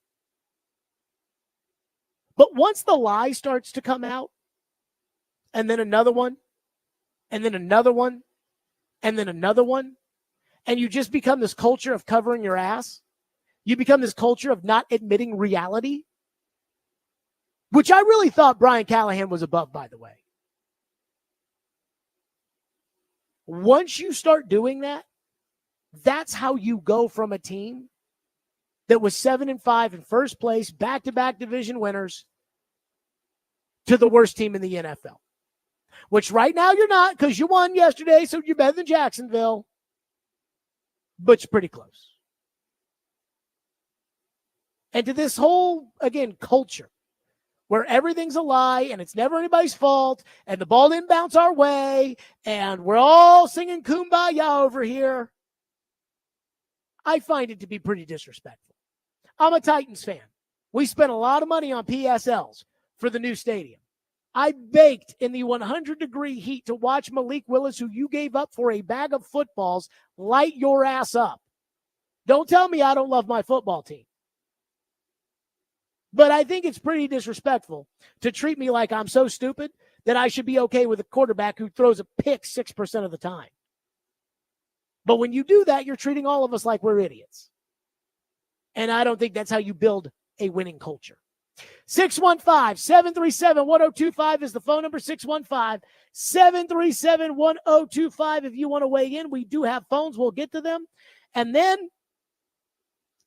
Speaker 1: But once the lie starts to come out, and then another one, and then another one, and then another one, and you just become this culture of covering your ass. You become this culture of not admitting reality, which I really thought Brian Callahan was above, by the way. Once you start doing that, that's how you go from a team that was 7-5 in first place, back-to-back division winners, to the worst team in the NFL. Which right now you're not, because you won yesterday, so you're better than Jacksonville. But you're pretty close. And to this whole, again, culture where everything's a lie and it's never anybody's fault and the ball didn't bounce our way and we're all singing Kumbaya over here, I find it to be pretty disrespectful. I'm a Titans fan. We spent a lot of money on PSLs for the new stadium. I baked in the 100-degree heat to watch Malik Willis, who you gave up for a bag of footballs, light your ass up. Don't tell me I don't love my football team. But I think it's pretty disrespectful to treat me like I'm so stupid that I should be okay with a quarterback who throws a pick 6% of the time. But when you do that, you're treating all of us like we're idiots. And I don't think that's how you build a winning culture. 615-737-1025 is the phone number. 615-737-1025 if you want to weigh in. We do have phones. We'll get to them. And then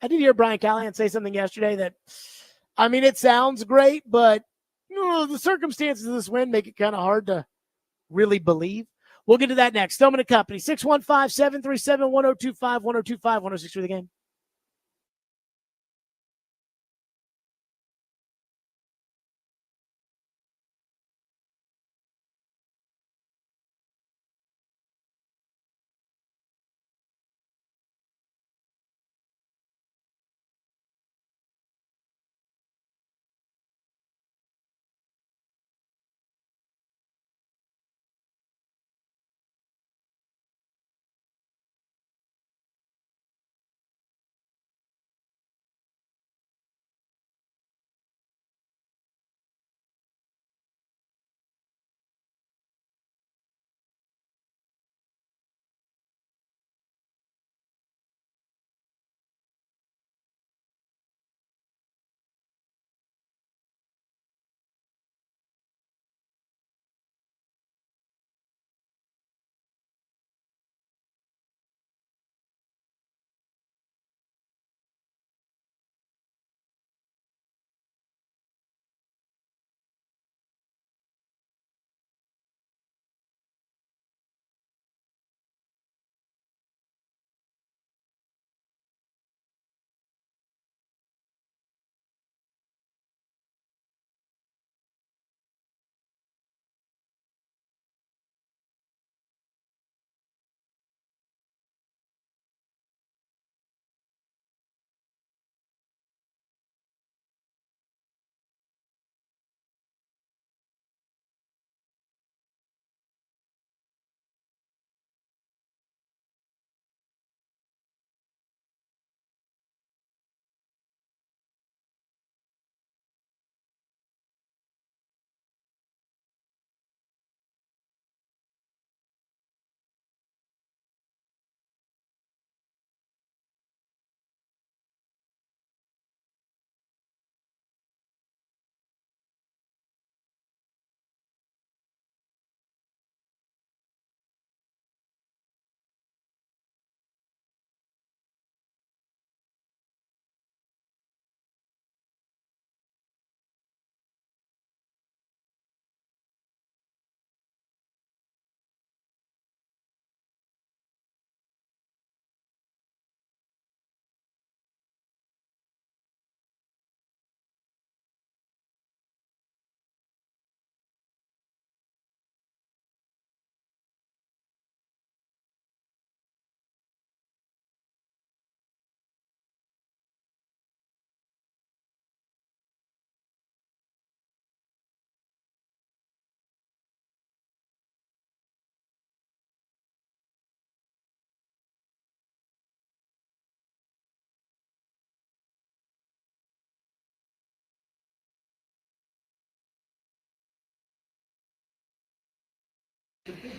Speaker 1: I did hear Brian Callahan say something yesterday that, I mean, it sounds great, but the circumstances of this win make it kind of hard to really believe. We'll get to that next. Stillman & Company, 615-737-1025, 1025, 106 for the game.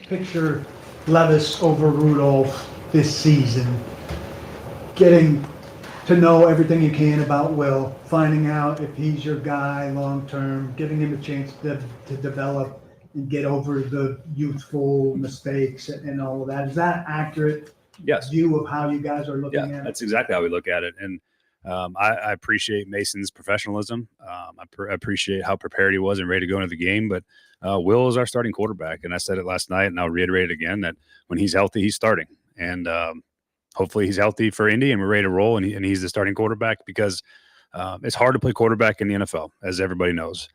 Speaker 10: Picture Levis over Rudolph this season, getting to know everything you can about Will, finding out if he's your guy long term, giving him a chance to develop and get over the youthful mistakes and all of that. Is that accurate
Speaker 11: Yes.
Speaker 10: view of how you guys are looking at it?
Speaker 11: That's exactly how we look at it. And I appreciate Mason's professionalism. I appreciate how prepared he was and ready to go into the game. But Will is our starting quarterback. And I said it last night, and I'll reiterate it again, that when he's healthy, he's starting. And hopefully he's healthy for Indy and we're ready to roll. And he's the starting quarterback, because it's hard to play quarterback in the NFL, as everybody knows.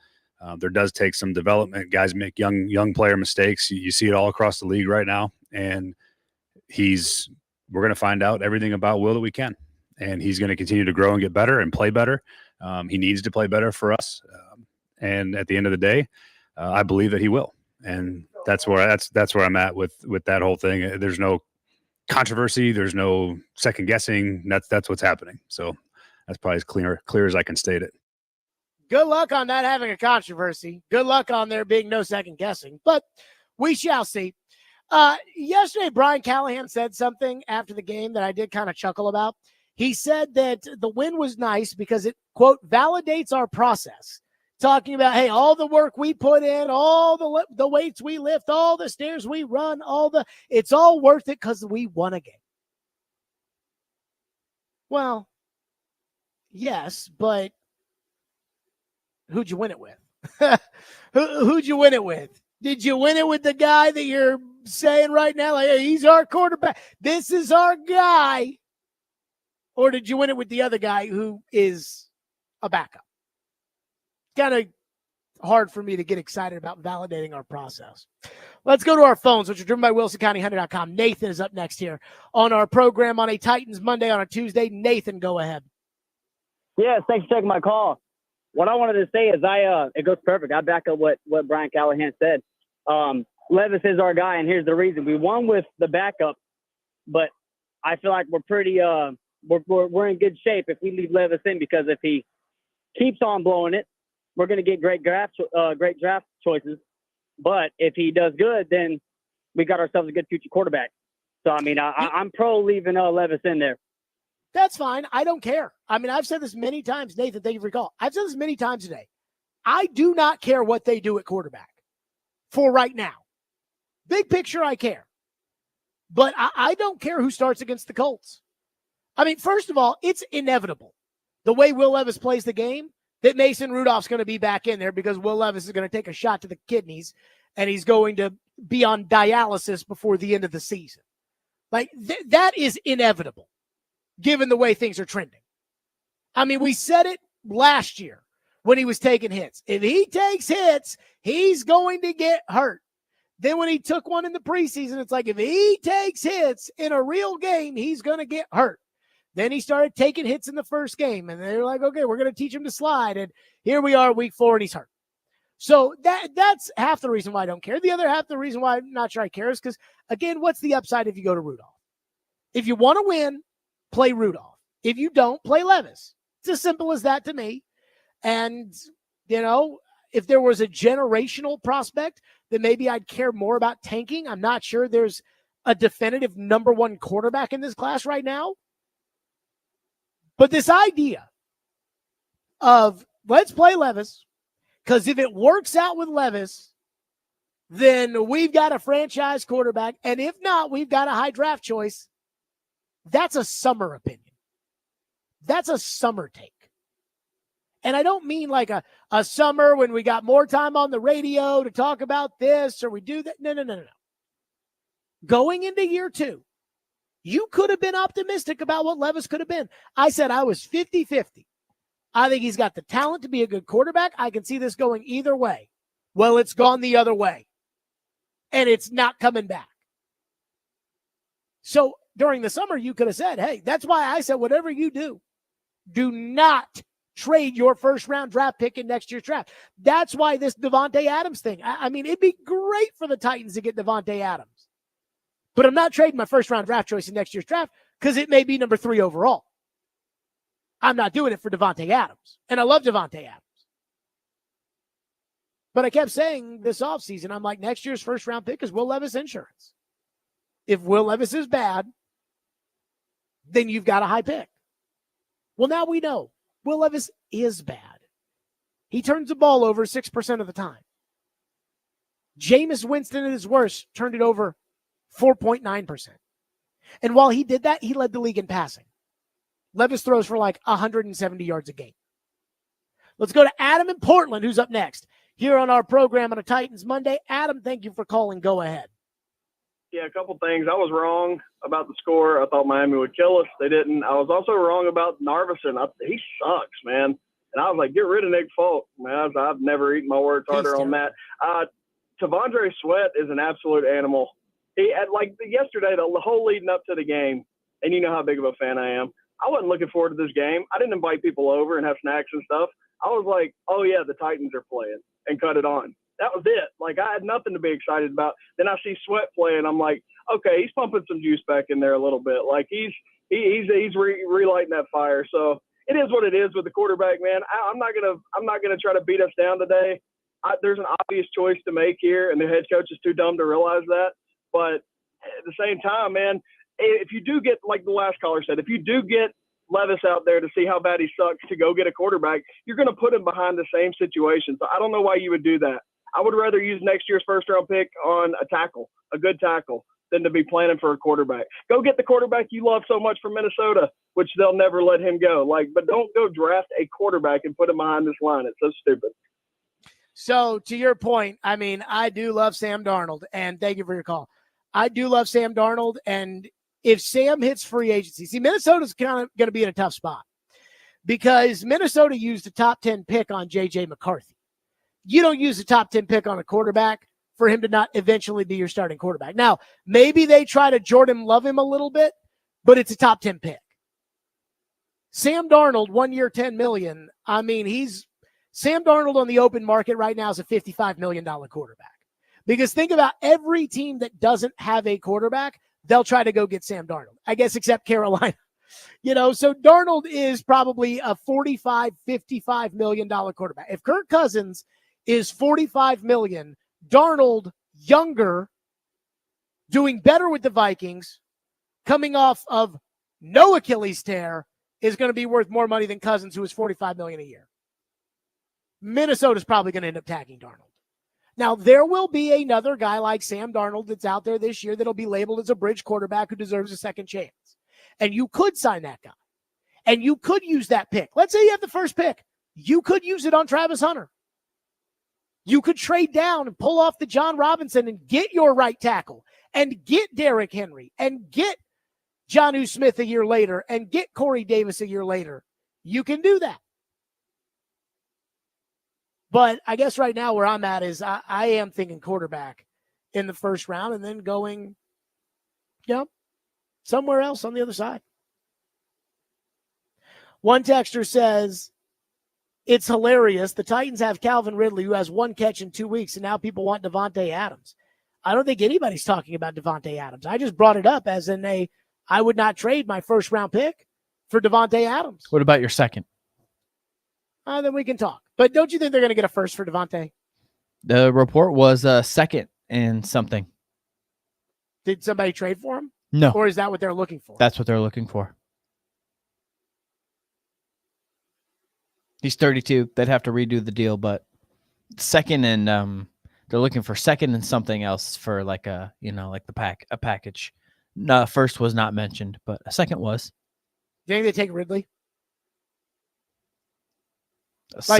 Speaker 11: There does take some development. Guys make young player mistakes. You see it all across the league right now. And we're going to find out everything about Will that we can. And he's going to continue to grow and get better and play better. He needs to play better for us. And at the end of the day, I believe that he will. And that's where I'm at with that whole thing. There's no controversy. There's no second guessing. That's what's happening. So that's probably as clear as I can state it.
Speaker 1: Good luck on that having a controversy. Good luck on there being no second guessing, but we shall see. Yesterday, Brian Callahan said something after the game that I did kind of chuckle about. He said that the win was nice because it, quote, validates our process. Talking about, hey, all the work we put in, all the weights we lift, all the stairs we run, it's all worth it because we won a game. Well, yes, but who'd you win it with? Who'd you win it with? Did you win it with the guy that you're saying right now, like, hey, he's our quarterback, this is our guy? Or did you win it with the other guy who is a backup? Kind of hard for me to get excited about validating our process. Let's go to our phones, which are driven by WilsonCountyHunter.com. Nathan is up next here on our program on a Titans Monday on a Tuesday. Nathan, go ahead.
Speaker 14: Yes, thanks for taking my call. What I wanted to say is it goes perfect. I back up what Brian Callahan said. Levis is our guy, and here's the reason. We won with the backup, but I feel like we're pretty we're in good shape if we leave Levis in, because if he keeps on blowing it, we're going to get great draft choices. But if he does good, then we got ourselves a good future quarterback. So, I mean, I'm pro leaving Levis in there.
Speaker 1: That's fine. I don't care. I mean, I've said this many times, Nathan, thank you for your call. I've said this many times today. I do not care what they do at quarterback for right now. Big picture, I care. But I don't care who starts against the Colts. I mean, first of all, it's inevitable, the way Will Levis plays the game, that Mason Rudolph's going to be back in there, because Will Levis is going to take a shot to the kidneys and he's going to be on dialysis before the end of the season. Like, that is inevitable, given the way things are trending. I mean, we said it last year when he was taking hits. If he takes hits, he's going to get hurt. Then when he took one in the preseason, it's like, if he takes hits in a real game, he's going to get hurt. Then he started taking hits in the first game, and they're like, okay, we're going to teach him to slide. And here we are, week 4, and he's hurt. So that's half the reason why I don't care. The other half the reason why I'm not sure I care is because, again, what's the upside if you go to Rudolph? If you want to win, play Rudolph. If you don't, play Levis. It's as simple as that to me. And, you know, if there was a generational prospect, then maybe I'd care more about tanking. I'm not sure there's a definitive number one quarterback in this class right now. But this idea of let's play Levis, because if it works out with Levis, then we've got a franchise quarterback. And if not, we've got a high draft choice. That's a summer opinion. That's a summer take. And I don't mean like a summer when we got more time on the radio to talk about this or we do that. No. Going into year 2, you could have been optimistic about what Levis could have been. I said I was 50-50. I think he's got the talent to be a good quarterback. I can see this going either way. Well, it's gone the other way. And it's not coming back. So during the summer, you could have said, hey, that's why I said whatever you do not trade your first-round draft pick in next year's draft. That's why this Davante Adams thing. I mean, it'd be great for the Titans to get Davante Adams. But I'm not trading my first-round draft choice in next year's draft because it may be number 3 overall. I'm not doing it for Davante Adams. And I love Davante Adams. But I kept saying this offseason, I'm like, next year's first-round pick is Will Levis insurance. If Will Levis is bad, then you've got a high pick. Well, now we know Will Levis is bad. He turns the ball over 6% of the time. Jameis Winston at his worst turned it over 4.9%. And while he did that, he led the league in passing. Levis throws for like 170 yards a game. Let's go to Adam in Portland, who's up next here on our program on a Titans Monday. Adam, thank you for calling. Go ahead.
Speaker 3: Yeah, a couple things. I was wrong about the score. I thought Miami would kill us. They didn't. I was also wrong about Narvison. He sucks, man. And I was like, get rid of Nick Folk. Man, I've never eaten my words harder on that. Tavondre Sweat is an absolute animal. He had, like, yesterday, the whole leading up to the game, and you know how big of a fan I am, I wasn't looking forward to this game. I didn't invite people over and have snacks and stuff. I was like, oh, yeah, the Titans are playing, and cut it on. That was it. Like, I had nothing to be excited about. Then I see Sweat play, and I'm like, okay, he's pumping some juice back in there a little bit. Like, he's relighting that fire. So it is what it is with the quarterback, man. I'm not gonna try to beat us down today. There's an obvious choice to make here, and the head coach is too dumb to realize that. But at the same time, man, if you do get, like the last caller said, if you do get Levis out there to see how bad he sucks to go get a quarterback, you're going to put him behind the same situation. So I don't know why you would do that. I would rather use next year's first-round pick on a tackle, a good tackle, than to be planning for a quarterback. Go get the quarterback you love so much from Minnesota, which they'll never let him go. But don't go draft a quarterback and put him behind this line. It's so stupid.
Speaker 1: So to your point, I mean, I do love Sam Darnold, and thank you for your call. I do love Sam Darnold, and if Sam hits free agency, see, Minnesota's kind of going to be in a tough spot because Minnesota used a top 10 pick on J.J. McCarthy. You don't use a top 10 pick on a quarterback for him to not eventually be your starting quarterback. Now, maybe they try to Jordan Love him a little bit, but it's a top 10 pick. Sam Darnold, 1 year, $10 million. I mean, Sam Darnold on the open market right now is a $55 million quarterback. Because think about every team that doesn't have a quarterback, they'll try to go get Sam Darnold, I guess, except Carolina. So Darnold is probably a $45, $55 million quarterback. If Kirk Cousins is $45 million, Darnold, younger, doing better with the Vikings, coming off of no Achilles tear, is going to be worth more money than Cousins, who is $45 million a year. Minnesota's probably going to end up tagging Darnold. Now, there will be another guy like Sam Darnold that's out there this year that'll be labeled as a bridge quarterback who deserves a second chance. And you could sign that guy. And you could use that pick. Let's say you have the first pick. You could use it on Travis Hunter. You could trade down and pull off the John Robinson and get your right tackle and get Derrick Henry and get Jonnu Smith a year later and get Corey Davis a year later. You can do that. But I guess right now where I'm at is I am thinking quarterback in the first round and then going, somewhere else on the other side. One texter says, it's hilarious. The Titans have Calvin Ridley, who has 1 catch in 2 weeks, and now people want Devontae Adams. I don't think anybody's talking about Devontae Adams. I just brought it up as in I would not trade my first round pick for Devontae Adams.
Speaker 5: What about your second?
Speaker 1: Then we can talk. But don't you think they're going to get a first for Devontae?
Speaker 5: The report was second and something.
Speaker 1: Did somebody trade for him?
Speaker 5: No.
Speaker 1: Or is that what they're looking for?
Speaker 5: That's what they're looking for. He's 32. They'd have to redo the deal, but second and they're looking for second and something else for like a package. No, first was not mentioned, but a second was.
Speaker 1: Do you think they take Ridley?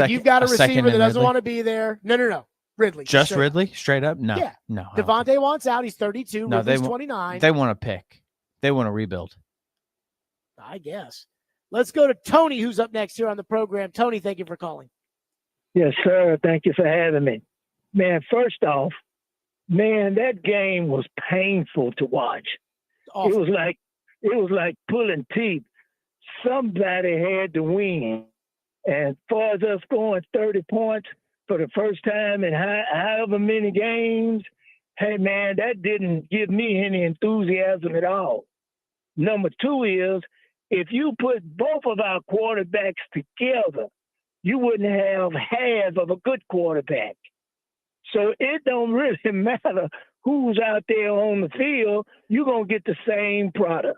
Speaker 1: You've got a receiver that doesn't want to be there. No. Ridley.
Speaker 5: Just Ridley? Straight up? No.
Speaker 1: Yeah.
Speaker 5: No.
Speaker 1: Devontae wants out. He's 32.
Speaker 5: No,
Speaker 1: Ridley's 29.
Speaker 5: They want to pick. They want to rebuild.
Speaker 1: I guess. Let's go to Tony, who's up next here on the program. Tony, thank you for calling.
Speaker 15: Yes, sir. Thank you for having me. Man, first off, that game was painful to watch.
Speaker 1: Awful.
Speaker 15: It was like pulling teeth. Somebody had to win. And as far as us scoring 30 points for the first time in however many games, hey, man, that didn't give me any enthusiasm at all. Number two is, if you put both of our quarterbacks together, you wouldn't have half of a good quarterback. So it don't really matter who's out there on the field. You're going to get the same product.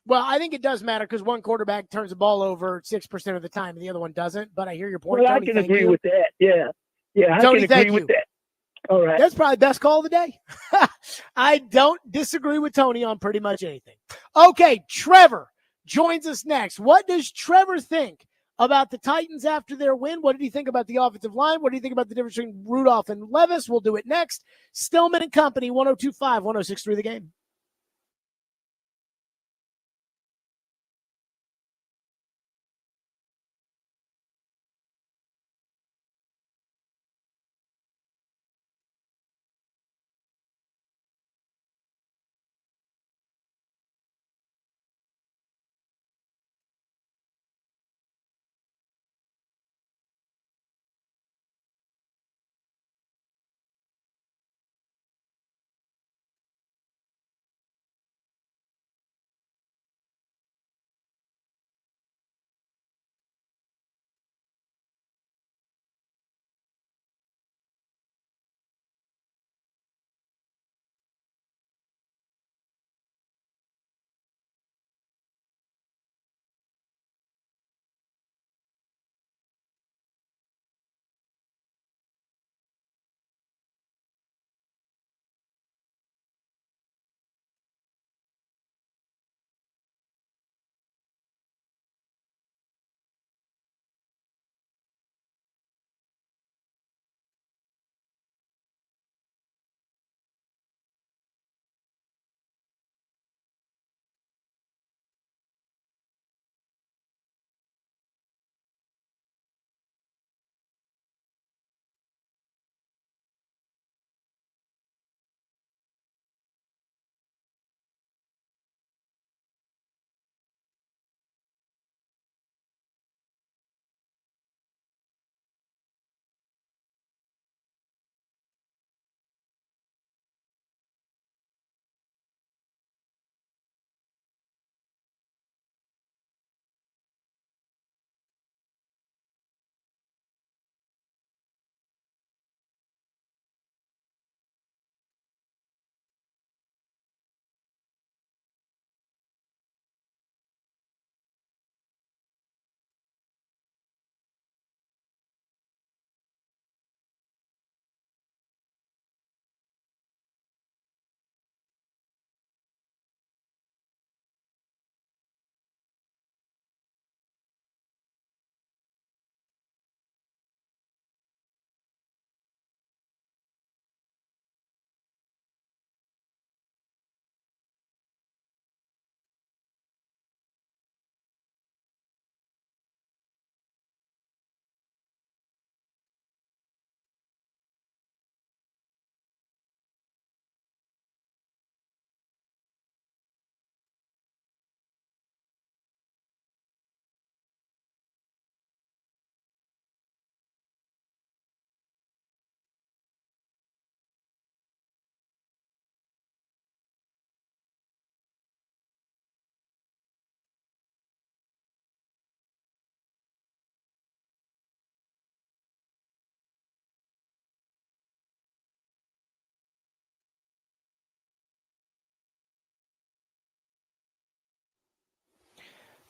Speaker 1: Well, I think it does matter because one quarterback turns the ball over 6% of the time and the other one doesn't. But I hear your point,
Speaker 15: Well,
Speaker 1: Tony.
Speaker 15: I can
Speaker 1: Thank
Speaker 15: agree
Speaker 1: you.
Speaker 15: with that. Yeah. Yeah, I
Speaker 1: Tony,
Speaker 15: can
Speaker 1: thank
Speaker 15: agree
Speaker 1: you.
Speaker 15: with that. All right.
Speaker 1: That's probably the best call of the day. I don't disagree with Tony on pretty much anything. Okay, Trevor joins us next. What does Trevor think about the Titans after their win? What did he think about the offensive line? What do you think about the difference between Rudolph and Levis? We'll do it next. Stillman and Company, 102.5, 106.3 The Game.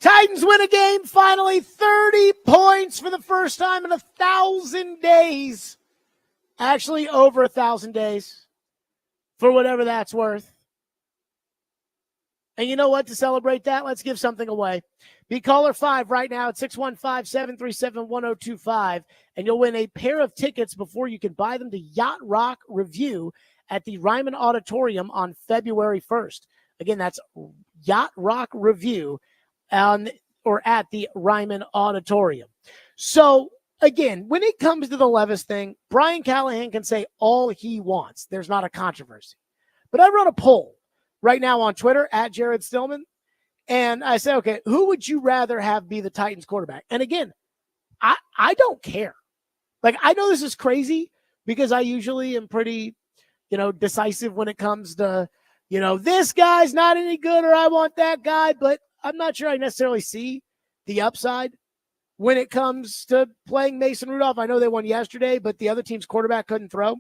Speaker 1: Titans win a game, finally 30 points for the first time in 1,000 days. Actually, over 1,000 days, for whatever that's worth. And you know what? To celebrate that, let's give something away. Be caller 5 right now at 615-737-1025, and you'll win a pair of tickets before you can buy them to Yacht Rock Review at the Ryman Auditorium on February 1st. Again, that's Yacht Rock Review or at the Ryman Auditorium. So, again, when it comes to the Levis thing, Brian Callahan can say all he wants. There's not a controversy. But I run a poll right now on Twitter at Jared Stillman, and I say, okay, who would you rather have be the Titans quarterback? And again, I don't care. Like, I know this is crazy because I usually am pretty, decisive when it comes to, this guy's not any good or I want that guy, but I'm not sure I necessarily see the upside when it comes to playing Mason Rudolph. I know they won yesterday, but the other team's quarterback couldn't throw.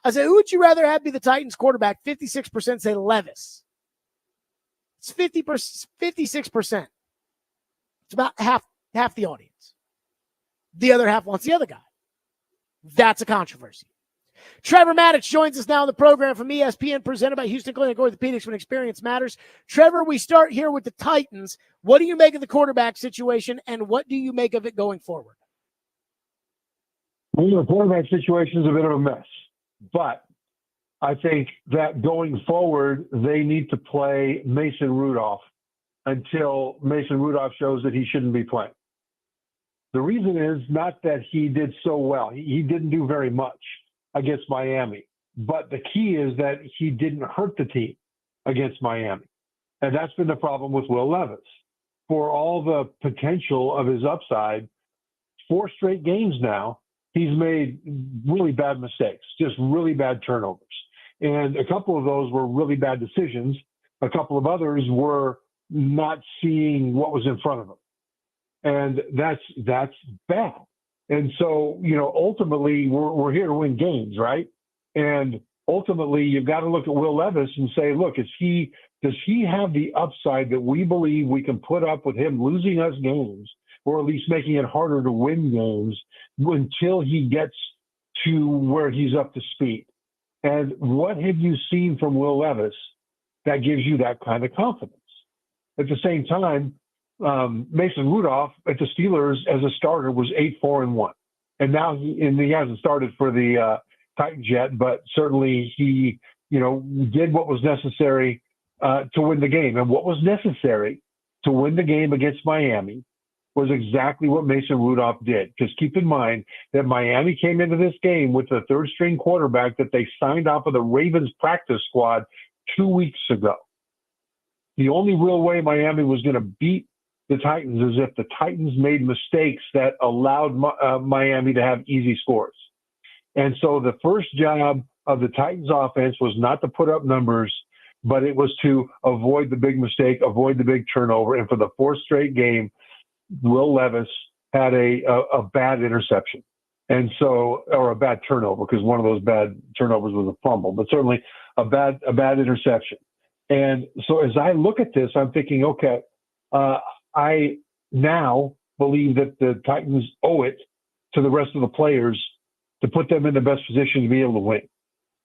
Speaker 1: I say, who would you rather have be the Titans quarterback? 56% say Levis. It's 56%. It's about half the audience. The other half wants the other guy. That's a controversy. Trevor Maddich joins us now on the program from ESPN, presented by Houston Clinic Orthopedics, when experience matters. Trevor, we start here with the Titans. What do you make of the quarterback situation, and what do you make of it going forward?
Speaker 16: Well, the quarterback situation is a bit of a mess, but I think that going forward, they need to play Mason Rudolph until Mason Rudolph shows that he shouldn't be playing. The reason is not that he did so well. He didn't do very much against Miami, but the key is that he didn't hurt the team against Miami. And that's been the problem with Will Levis. For all the potential of his upside, 4 straight games now, he's made really bad mistakes, just really bad turnovers. And a couple of those were really bad decisions. A couple of others were not seeing what was in front of him. And that's bad. And so, ultimately we're here to win games, right? And ultimately you've got to look at Will Levis and say, look, does he have the upside that we believe we can put up with him losing us games, or at least making it harder to win games until he gets to where he's up to speed? And what have you seen from Will Levis that gives you that kind of confidence? At the same time, Mason Rudolph at the Steelers as a starter was 8-4-1, and now he hasn't started for the Titans yet, but certainly he did what was necessary to win the game. And what was necessary to win the game against Miami was exactly what Mason Rudolph did. Because keep in mind that Miami came into this game with the 3rd-string quarterback that they signed off of the Ravens practice squad 2 weeks ago. The only real way Miami was going to beat the Titans is if the Titans made mistakes that allowed Miami to have easy scores. And so the first job of the Titans offense was not to put up numbers, but it was to avoid the big mistake, avoid the big turnover. And for the 4th straight game, Will Levis had a bad interception. And so, or a bad turnover, because one of those bad turnovers was a fumble, but certainly a bad interception. And so as I look at this, I'm thinking, okay, I now believe that the Titans owe it to the rest of the players to put them in the best position to be able to win.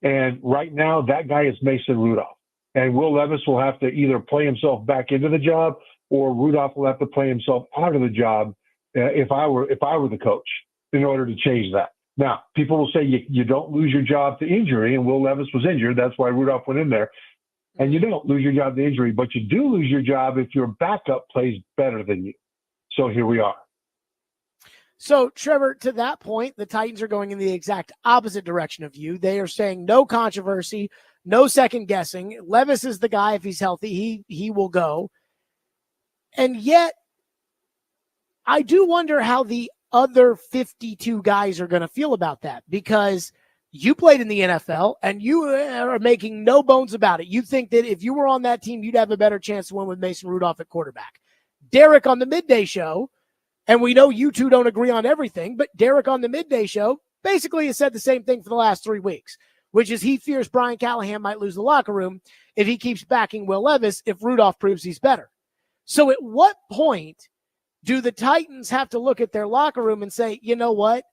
Speaker 16: And right now, that guy is Mason Rudolph. And Will Levis will have to either play himself back into the job, or Rudolph will have to play himself out of the job if I were the coach, in order to change that. Now, people will say you don't lose your job to injury, and Will Levis was injured. That's why Rudolph went in there. And you don't lose your job to injury, but you do lose your job if your backup plays better than you. So here we are.
Speaker 1: So, Trevor, to that point, the Titans are going in the exact opposite direction of you. They are saying no controversy, no second guessing. Levis is the guy. If he's healthy, he will go. And yet, I do wonder how the other 52 guys are going to feel about that, because you played in the NFL and you are making no bones about it. You think that if you were on that team, you'd have a better chance to win with Mason Rudolph at quarterback. Derek on the midday show, and we know you two don't agree on everything, but Derek on the midday show basically has said the same thing for the last 3 weeks, which is he fears Brian Callahan might lose the locker room if he keeps backing Will Levis if Rudolph proves he's better. So at what point do the Titans have to look at their locker room and say, you know what,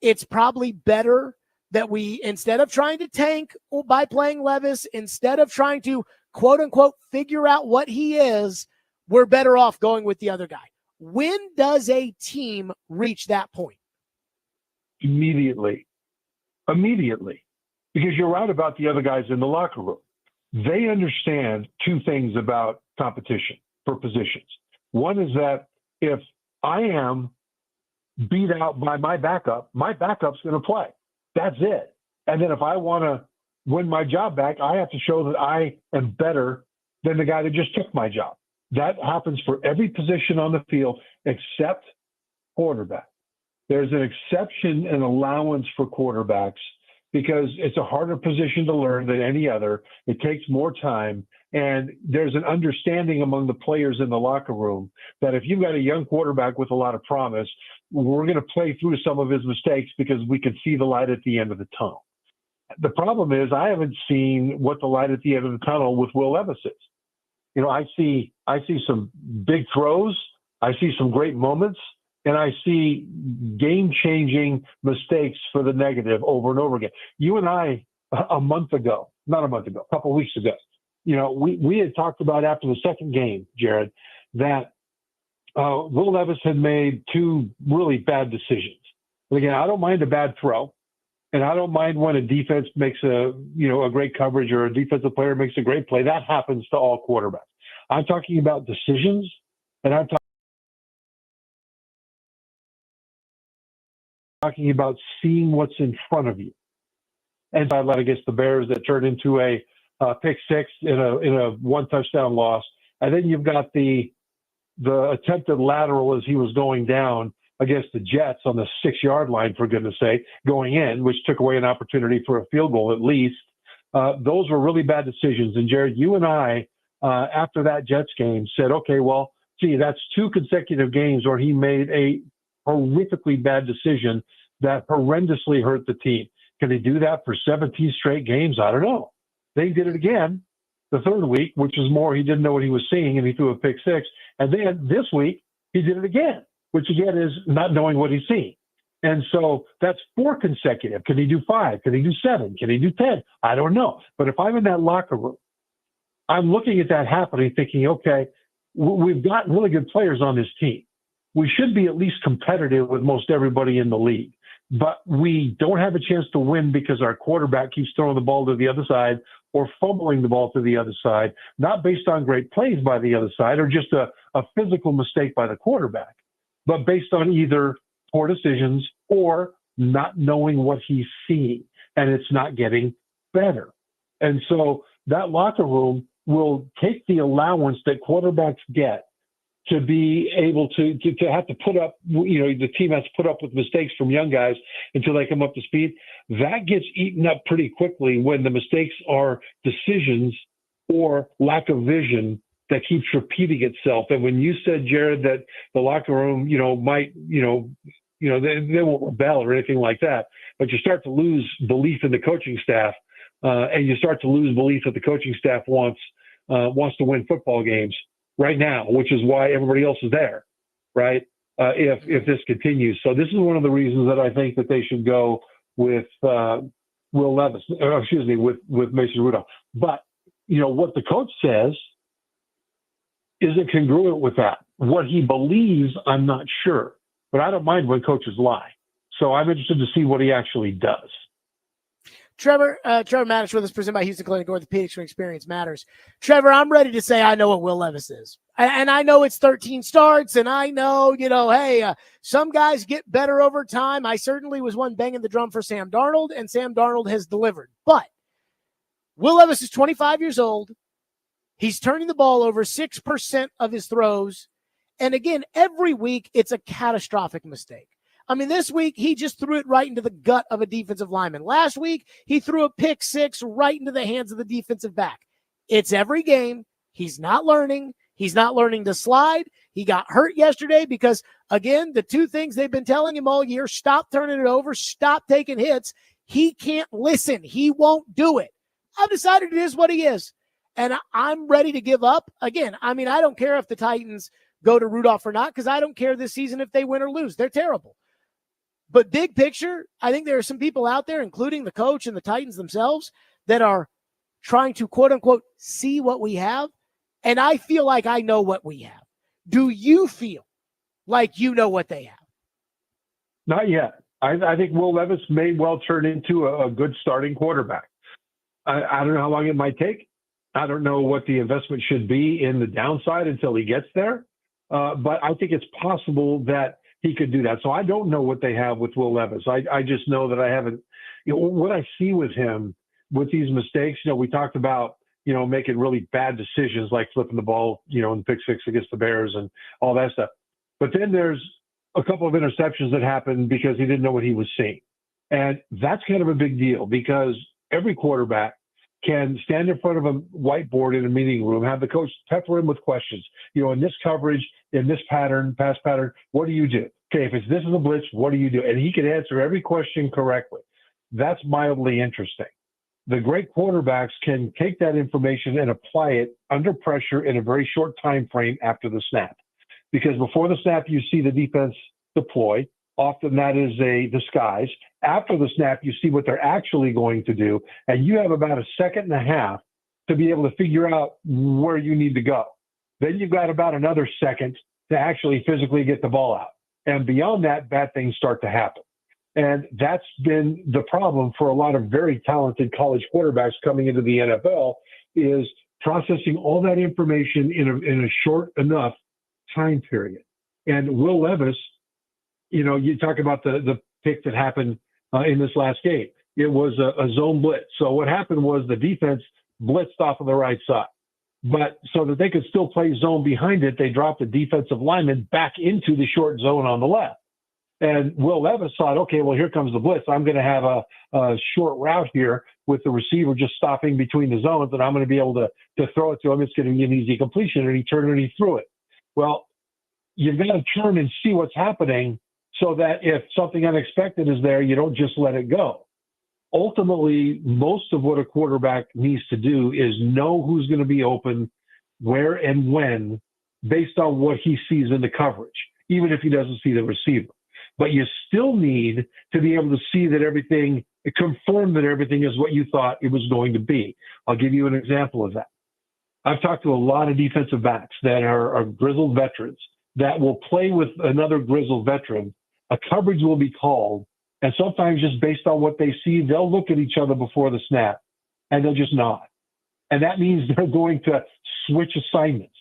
Speaker 1: it's probably better that we, instead of trying to tank by playing Levis, instead of trying to, quote unquote, figure out what he is, we're better off going with the other guy? When does a team reach that point?
Speaker 16: Immediately. Because you're right about the other guys in the locker room. They understand 2 things about competition for positions. One is that if I am beat out by my backup's going to play. That's it. And then if I want to win my job back, I have to show that I am better than the guy that just took my job. That happens for every position on the field except quarterback. There's an exception and allowance for quarterbacks because it's a harder position to learn than any other. It takes more time. And there's an understanding among the players in the locker room that if you've got a young quarterback with a lot of promise, we're going to play through some of his mistakes because we can see the light at the end of the tunnel. The problem is I haven't seen what the light at the end of the tunnel with Will Levis is. You know, I see some big throws. I see some great moments. And I see game-changing mistakes for the negative over and over again. You and I, a couple of weeks ago, you know, we had talked about after the second game, Jared, that Will Levis had made two really bad decisions. And again, I don't mind a bad throw, and I don't mind when a defense makes a great coverage or a defensive player makes a great play. That happens to all quarterbacks. I'm talking about decisions, and I'm talking about seeing what's in front of you. And I led against the Bears that turned into a pick six in a one touchdown loss. And then you've got the attempted lateral as he was going down against the Jets on the 6-yard line, for goodness sake, going in, which took away an opportunity for a field goal at least. Those were really bad decisions. And Jared, you and I, after that Jets game, said, okay, well, gee, that's 2 consecutive games where he made a horrifically bad decision that horrendously hurt the team. Can he do that for 17 straight games? I don't know. They did it again the third week, which is more he didn't know what he was seeing and he threw a pick six. And then this week he did it again, which again is not knowing what he's seeing. And so that's 4 consecutive. Can he do 5? Can he do 7? Can he do 10? I don't know. But if I'm in that locker room, I'm looking at that happening thinking, okay, we've got really good players on this team. We should be at least competitive with most everybody in the league, but we don't have a chance to win because our quarterback keeps throwing the ball to the other side or fumbling the ball to the other side, not based on great plays by the other side or just a physical mistake by the quarterback, but based on either poor decisions or not knowing what he's seeing, and it's not getting better. And so that locker room will take the allowance that quarterbacks get to be able to have to put up, the team has to put up with mistakes from young guys until they come up to speed. That gets eaten up pretty quickly when the mistakes are decisions or lack of vision that keeps repeating itself. And when you said, Jared, that the locker room, might, they won't rebel or anything like that, but you start to lose belief in the coaching staff, and you start to lose belief that the coaching staff wants to win football games right now, which is why everybody else is there, right? If this continues. So this is one of the reasons that I think that they should go with Will Levis, with Mason Rudolph. But, what the coach says isn't congruent with that. What he believes, I'm not sure. But I don't mind when coaches lie. So I'm interested to see what he actually does.
Speaker 1: Trevor Matters with us, presented by Houston Clinic Orthopedics, when experience matters. Trevor, I'm ready to say I know what Will Levis is. And I know it's 13 starts, and I know, hey, some guys get better over time. I certainly was one banging the drum for Sam Darnold, and Sam Darnold has delivered. But Will Levis is 25 years old. He's turning the ball over 6% of his throws. And again, every week it's a catastrophic mistake. I mean, this week, he just threw it right into the gut of a defensive lineman. Last week, he threw a pick six right into the hands of the defensive back. It's every game. He's not learning. He's not learning to slide. He got hurt yesterday because, again, the 2 things they've been telling him all year, stop turning it over, stop taking hits. He can't listen. He won't do it. I've decided it is what he is. And I'm ready to give up. Again, I mean, I don't care if the Titans go to Rudolph or not, because I don't care this season if they win or lose. They're terrible. But big picture, I think there are some people out there, including the coach and the Titans themselves, that are trying to, quote unquote, see what we have. And I feel like I know what we have. Do you feel like you know what they have?
Speaker 16: Not yet. I think Will Levis may well turn into a good starting quarterback. I don't know how long it might take. I don't know what the investment should be in the downside until he gets there. But I think it's possible that he could do that. So I don't know what they have with Will Levis. I just know that I haven't, what I see with him with these mistakes, we talked about, making really bad decisions like flipping the ball, in the pick six against the Bears and all that stuff. But then there's a couple of interceptions that happened because he didn't know what he was seeing. And that's kind of a big deal because every quarterback can stand in front of a whiteboard in a meeting room, have the coach pepper him with questions. In this coverage, in this pattern, pass pattern, what do you do? Okay, if it's this is a blitz, what do you do? And he can answer every question correctly. That's mildly interesting. The great quarterbacks can take that information and apply it under pressure in a very short time frame after the snap. Because before the snap, you see the defense deploy. Often that is a disguise. After the snap, you see what they're actually going to do, and you have about a second and a half to be able to figure out where you need to go. Then you've got about another second to actually physically get the ball out. And beyond that, bad things start to happen. And that's been the problem for a lot of very talented college quarterbacks coming into the NFL, is processing all that information in a short enough time period. And Will Levis, you talk about the pick that happened in this last game. It was a zone blitz. So what happened was the defense blitzed off of the right side. But so that they could still play zone behind it, they dropped the defensive lineman back into the short zone on the left. And Will Levis thought, okay, well, here comes the blitz. I'm going to have a short route here with the receiver just stopping between the zones, and I'm going to be able to throw it to him. It's going to be an easy completion. And he turned and he threw it. Well, you've got to turn and see what's happening so that if something unexpected is there, you don't just let it go. Ultimately, most of what a quarterback needs to do is know who's going to be open, where and when, based on what he sees in the coverage, even if he doesn't see the receiver. But you still need to be able to see that everything, confirm that everything is what you thought it was going to be. I'll give you an example of that. I've talked to a lot of defensive backs that are grizzled veterans that will play with another grizzled veteran. A coverage will be called, and sometimes just based on what they see, they'll look at each other before the snap, and they'll just nod. And that means they're going to switch assignments.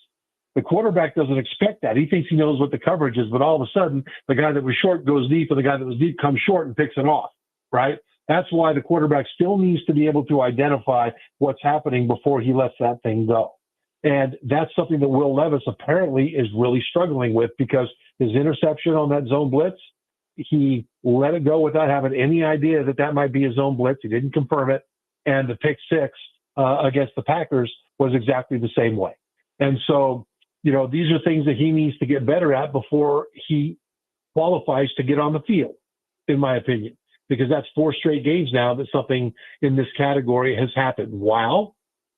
Speaker 16: The quarterback doesn't expect that. He thinks he knows what the coverage is, but all of a sudden, the guy that was short goes deep, and the guy that was deep comes short and picks it off, right? That's why the quarterback still needs to be able to identify what's happening before he lets that thing go. And that's something that Will Levis apparently is really struggling with, because his interception on that zone blitz, he let it go without having any idea that that might be a zone blitz. He didn't confirm it. And the pick six against the Packers was exactly the same way. And so, these are things that he needs to get better at before he qualifies to get on the field, in my opinion, because that's 4 straight games now that something in this category has happened. Wow.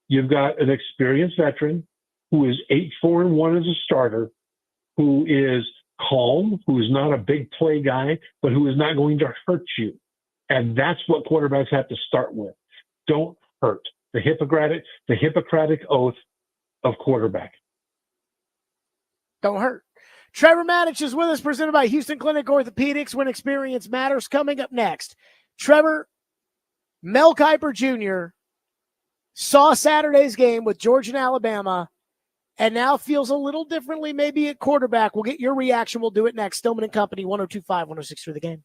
Speaker 16: You've got an experienced veteran who is 8-4-1 as a starter, who is calm, who is not a big play guy, but who is not going to hurt you. And that's what quarterbacks have to start with. Don't hurt. The Hippocratic oath of quarterback.
Speaker 1: Don't hurt. Trevor Maddich is with us, presented by Houston Clinic Orthopedics, when experience matters. Coming up next, Trevor, Mel Kiper Jr. saw Saturday's game with Georgia and Alabama, and now feels a little differently maybe at quarterback. We'll get your reaction. We'll do it next. Stillman and Company, 102.5, 106 through the game.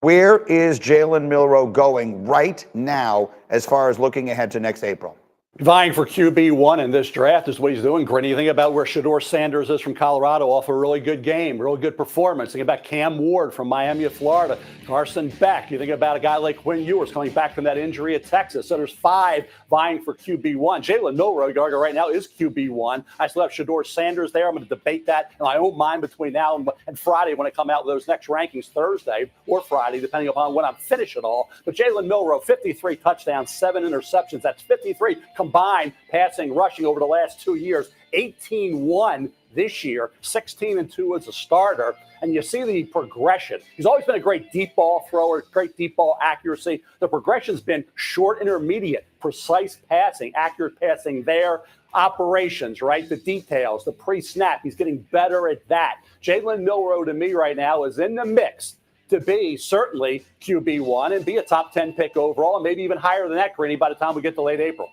Speaker 17: Where is Jalen Milroe going right now as far as looking ahead to next April?
Speaker 18: Vying for QB1 in this draft is what he's doing. Great. You think about where Shedeur Sanders is from Colorado, off a really good game, really good performance. Think about Cam Ward from Miami of Florida, Carson Beck. You think about a guy like Quinn Ewers coming back from that injury at Texas. So there's 5 vying for QB1. Jalen Milroe right now is QB1. I still have Shedeur Sanders there. I'm going to debate that in my own mind between now and Friday when I come out with those next rankings, Thursday or Friday, depending upon when I'm finished it all. But Jalen Milroe, 53 touchdowns, 7 interceptions. That's 53 combined passing, rushing over the last 2 years, 18-1 this year, 16-2 as a starter. And you see the progression. He's always been a great deep ball thrower, great deep ball accuracy. The progression's been short, intermediate, precise passing, accurate passing there. Operations, right? The details, the pre-snap. He's getting better at that. Jalen Milroe, to me right now, is in the mix to be certainly QB1 and be a top 10 pick overall, and maybe even higher than that, Greeny, by the time we get to late April.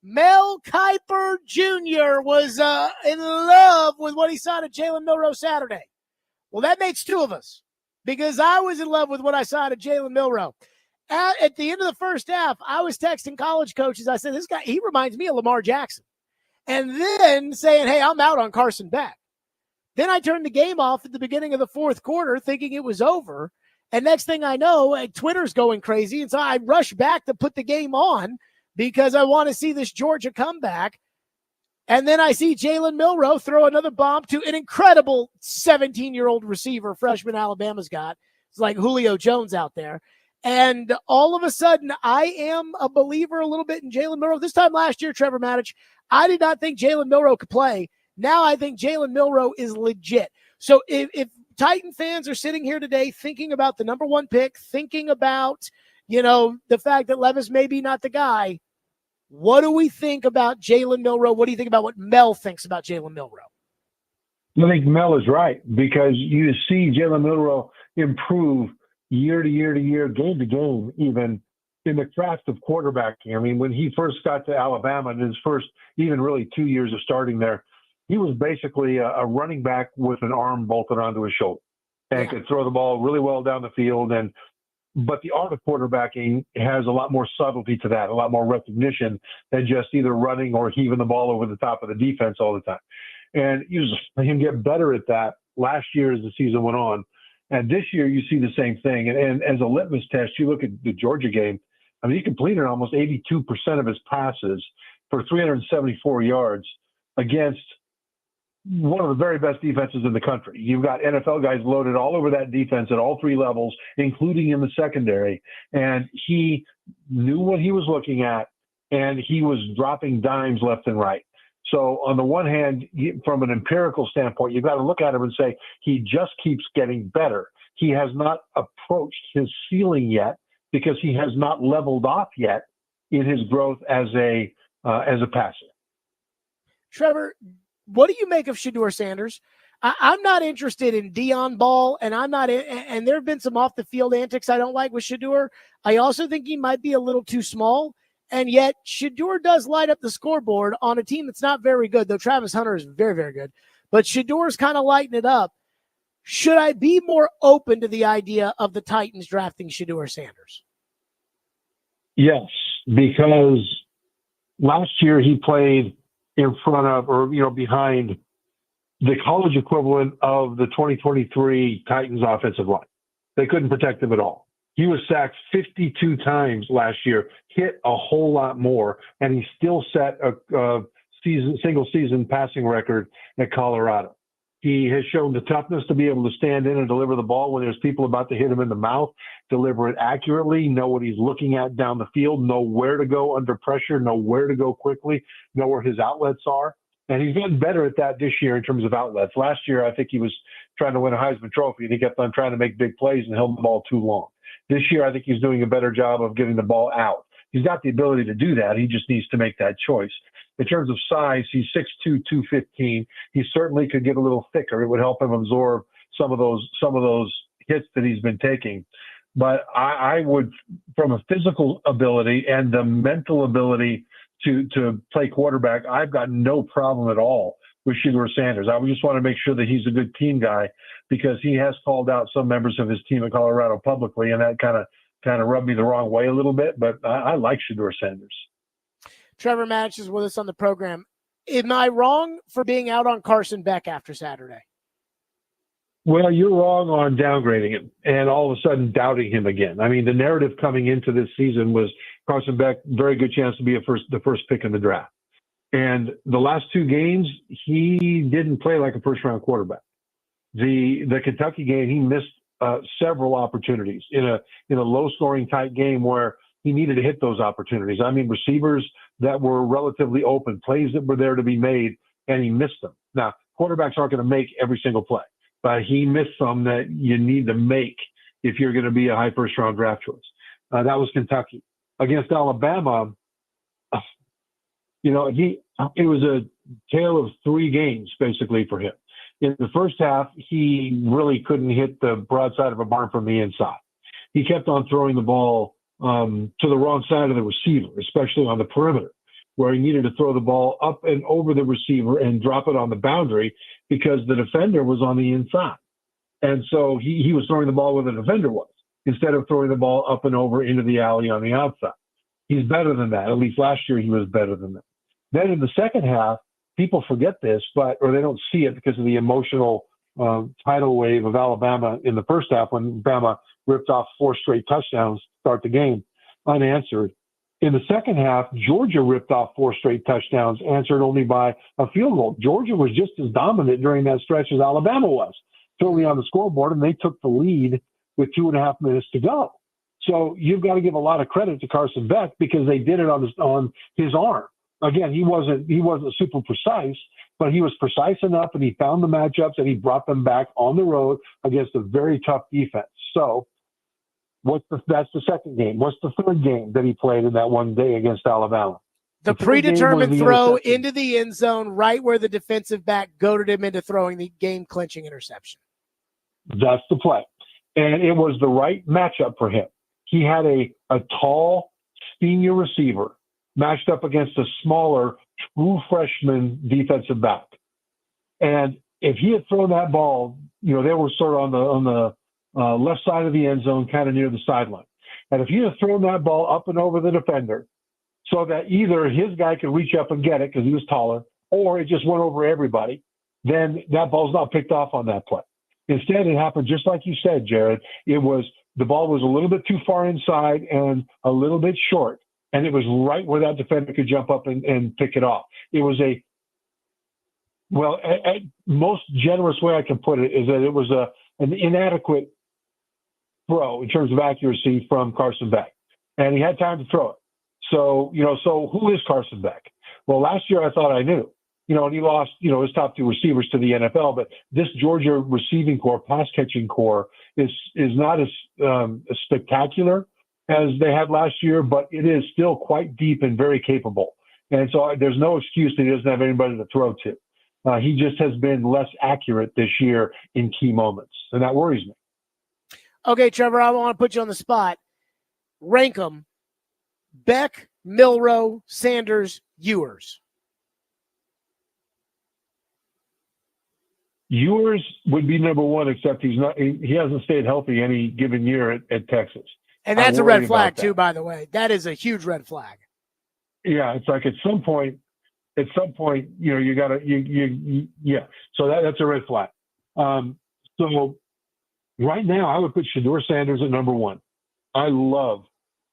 Speaker 1: Mel Kiper Jr. was in love with what he saw at Jalen Milroe Saturday. Well, that makes 2 of us, because I was in love with what I saw at Jalen Milroe. At the end of the first half, I was texting college coaches. I said, this guy, he reminds me of Lamar Jackson. And then saying, hey, I'm out on Carson Beck. Then I turned the game off at the beginning of the fourth quarter thinking it was over. And next thing I know, Twitter's going crazy. And so I rush back to put the game on because I want to see this Georgia comeback. And then I see Jalen Milroe throw another bomb to an incredible 17-year-old receiver, freshman Alabama's got. It's like Julio Jones out there. And all of a sudden, I am a believer a little bit in Jalen Milroe. This time last year, Trevor Maddich, I did not think Jalen Milroe could play. Now I think Jalen Milroe is legit. So if Titan fans are sitting here today thinking about the number 1 pick, thinking about, the fact that Levis may be not the guy, what do we think about Jalen Milroe? What do you think about what Mel thinks about Jalen Milroe?
Speaker 16: I think Mel is right, because you see Jalen Milroe improve year to year to year, game to game, even in the craft of quarterbacking. I mean, when he first got to Alabama in his first, even really 2 years of starting there, he was basically a running back with an arm bolted onto his shoulder and could throw the ball really well down the field. But the art of quarterbacking has a lot more subtlety to that, a lot more recognition than just either running or heaving the ball over the top of the defense all the time. And you saw him get better at that last year as the season went on. And this year you see the same thing. And as a litmus test, you look at the Georgia game. I mean, he completed almost 82% of his passes for 374 yards against one of the very best defenses in the country. You've got NFL guys loaded all over that defense at all 3 levels, including in the secondary. And he knew what he was looking at, and he was dropping dimes left and right. So on the one hand, from an empirical standpoint, you've got to look at him and say, he just keeps getting better. He has not approached his ceiling yet because he has not leveled off yet in his growth as a passer.
Speaker 1: Trevor, what do you make of Shedeur Sanders? I'm not interested in Dion Ball, and and there have been some off the field antics I don't like with Shedeur. I also think he might be a little too small, and yet Shedeur does light up the scoreboard on a team that's not very good, though Travis Hunter is very, very good. But Shedeur's kind of lighting it up. Should I be more open to the idea of the Titans drafting Shedeur Sanders?
Speaker 16: Yes, because last year he played in front of, or behind the college equivalent of the 2023 Titans offensive line. They couldn't protect him at all. He was sacked 52 times last year, hit a whole lot more, and he still set a single season passing record at Colorado. He has shown the toughness to be able to stand in and deliver the ball when there's people about to hit him in the mouth, deliver it accurately, know what he's looking at down the field, know where to go under pressure, know where to go quickly, know where his outlets are. And he's gotten better at that this year in terms of outlets. Last year, I think he was trying to win a Heisman Trophy, and he kept on trying to make big plays and held the ball too long. This year, I think he's doing a better job of getting the ball out. He's got the ability to do that. He just needs to make that choice. In terms of size, he's 6'2", 215. He certainly could get a little thicker. It would help him absorb some of those hits that he's been taking. But I would, from a physical ability and the mental ability to play quarterback, I've got no problem at all with Shedeur Sanders. I just want to make sure that he's a good team guy, because he has called out some members of his team at Colorado publicly, and that kind of rubbed me the wrong way a little bit. But I like Shedeur Sanders.
Speaker 1: Trevor Maddox is with us on the program. Am I wrong for being out on Carson Beck after Saturday?
Speaker 16: Well, you're wrong on downgrading him and all of a sudden doubting him again. I mean, the narrative coming into this season was Carson Beck, very good chance to be the first pick in the draft. And the last two games, he didn't play like a first-round quarterback. The Kentucky game, he missed several opportunities in a low-scoring tight game where he needed to hit those opportunities. I mean, receivers that were relatively open, plays that were there to be made, and he missed them. Now, quarterbacks aren't going to make every single play, but he missed some that you need to make if you're going to be a high first-round draft choice. That was Kentucky. Against Alabama, it was a tale of three games, basically, for him. In the first half, he really couldn't hit the broadside of a barn from the inside. He kept on throwing the ball to the wrong side of the receiver, especially on the perimeter, where he needed to throw the ball up and over the receiver and drop it on the boundary because the defender was on the inside. And so he was throwing the ball where the defender was instead of throwing the ball up and over into the alley on the outside. He's better than that. At least last year he was better than that. Then in the second half, people forget this, or they don't see it because of the emotional tidal wave of Alabama in the first half when Bama ripped off 4 straight touchdowns to start the game unanswered. In the second half, Georgia ripped off 4 straight touchdowns, answered only by a field goal. Georgia was just as dominant during that stretch as Alabama was, certainly on the scoreboard, and they took the lead with 2.5 minutes to go. So you've got to give a lot of credit to Carson Beck because they did it on his arm. Again, he wasn't super precise, but he was precise enough, and he found the matchups, and he brought them back on the road against a very tough defense. So that's the second game. What's the third game that he played in that one day against Alabama?
Speaker 1: The predetermined throw into the end zone right where the defensive back goaded him into throwing the game-clinching interception.
Speaker 16: That's the play. And it was the right matchup for him. He had a tall senior receiver matched up against a smaller, true freshman defensive back. And if he had thrown that ball, they were sort of on the left side of the end zone, kind of near the sideline. And if he had thrown that ball up and over the defender so that either his guy could reach up and get it because he was taller, or it just went over everybody, then that ball's not picked off on that play. Instead, it happened just like you said, Jared. The ball was a little bit too far inside and a little bit short. And it was right where that defender could jump up and pick it off. It was a most generous way I can put it is that it was an inadequate throw in terms of accuracy from Carson Beck. And he had time to throw it. So who is Carson Beck? Well, last year I thought I knew. And he lost, his top 2 receivers to the NFL. But this Georgia receiving core, pass-catching core is not as spectacular as they had last year, but it is still quite deep and very capable. And so there's no excuse that he doesn't have anybody to throw to. He just has been less accurate this year in key moments, and that worries me.
Speaker 1: Okay, Trevor, I want to put you on the spot. Rank them: Beck, Milroe, Sanders, Ewers.
Speaker 16: Ewers would be number 1, except he hasn't stayed healthy any given year at Texas.
Speaker 1: And that's a red flag too, by the way. That is a huge red flag.
Speaker 16: Yeah, it's like at some point, you gotta, yeah. So that's a red flag. So right now, I would put Shedeur Sanders at number 1. I love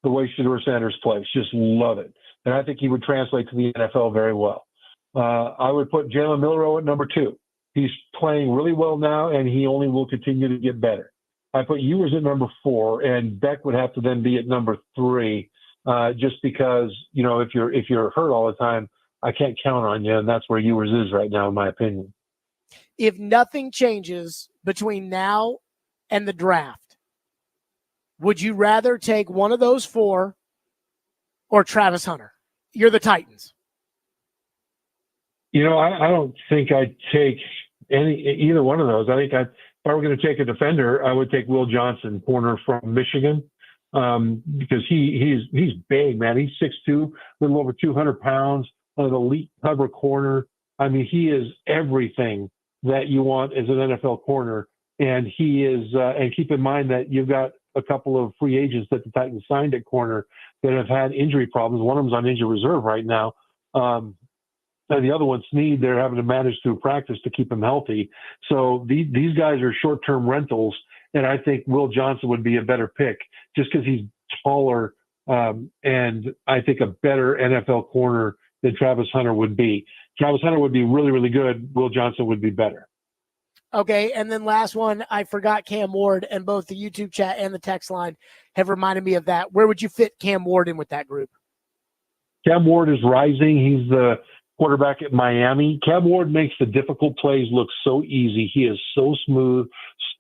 Speaker 16: the way Shedeur Sanders plays, just love it, and I think he would translate to the NFL very well. I would put Jalen Milroe at number 2. He's playing really well now, and he only will continue to get better. I put Ewers at number 4, and Beck would have to then be at number 3, just because if you're hurt all the time, I can't count on you, and that's where Ewers is right now, in my opinion.
Speaker 1: If nothing changes between now and the draft, would you rather take one of those 4 or Travis Hunter? You're the Titans.
Speaker 16: I don't think I'd take either one of those. I think if I were going to take a defender, I would take Will Johnson, corner from Michigan, because he's big, man. He's 6'2", a little over 200 pounds, an elite cover corner. I mean, he is everything that you want as an NFL corner. And he is, and keep in mind that you've got a couple of free agents that the Titans signed at corner that have had injury problems. One of them's on injury reserve right now. And the other one, Snead, they're having to manage through practice to keep him healthy. So these guys are short-term rentals, and I think Will Johnson would be a better pick just because he's taller and I think a better NFL corner than Travis Hunter would be. Travis Hunter would be really, really good. Will Johnson would be better.
Speaker 1: Okay, and then last one, I forgot Cam Ward, and both the YouTube chat and the text line have reminded me of that. Where would you fit Cam Ward in with that group?
Speaker 16: Cam Ward is rising. He's the quarterback at Miami. Cam Ward makes the difficult plays look so easy. He is so smooth,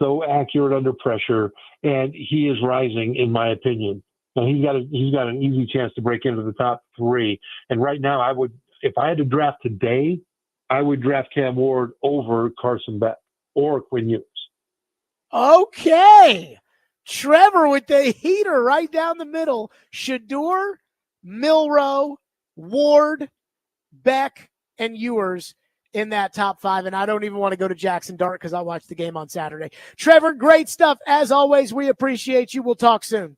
Speaker 16: so accurate under pressure, and he is rising, in my opinion. And he's got an easy chance to break into the top 3. And right now, I would, if I had to draft today, I would draft Cam Ward over Carson Beck or Quinn Ewers.
Speaker 1: Okay. Trevor with the heater right down the middle. Shador, Milroe, Ward, Beck, and Ewers in that top 5. And I don't even want to go to Jackson Dart because I watched the game on Saturday. Trevor, great stuff. As always, we appreciate you. We'll talk soon.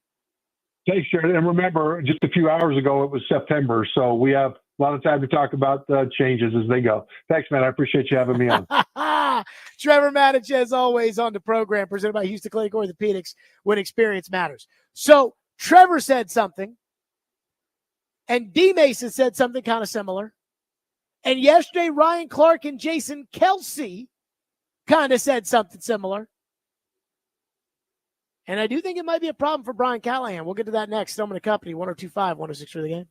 Speaker 16: Thanks, Jared. And remember, just a few hours ago, it was September. So we have a lot of time to talk about changes as they go. Thanks, man. I appreciate you having me on.
Speaker 1: Trevor Matich, as always, on the program presented by Houston Clinic Orthopedics, when experience matters. So Trevor said something, and D. Mason said something kind of similar. And yesterday, Ryan Clark and Jason Kelsey kind of said something similar. And I do think it might be a problem for Brian Callahan. We'll get to that next. Stillman & Company, 102.5, 106 for the game.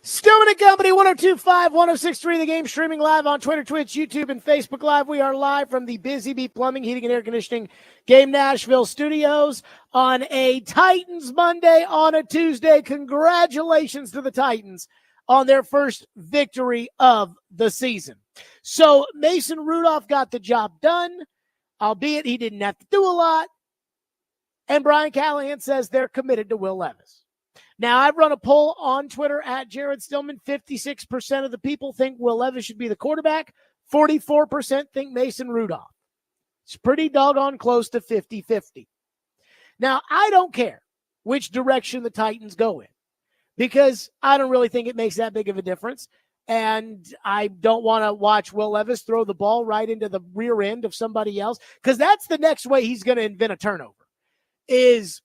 Speaker 1: Stillman and Company, 102.5, 106.3, The Game, streaming live on Twitter, Twitch, YouTube, and Facebook Live. We are live from the Busy Bee Plumbing, Heating, and Air Conditioning Game Nashville studios on a Titans Monday on a Tuesday. Congratulations to the Titans on their first victory of the season. So Mason Rudolph got the job done, albeit he didn't have to do a lot. And Brian Callahan says they're committed to Will Levis. Now, I've run a poll on Twitter at Jared Stillman. 56% of the people think Will Levis should be the quarterback. 44% think Mason Rudolph. It's pretty doggone close to 50-50. Now, I don't care which direction the Titans go in because I don't really think it makes that big of a difference. And I don't want to watch Will Levis throw the ball right into the rear end of somebody else because that's the next way he's going to invent a turnover is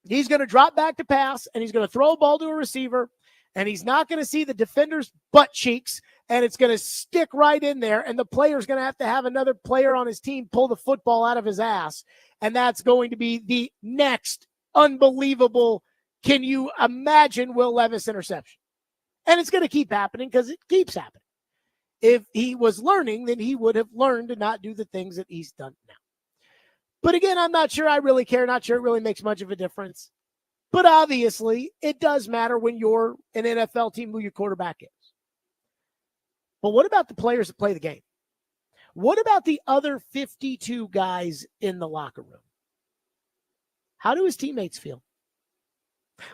Speaker 1: he's going to drop back to pass, and he's going to throw a ball to a receiver, and he's not going to see the defender's butt cheeks, and it's going to stick right in there, and the player's going to have another player on his team pull the football out of his ass, and that's going to be the next unbelievable, can you imagine, Will Levis interception? And it's going to keep happening because it keeps happening. If he was learning, then he would have learned to not do the things that he's done now. But again, I'm not sure I really care. Not sure it really makes much of a difference. But obviously, it does matter when you're an NFL team who your quarterback is. But what about the players that play the game? What about the other 52 guys in the locker room? How do his teammates feel?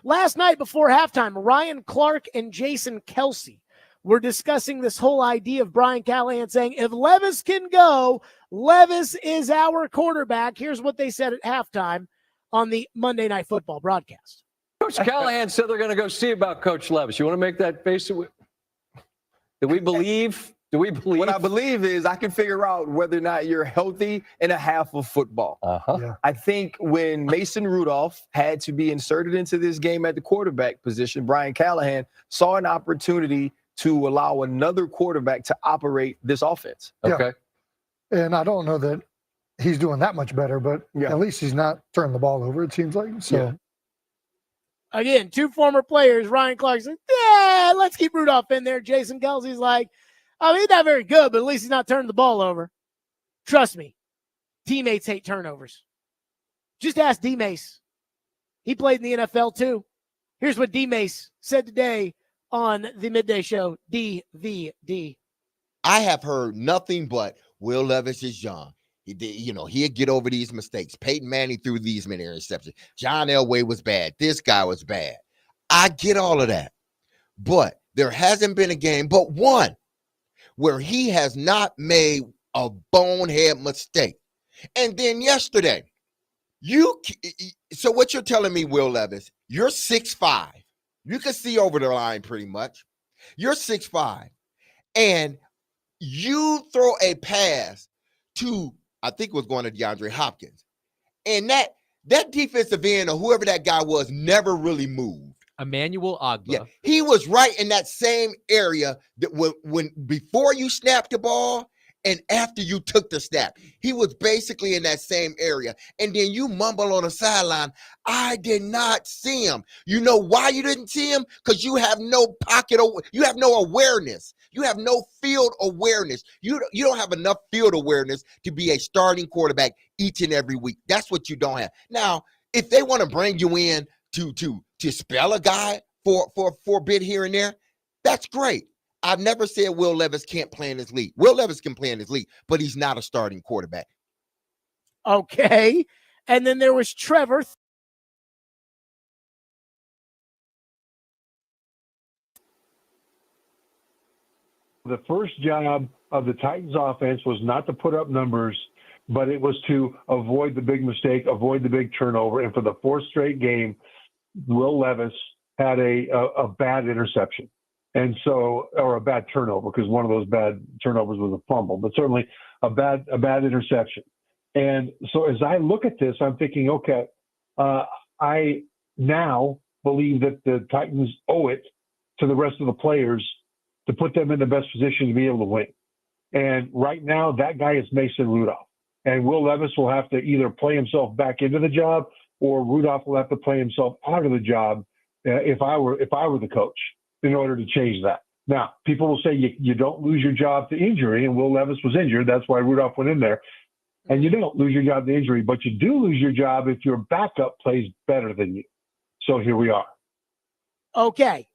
Speaker 1: Last night before halftime, Ryan Clark and Jason Kelsey were discussing this whole idea of Brian Callahan saying, if Levis can go, Levis is our quarterback. Here's what they said at halftime on the Monday Night Football broadcast.
Speaker 19: Coach Callahan said they're going to go see about Coach Levis. You want to make that face? Do we believe? What
Speaker 20: I believe is I can figure out whether or not you're healthy in a half of football.
Speaker 19: Yeah.
Speaker 20: I think when Mason Rudolph had to be inserted into this game at the quarterback position, Brian Callahan saw an opportunity to allow another quarterback to operate this offense.
Speaker 19: Okay.
Speaker 21: And I don't know that he's doing that much better, but at least he's not turning the ball over, it seems like. So,
Speaker 1: Again, two former players, Ryan Clark said, yeah, let's keep Rudolph in there. Jason Kelsey's like, oh, he's not very good, but at least he's not turning the ball over. Trust me, teammates hate turnovers. Just ask D-Mace. He played in the NFL too. Here's what D-Mace said today on the midday show, DVD.
Speaker 22: I have heard nothing but Will Levis is young. He'll get over these mistakes. Peyton Manning threw these many interceptions. John Elway was bad. This guy was bad. I get all of that. But there hasn't been a game but one where he has not made a bonehead mistake. And then yesterday, so what you're telling me, Will Levis, you're 6'5". You can see over the line pretty much. You're 6'5", and you throw a pass to, I think it was going to DeAndre Hopkins, and that defensive end or whoever that guy was never really moved.
Speaker 23: Emmanuel Ogbah.
Speaker 22: Yeah, he was right in that same area that when before you snapped the ball and after you took the snap, he was basically in that same area. And then you mumble on the sideline, I did not see him. You know why you didn't see him? Because you have no you have no awareness. You have no field awareness. You don't have enough field awareness to be a starting quarterback each and every week. That's what you don't have. Now, if they want to bring you in to spell a guy for a bit here and there, that's great. I've never said Will Levis can't play in his league. Will Levis can play in his league, but he's not a starting quarterback.
Speaker 1: Okay. And then there was Trevor.
Speaker 16: The first job of the Titans offense was not to put up numbers, but it was to avoid the big mistake, avoid the big turnover. And for the fourth straight game, Will Levis had a bad interception. And so, or a bad turnover, because one of those bad turnovers was a fumble, but certainly a bad interception. And so as I look at this, I'm thinking, okay, I now believe that the Titans owe it to the rest of the players to put them in the best position to be able to win. And right now, that guy is Mason Rudolph. And Will Levis will have to either play himself back into the job, or Rudolph will have to play himself out of the job if I were the coach. in order to change that. Now, people will say you don't lose your job to injury, and Will Levis was injured. That's why Rudolph went in there. And you don't lose your job to injury, but you do lose your job if your backup plays better than you. So here we are.
Speaker 1: Okay.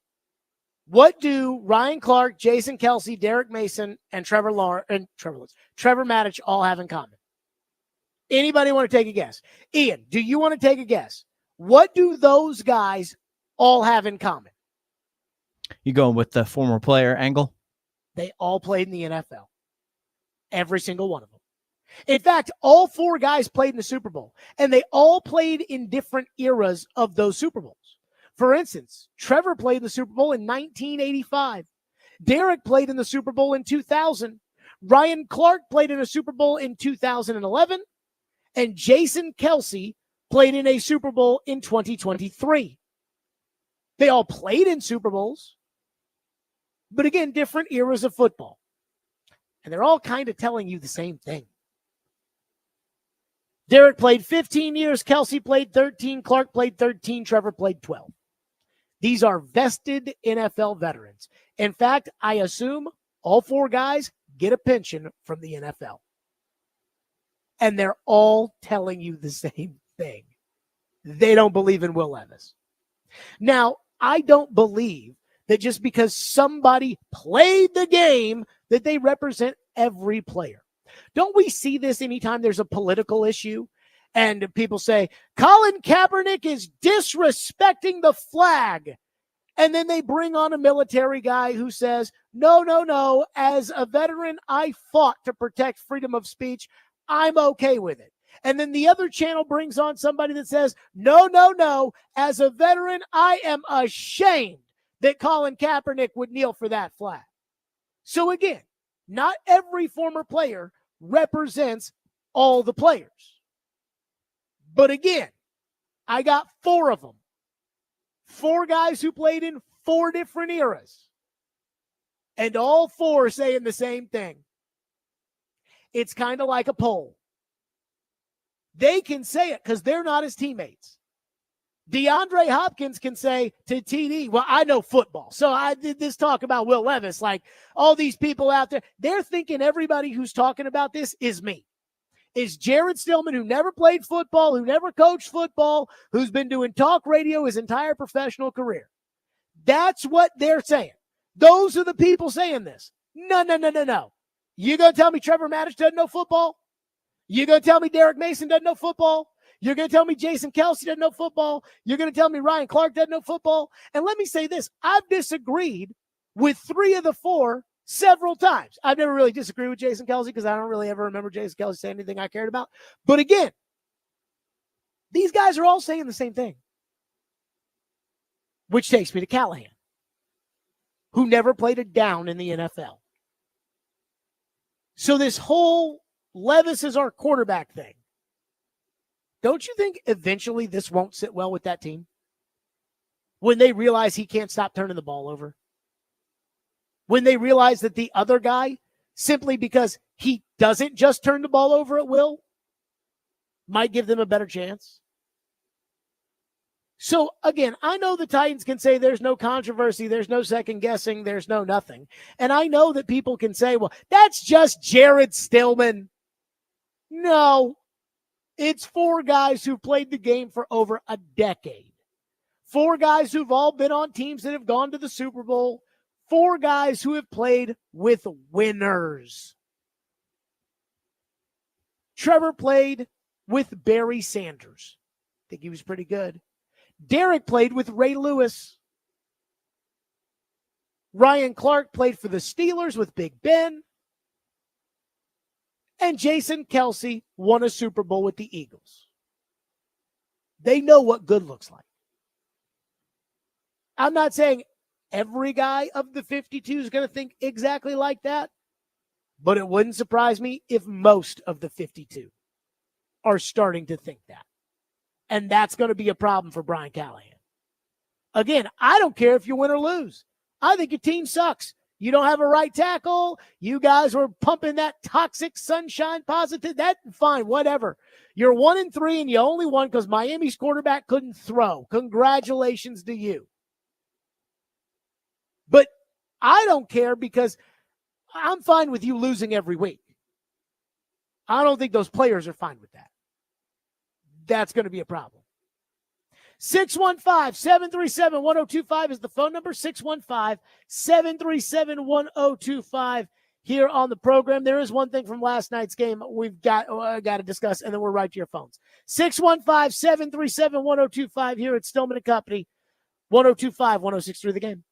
Speaker 1: What do Ryan Clark, Jason Kelsey, Derek Mason, and Trevor Maddich all have in common? Anybody want to take a guess? Ian, do you want to take a guess? What do those guys all have in common?
Speaker 5: You going with the former player angle?
Speaker 1: They all played in the NFL. Every single one of them. In fact, all four guys played in the Super Bowl, and they all played in different eras of those Super Bowls. For instance, Trevor played in the Super Bowl in 1985. Derek played in the Super Bowl in 2000. Ryan Clark played in a Super Bowl in 2011. And Jason Kelsey played in a Super Bowl in 2023. They all played in Super Bowls, but again, different eras of football. And they're all kind of telling you the same thing. Derek played 15 years, Kelsey played 13, Clark played 13, Trevor played 12. These are vested NFL veterans. In fact, I assume all four guys get a pension from the NFL. And they're all telling you the same thing. They don't believe in Will Levis. Now, I don't believe that just because somebody played the game that they represent every player. Don't we see this anytime there's a political issue and people say, Colin Kaepernick is disrespecting the flag? And then they bring on a military guy who says, no, as a veteran, I fought to protect freedom of speech. I'm okay with it. And then the other channel brings on somebody that says, no, as a veteran, I am ashamed that Colin Kaepernick would kneel for that flag. So again, not every former player represents all the players. But again, I got four of them. Four guys who played in four different eras. And all four saying the same thing. It's kind of like a poll. They can say it because they're not his teammates. DeAndre Hopkins can say to TD, well, I know football. So I did this talk about Will Levis. Like all these people out there, they're thinking everybody who's talking about this is me. Is Jared Stillman, who never played football, who never coached football, who's been doing talk radio his entire professional career. That's what they're saying. Those are the people saying this. No. You going to tell me Trevor Maddich doesn't know football? You going to tell me Derek Mason doesn't know football? You're going to tell me Jason Kelsey doesn't know football? You're going to tell me Ryan Clark doesn't know football? And let me say this. I've disagreed with three of the four several times. I've never really disagreed with Jason Kelsey because I don't really ever remember Jason Kelsey saying anything I cared about. But again, these guys are all saying the same thing. Which takes me to Callahan, who never played a down in the NFL. So this whole Levis is our quarterback thing. Don't you think eventually this won't sit well with that team? When they realize he can't stop turning the ball over? When they realize that the other guy, simply because he doesn't just turn the ball over at will, might give them a better chance? So, again, I know the Titans can say there's no controversy, there's no second guessing, there's no nothing. And I know that people can say, well, that's just Jared Stillman. No, it's four guys who played the game for over a decade. Four guys who've all been on teams that have gone to the Super Bowl. Four guys who have played with winners. Trevor played with Barry Sanders. I think he was pretty good. Derek played with Ray Lewis. Ryan Clark played for the Steelers with Big Ben. And Jason Kelsey won a Super Bowl with the Eagles. They know what good looks like. I'm not saying every guy of the 52 is going to think exactly like that, but it wouldn't surprise me if most of the 52 are starting to think that. And that's going to be a problem for Brian Callahan. Again, I don't care if you win or lose. I think your team sucks. You don't have a right tackle. You guys were pumping that toxic sunshine positive. That's fine, whatever. You're 1-3 and you only won because Miami's quarterback couldn't throw. Congratulations to you. But I don't care because I'm fine with you losing every week. I don't think those players are fine with that. That's going to be a problem. 615-737-1025 is the phone number. 615-737-1025 here on the program. There is one thing from last night's game we've got to discuss, and then we're right to your phones. 615-737-1025 here at Stillman & Company. 1025, 1063 The Game.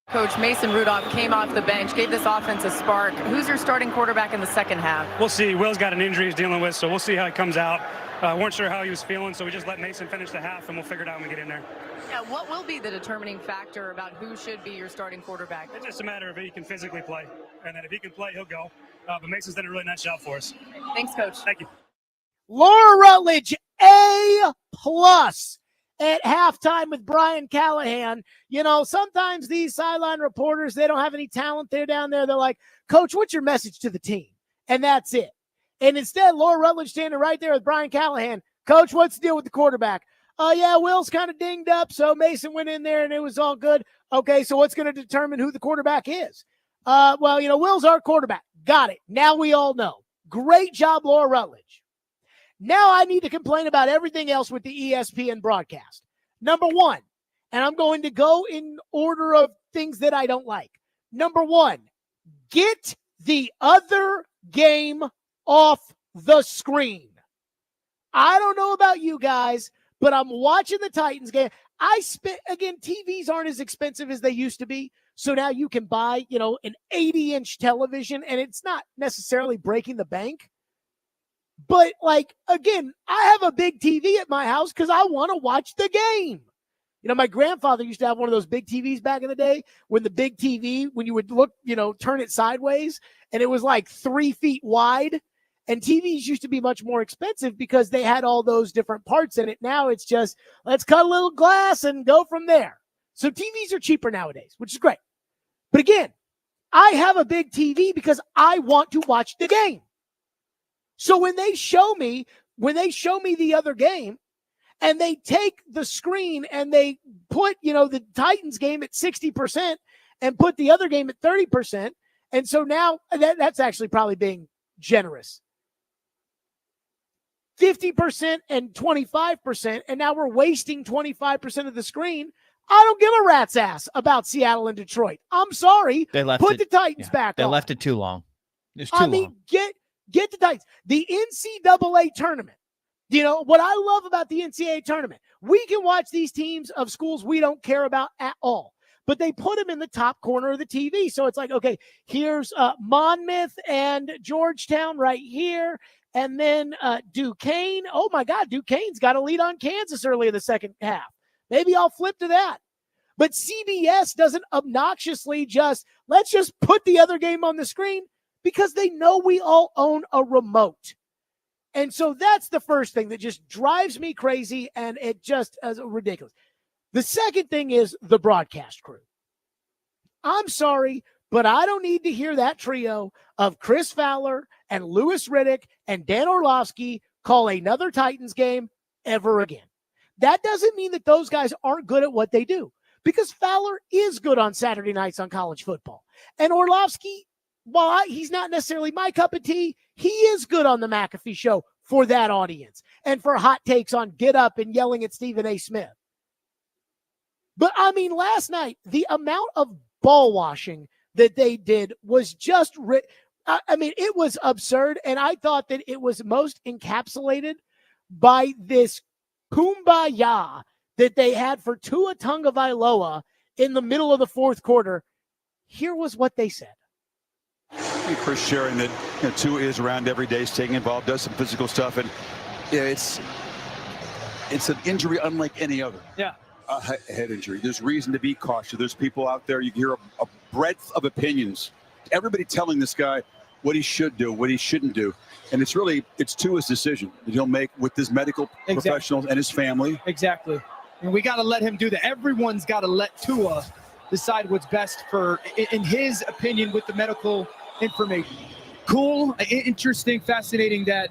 Speaker 6: Coach Mason Rudolph came off the bench, gave this offense a spark. Who's your starting quarterback in the second half?
Speaker 4: We'll see. Will's got an injury he's dealing with, so we'll see how he comes out. Weren't sure how he was feeling, so we just let Mason finish the half, and we'll figure it out when we get in there.
Speaker 6: Yeah, what will be the determining factor about who should be your starting quarterback?
Speaker 4: It's just a matter of if he can physically play, and then if he can play, he'll go. But Mason's done a really nice job for us.
Speaker 6: Thanks, Coach.
Speaker 4: Thank you.
Speaker 1: Laura Rutledge, A+ at halftime with Brian Callahan. You know, sometimes these sideline reporters, they don't have any talent there down there. They're like, Coach, what's your message to the team? And that's it. And instead, Laura Rutledge standing right there with Brian Callahan. Coach, what's the deal with the quarterback? Oh, yeah, Will's kind of dinged up, so Mason went in there and it was all good. Okay, so what's going to determine who the quarterback is? Well, you know, Will's our quarterback. Got it. Now we all know. Great job, Laura Rutledge. Now I need to complain about everything else with the ESPN broadcast. Number one, and I'm going to go in order of things that I don't like. Number one, get the other game off the screen. I don't know about you guys, but I'm watching the Titans game. Again, TVs aren't as expensive as they used to be. So now you can buy, you know, an 80-inch television, and it's not necessarily breaking the bank. But, like, again, I have a big TV at my house because I want to watch the game. You know, my grandfather used to have one of those big TVs back in the day when the big TV, when you would look, you know, turn it sideways, and it was like 3 feet wide. And TVs used to be much more expensive because they had all those different parts in it. Now it's just, let's cut a little glass and go from there. So TVs are cheaper nowadays, which is great. But again, I have a big TV because I want to watch the game. So when they show me the other game and they take the screen and they put, you know, the Titans game at 60% and put the other game at 30%. And so now that's actually probably being generous. 50% and 25%. And now we're wasting 25% of the screen. I don't give a rat's ass about Seattle and Detroit. I'm sorry.
Speaker 5: They left
Speaker 1: Put the Titans back on.
Speaker 5: They left it too long. It's too long.
Speaker 1: Get the Titans. The NCAA tournament. You know, what I love about the NCAA tournament, we can watch these teams of schools we don't care about at all. But they put them in the top corner of the TV. So it's like, okay, here's Monmouth and Georgetown right here. And then Duquesne. Oh, my God, Duquesne's got a lead on Kansas early in the second half. Maybe I'll flip to that. But CBS doesn't obnoxiously let's just put the other game on the screen because they know we all own a remote. And so that's the first thing that just drives me crazy, and it just is ridiculous. The second thing is the broadcast crew. I'm sorry, but I don't need to hear that trio of Chris Fowler and Louis Riddick and Dan Orlovsky call another Titans game ever again. That doesn't mean that those guys aren't good at what they do, because Fowler is good on Saturday nights on college football. And Orlovsky, while he's not necessarily my cup of tea, he is good on the McAfee show for that audience and for hot takes on Get Up and yelling at Stephen A. Smith. But, I mean, last night, the amount of ball washing that they did was just it was absurd. And I thought that it was most encapsulated by this kumbaya that they had for Tua Tagovailoa in the middle of the fourth quarter. Here was what they said.
Speaker 2: Chris sharing that Tua is around every day, staying involved, does some physical stuff, and it's an injury unlike any other.
Speaker 1: Yeah.
Speaker 2: A head injury. There's reason to be cautious. There's people out there, you hear a breadth of opinions. Everybody telling this guy what he should do, what he shouldn't do. And it's Tua's decision that he'll make with his medical professionals and his family.
Speaker 13: Exactly. And we got to let him do that. Everyone's got to let Tua decide what's best in his opinion, with the medical information. Cool, interesting, fascinating that,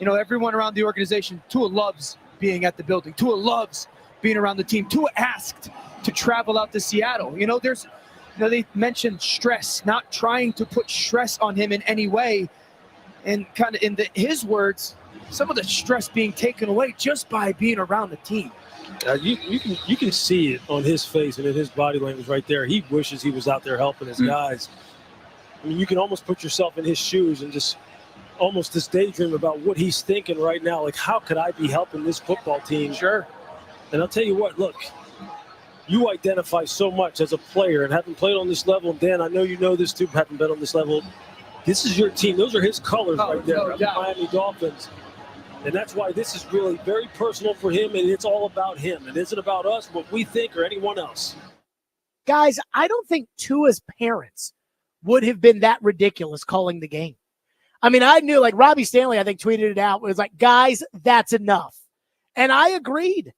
Speaker 13: everyone around the organization, Tua loves being at the building. Tua loves being around the team. Tua asked to travel out to Seattle. They mentioned stress, not trying to put stress on him in any way. And kind of his words, some of the stress being taken away just by being around the team.
Speaker 7: You can see it on his face and in his body language right there. He wishes he was out there helping his guys. I mean, you can almost put yourself in his shoes and just almost this daydream about what he's thinking right now. Like, how could I be helping this football team?
Speaker 13: Sure.
Speaker 7: And I'll tell you what, look, you identify so much as a player and having played on this level. And Dan, I know you know this too, having been on this level. This is your team. Those are his colors right there, the Miami Dolphins. And that's why this is really very personal for him, and it's all about him. It isn't about us, what we think, or anyone else.
Speaker 1: Guys, I don't think Tua's parents would have been that ridiculous calling the game. I mean, I knew, like Robbie Stanley, I think, tweeted it out. It was like, guys, that's enough. And I agreed.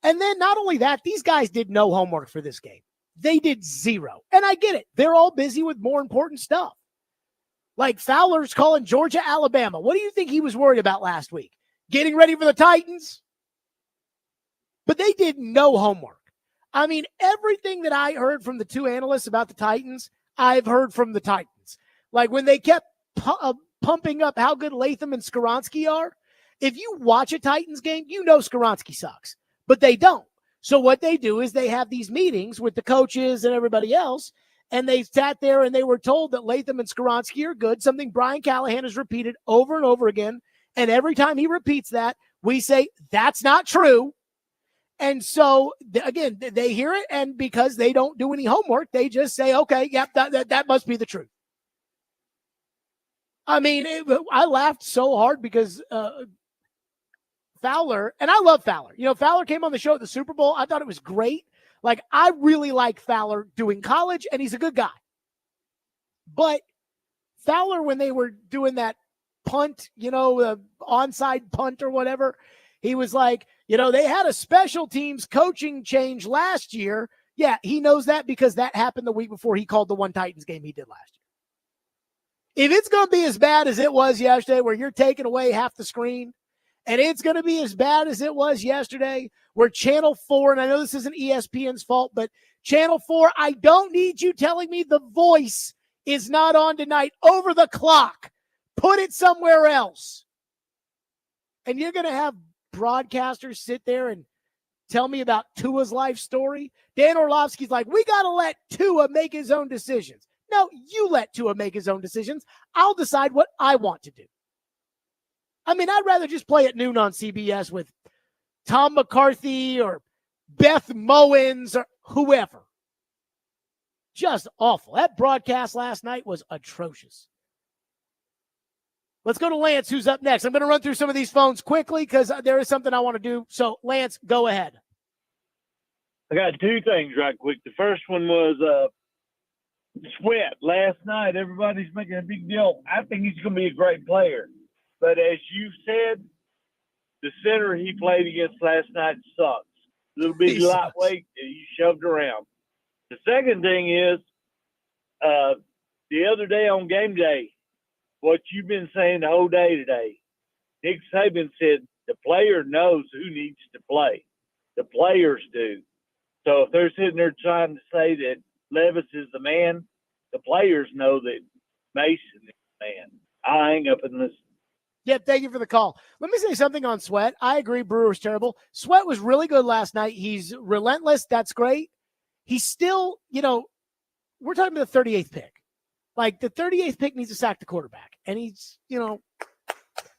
Speaker 1: And then not only that, these guys did no homework for this game. They did zero. And I get it. They're all busy with more important stuff. Like Fowler's calling Georgia, Alabama. What do you think he was worried about last week? Getting ready for the Titans? But they did no homework. I mean, everything that I heard from the two analysts about the Titans, I've heard from the Titans. Like when they kept pumping up how good Latham and Skoronski are, if you watch a Titans game, you know Skoronski sucks, but they don't. So what they do is they have these meetings with the coaches and everybody else, and they sat there and they were told that Latham and Skoronski are good, something Brian Callahan has repeated over and over again. And every time he repeats that, we say, that's not true. And so, again, they hear it, and because they don't do any homework, they just say, okay, yep, that must be the truth. I mean, I laughed so hard because Fowler, and I love Fowler. You know, Fowler came on the show at the Super Bowl. I thought it was great. Like, I really like Fowler doing college, and he's a good guy. But Fowler, when they were doing that punt, you know, onside punt or whatever, he was like, you know, they had a special teams coaching change last year. Yeah, he knows that because that happened the week before he called the one Titans game he did last year. If it's going to be as bad as it was yesterday where you're taking away half the screen, and it's going to be as bad as it was yesterday where Channel 4, and I know this isn't ESPN's fault, but Channel 4, I don't need you telling me The Voice is not on tonight over the clock. Put it somewhere else. And you're going to have broadcasters sit there and tell me about Tua's life story. Dan Orlovsky's like, we got to let Tua make his own decisions. No, you let Tua make his own decisions. I'll decide what I want to do. I mean, I'd rather just play at noon on CBS with Tom McCarthy or Beth Mowins or whoever. Just awful. That broadcast last night was atrocious. Let's go to Lance, who's up next. I'm going to run through some of these phones quickly because there is something I want to do. So, Lance, go ahead.
Speaker 8: I got two things right quick. The first one was Sweat. Last night, everybody's making a big deal. I think he's going to be a great player. But as you said, the center he played against last night sucks. Little bitty lightweight that you shoved around. The second thing is the other day on game day, what you've been saying the whole day today, Nick Saban said the player knows who needs to play. The players do. So if they're sitting there trying to say that Levis is the man, the players know that Mason is the man. I'll hang up and listen.
Speaker 1: Yeah, thank you for the call. Let me say something on Sweat. I agree Brewer's terrible. Sweat was really good last night. He's relentless. That's great. He's still, you know, we're talking about the 38th pick. Like, the 38th pick needs to sack the quarterback. And he's, you know,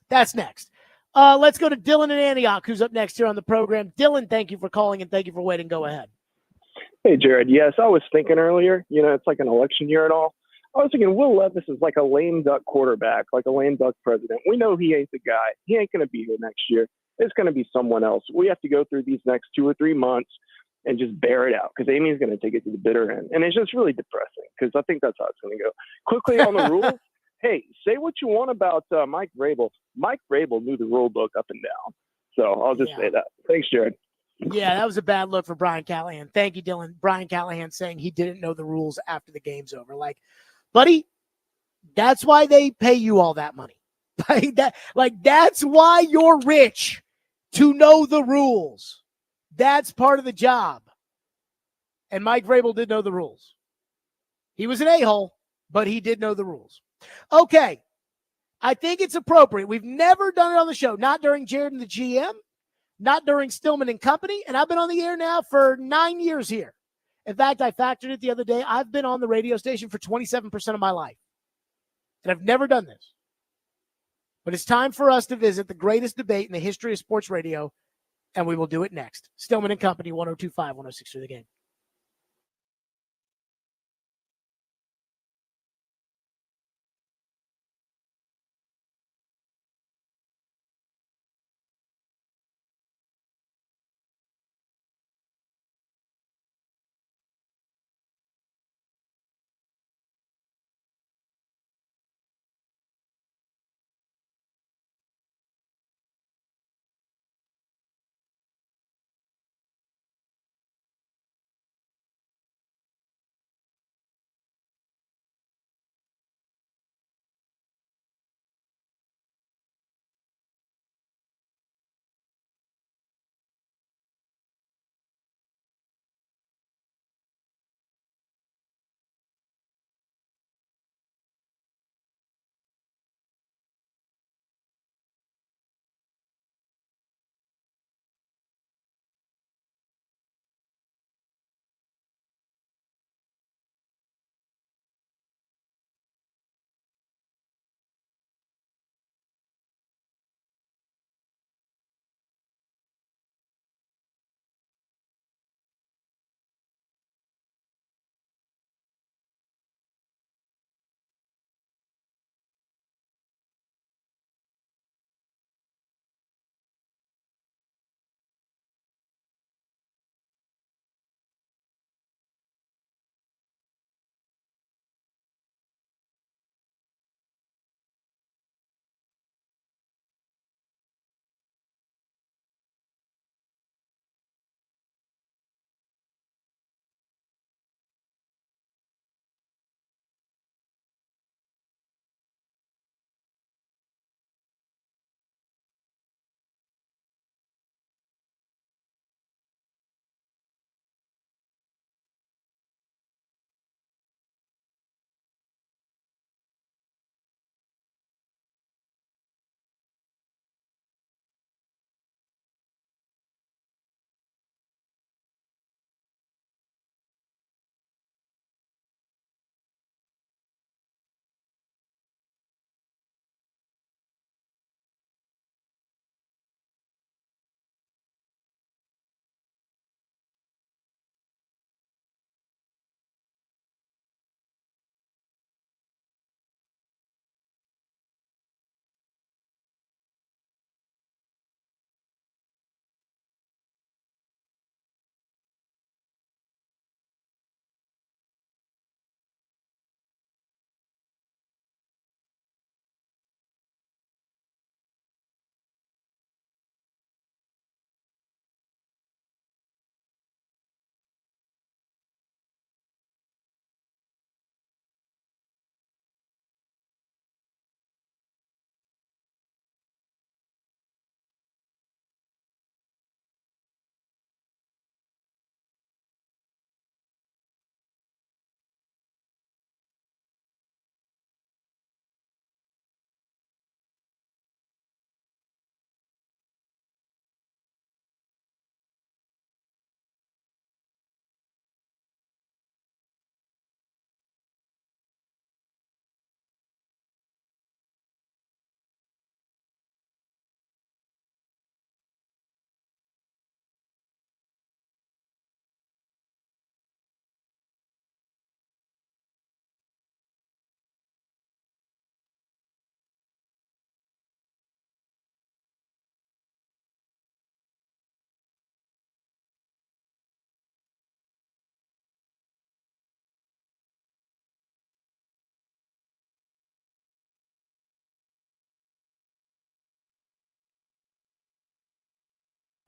Speaker 1: that's next. Let's go to Dylan in Antioch, who's up next here on the program. Dylan, thank you for calling and thank you for waiting. Go ahead.
Speaker 9: Hey, Jared. Yes, I was thinking earlier, you know, it's like an election year and all. I was thinking Will Levis is like a lame duck quarterback, like a lame duck president. We know he ain't the guy. He ain't going to be here next year. It's going to be someone else. We have to go through these next 2 or 3 months and just bear it out because Amy's going to take it to the bitter end. And it's just really depressing because I think that's how it's going to go. Quickly on the rules, hey, say what you want about Mike Vrabel. Mike Vrabel knew the rule book up and down. So I'll just say that. Thanks, Jared.
Speaker 1: Yeah, that was a bad look for Brian Callahan. Thank you, Dylan. Brian Callahan saying he didn't know the rules after the game's over. Like, buddy, that's why they pay you all that money. That's why you're rich, to know the rules. That's part of the job. And Mike Vrabel did know the rules. He was an a-hole, but he did know the rules. Okay, I think it's appropriate. We've never done it on the show, not during Jared and the GM, not during Stillman and Company, and I've been on the air now for 9 years here. In fact, I factored it the other day. I've been on the radio station for 27% of my life, and I've never done this. But it's time for us to visit the greatest debate in the history of sports radio, and we will do it next. Stillman and Company, 102.5, 106 The Game.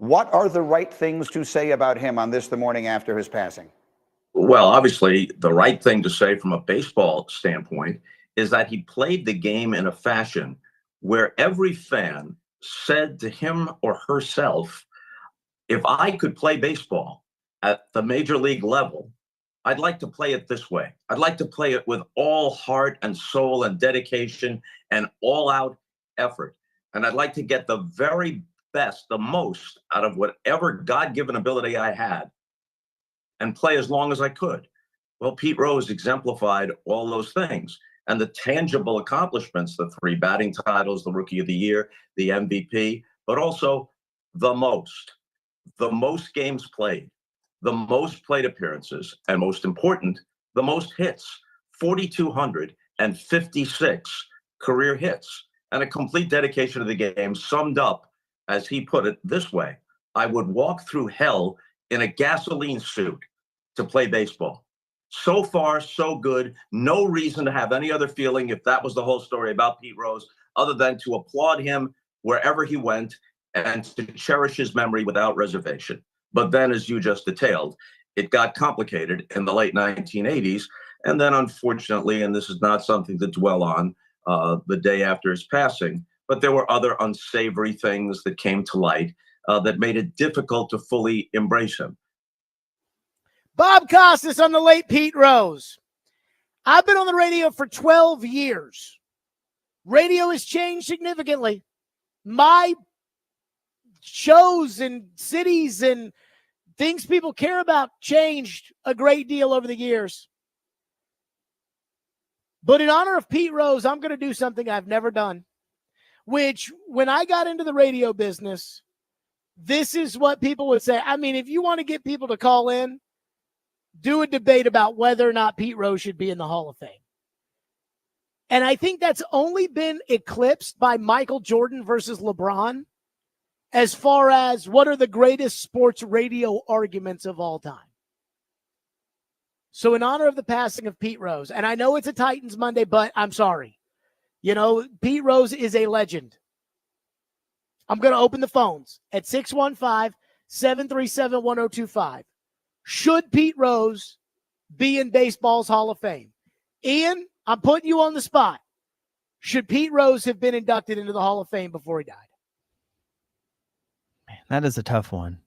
Speaker 17: What are the right things to say about him on this, the morning after his passing?
Speaker 10: Well, obviously, the right thing to say from a baseball standpoint is that he played the game in a fashion where every fan said to him or herself, if I could play baseball at the major league level, I'd like to play it this way. I'd like to play it with all heart and soul and dedication and all out effort. And I'd like to get the very best, the most out of whatever God-given ability I had and play as long as I could. Well, Pete Rose exemplified all those things. And the tangible accomplishments, the 3 batting titles, the Rookie of the Year, the MVP, but also the most games played, the most plate appearances, and most important, the most hits, 4,256 career hits, and a complete dedication to the game, summed up, as he put it, this way: I would walk through hell in a gasoline suit to play baseball. So far, so good. No reason to have any other feeling if that was the whole story about Pete Rose, other than to applaud him wherever he went and to cherish his memory without reservation. But then, as you just detailed, it got complicated in the late 1980s. And then, unfortunately, and this is not something to dwell on the day after his passing, but there were other unsavory things that came to light that made it difficult to fully embrace him.
Speaker 1: Bob Costas on the late Pete Rose. I've been on the radio for 12 years. Radio has changed significantly. My shows and cities and things people care about changed a great deal over the years. But in honor of Pete Rose, I'm going to do something I've never done, which when I got into the radio business, this is what people would say. I mean, if you want to get people to call in, do a debate about whether or not Pete Rose should be in the Hall of Fame. And I think that's only been eclipsed by Michael Jordan versus LeBron as far as what are the greatest sports radio arguments of all time. So in honor of the passing of Pete Rose, and I know it's a Titans Monday, but I'm sorry. You know, Pete Rose is a legend. I'm going to open the phones at 615-737-1025. Should Pete Rose be in baseball's Hall of Fame? Ian, I'm putting you on the spot. Should Pete Rose have been inducted into the Hall of Fame before he died?
Speaker 5: Man, that is a tough one.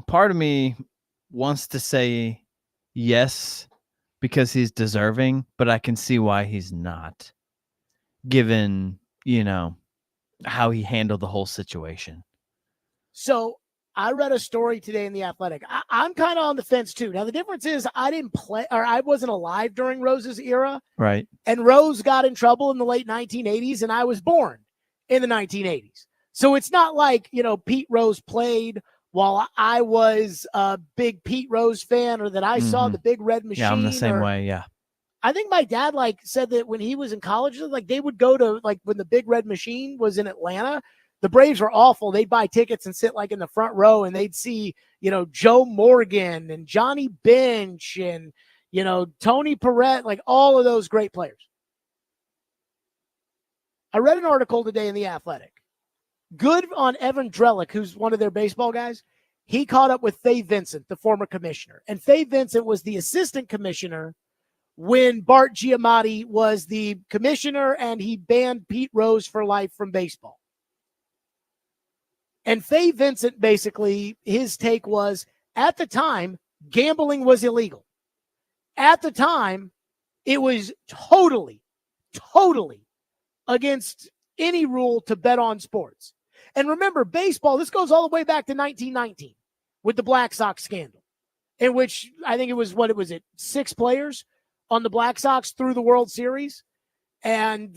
Speaker 5: Part of me wants to say yes because he's deserving, but I can see why he's not, given, you know, how he handled the whole situation.
Speaker 1: So I read a story today in The Athletic. I'm kind of on the fence too. Now, the difference is I didn't play, or I wasn't alive during Rose's era.
Speaker 5: Right.
Speaker 1: And Rose got in trouble in the late 1980s, and I was born in the 1980s. So it's not like, you know, Pete Rose played while I was a big Pete Rose fan, or that I saw the Big Red Machine.
Speaker 5: Yeah, I'm the same way, yeah.
Speaker 1: I think my dad said that when he was in college, they would go to when the Big Red Machine was in Atlanta. The Braves were awful. They'd buy tickets and sit in the front row, and they'd see, you know, Joe Morgan and Johnny Bench and, you know, Tony Perrette, all of those great players. I read an article today in The Athletic. Good on Evan Drellick, who's one of their baseball guys. He caught up with Fay Vincent, the former commissioner. And Fay Vincent was the assistant commissioner when Bart Giamatti was the commissioner, and he banned Pete Rose for life from baseball. And Fay Vincent, basically, his take was, at the time, gambling was illegal. At the time, it was totally against any rule to bet on sports. And remember, baseball, this goes all the way back to 1919 with the Black Sox scandal, in which I think it was, 6 players on the Black Sox through the World Series. And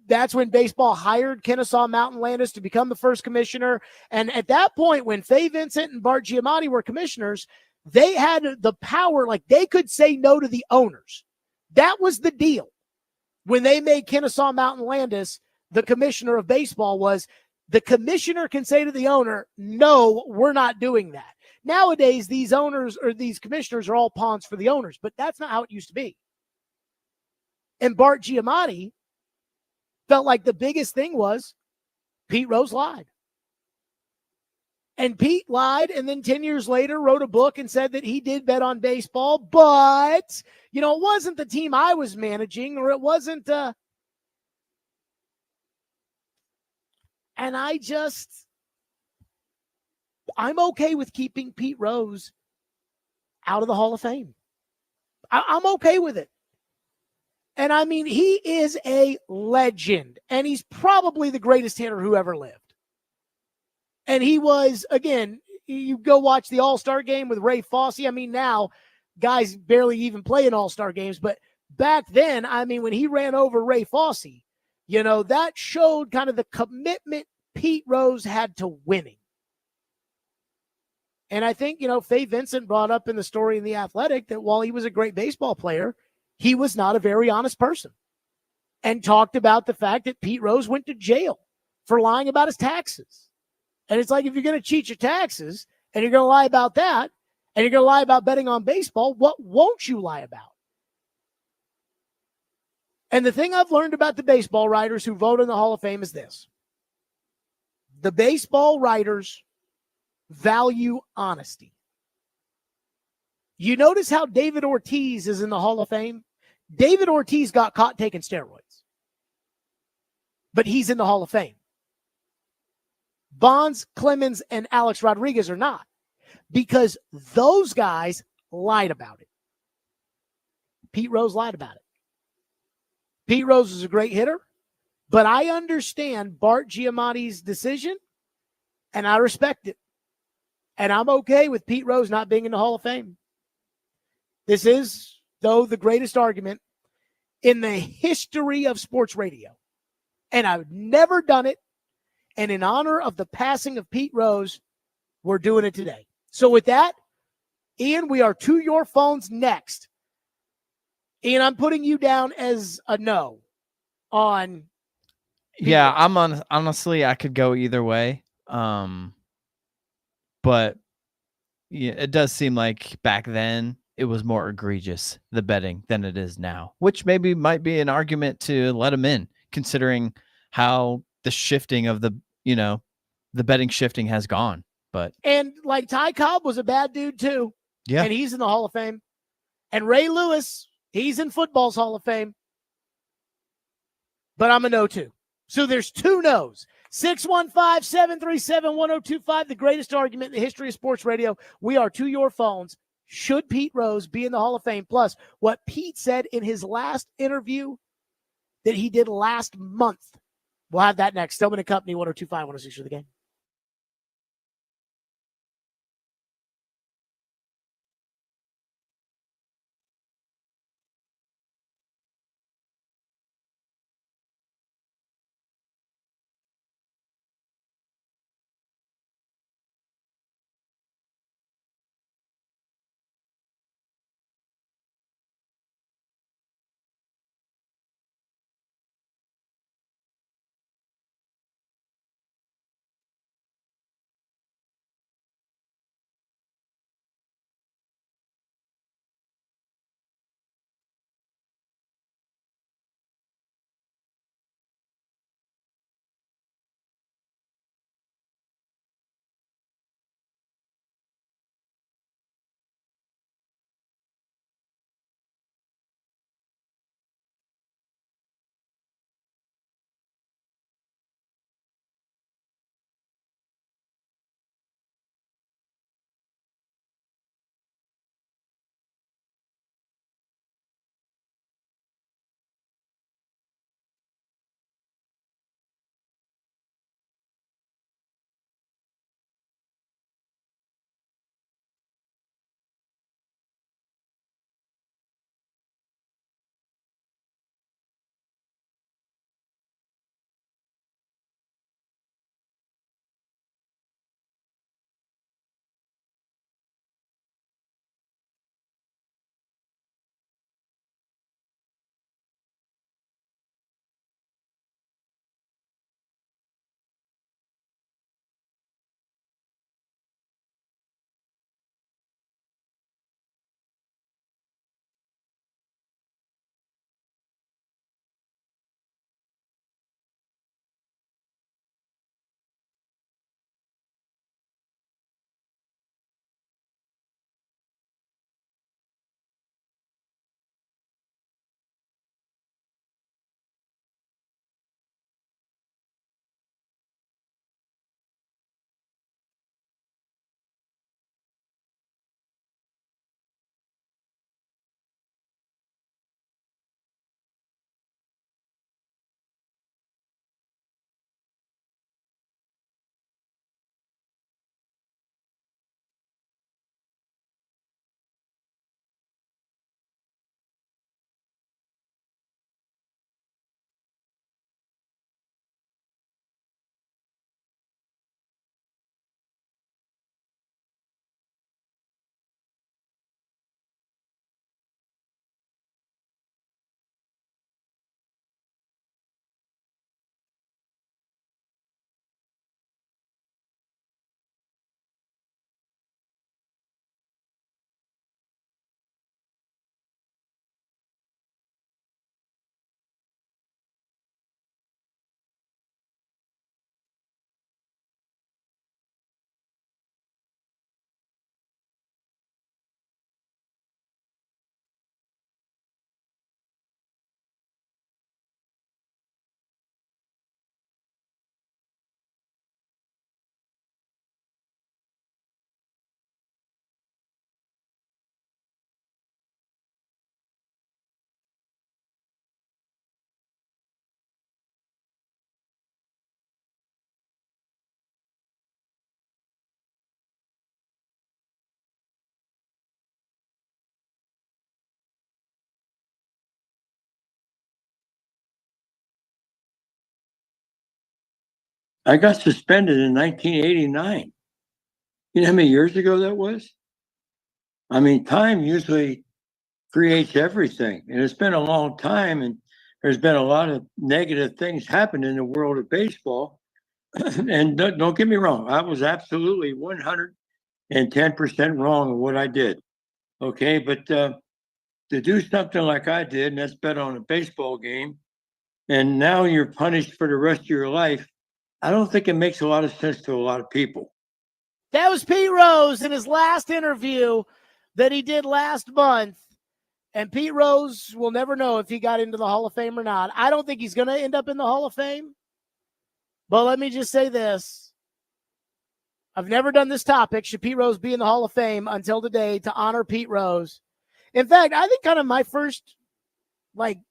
Speaker 1: that's when baseball hired Kennesaw Mountain Landis to become the first commissioner. And at that point, when Fay Vincent and Bart Giamatti were commissioners, they had the power, they could say no to the owners. That was the deal. When they made Kennesaw Mountain Landis the commissioner of baseball, was the commissioner can say to the owner, no, we're not doing that. Nowadays, these owners or these commissioners are all pawns for the owners, but that's not how it used to be. And Bart Giamatti felt like the biggest thing was Pete Rose lied. And Pete lied, and then 10 years later wrote a book and said that he did bet on baseball, but, it wasn't the team I was managing, or it wasn't, and I'm okay with keeping Pete Rose out of the Hall of Fame. I'm okay with it. And I mean, he is a legend, and he's probably the greatest hitter who ever lived. And he was, again, you go watch the All-Star game with Ray Fosse. I mean, now guys barely even play in All-Star games, but back then, I mean, when he ran over Ray Fosse, that showed kind of the commitment Pete Rose had to winning. And I think, Faye Vincent brought up in the story in The Athletic that while he was a great baseball player, he was not a very honest person, and talked about the fact that Pete Rose went to jail for lying about his taxes. And it's like, if you're going to cheat your taxes and you're going to lie about that, and you're going to lie about betting on baseball, what won't you lie about? And the thing I've learned about the baseball writers who vote in the Hall of Fame is this. The baseball writers value honesty. You notice how David Ortiz is in the Hall of Fame? David Ortiz got caught taking steroids, but he's in the Hall of Fame. Bonds, Clemens, and Alex Rodriguez are not, because those guys lied about it. Pete Rose lied about it. Pete Rose is a great hitter, but I understand Bart Giamatti's decision, and I respect it. And I'm okay with Pete Rose not being in the Hall of Fame. This is, though, the greatest argument in the history of sports radio. And I've never done it. And in honor of the passing of Pete Rose, we're doing it today. So with that, Ian, we are to your phones next. Ian, I'm putting you down as a no on Pete
Speaker 5: Yeah,
Speaker 1: Rose.
Speaker 5: honestly, I could go either way. But yeah, it does seem like back then it was more egregious, the betting, than it is now, which maybe might be an argument to let him in, considering how the shifting of the betting shifting has gone. But
Speaker 1: And like Ty Cobb was a bad dude too.
Speaker 5: yeah,
Speaker 1: And he's in the Hall of Fame. And Ray Lewis, he's in football's Hall of Fame. But I'm a no too. So there's two no's. 615-737-1025, the greatest argument in the history of sports radio. We are to your phones. Should Pete Rose be in the Hall of Fame? Plus, what Pete said in his last interview that he did last month. We'll have that next. Stillman and Company, 102.5, 106 for the game.
Speaker 11: I got suspended in 1989. You know how many years ago that was? I mean, time usually creates everything. And it's been a long time, and there's been a lot of negative things happen in the world of baseball. And don't get me wrong, I was absolutely 110% wrong in what I did. Okay, but to do something like I did, and that's bet on a baseball game, and now you're punished for the rest of your life, I don't think it makes a lot of sense to a lot of people.
Speaker 1: That was Pete Rose in his last interview that he did last month. And Pete Rose will never know if he got into the Hall of Fame or not. I don't think he's going to end up in the Hall of Fame. But let me just say this. I've never done this topic. Should Pete Rose be in the Hall of Fame until today to honor Pete Rose? In fact, I think kind of my first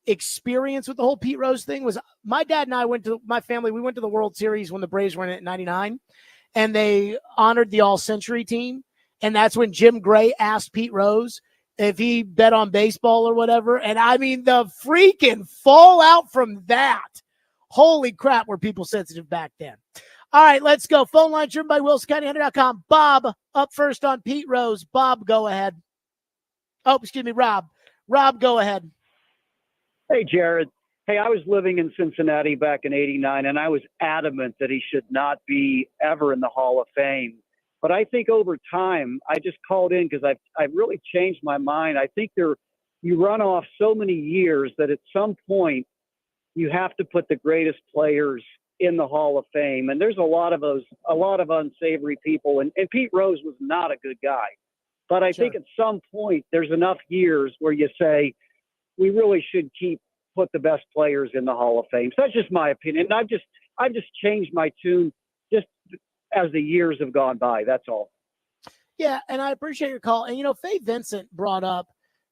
Speaker 1: experience with the whole Pete Rose thing was my dad and I went to the World Series when the Braves were in it in 99. And they honored the All-Century team. And that's when Jim Gray asked Pete Rose if he bet on baseball or whatever. And I mean, the freaking fallout from that. Holy crap, were people sensitive back then. All right, let's go. Phone line driven by WilsonCountyHunter.com. Bob up first on Pete Rose. Bob, go ahead. Oh, excuse me, Rob. Rob, go ahead.
Speaker 12: Hey, Jared. Hey, I was living in Cincinnati back in '89, and I was adamant that he should not be ever in the Hall of Fame. But I think over time, I just called in because I've really changed my mind. I think you run off so many years that at some point you have to put the greatest players in the Hall of Fame. And there's a lot of unsavory people. And Pete Rose was not a good guy. But I think at some point there's enough years where you say we really should put the best players in the Hall of Fame. So that's just my opinion. And I've just changed my tune just as the years have gone by. That's all.
Speaker 1: Yeah, and I appreciate your call. And, Faye Vincent brought up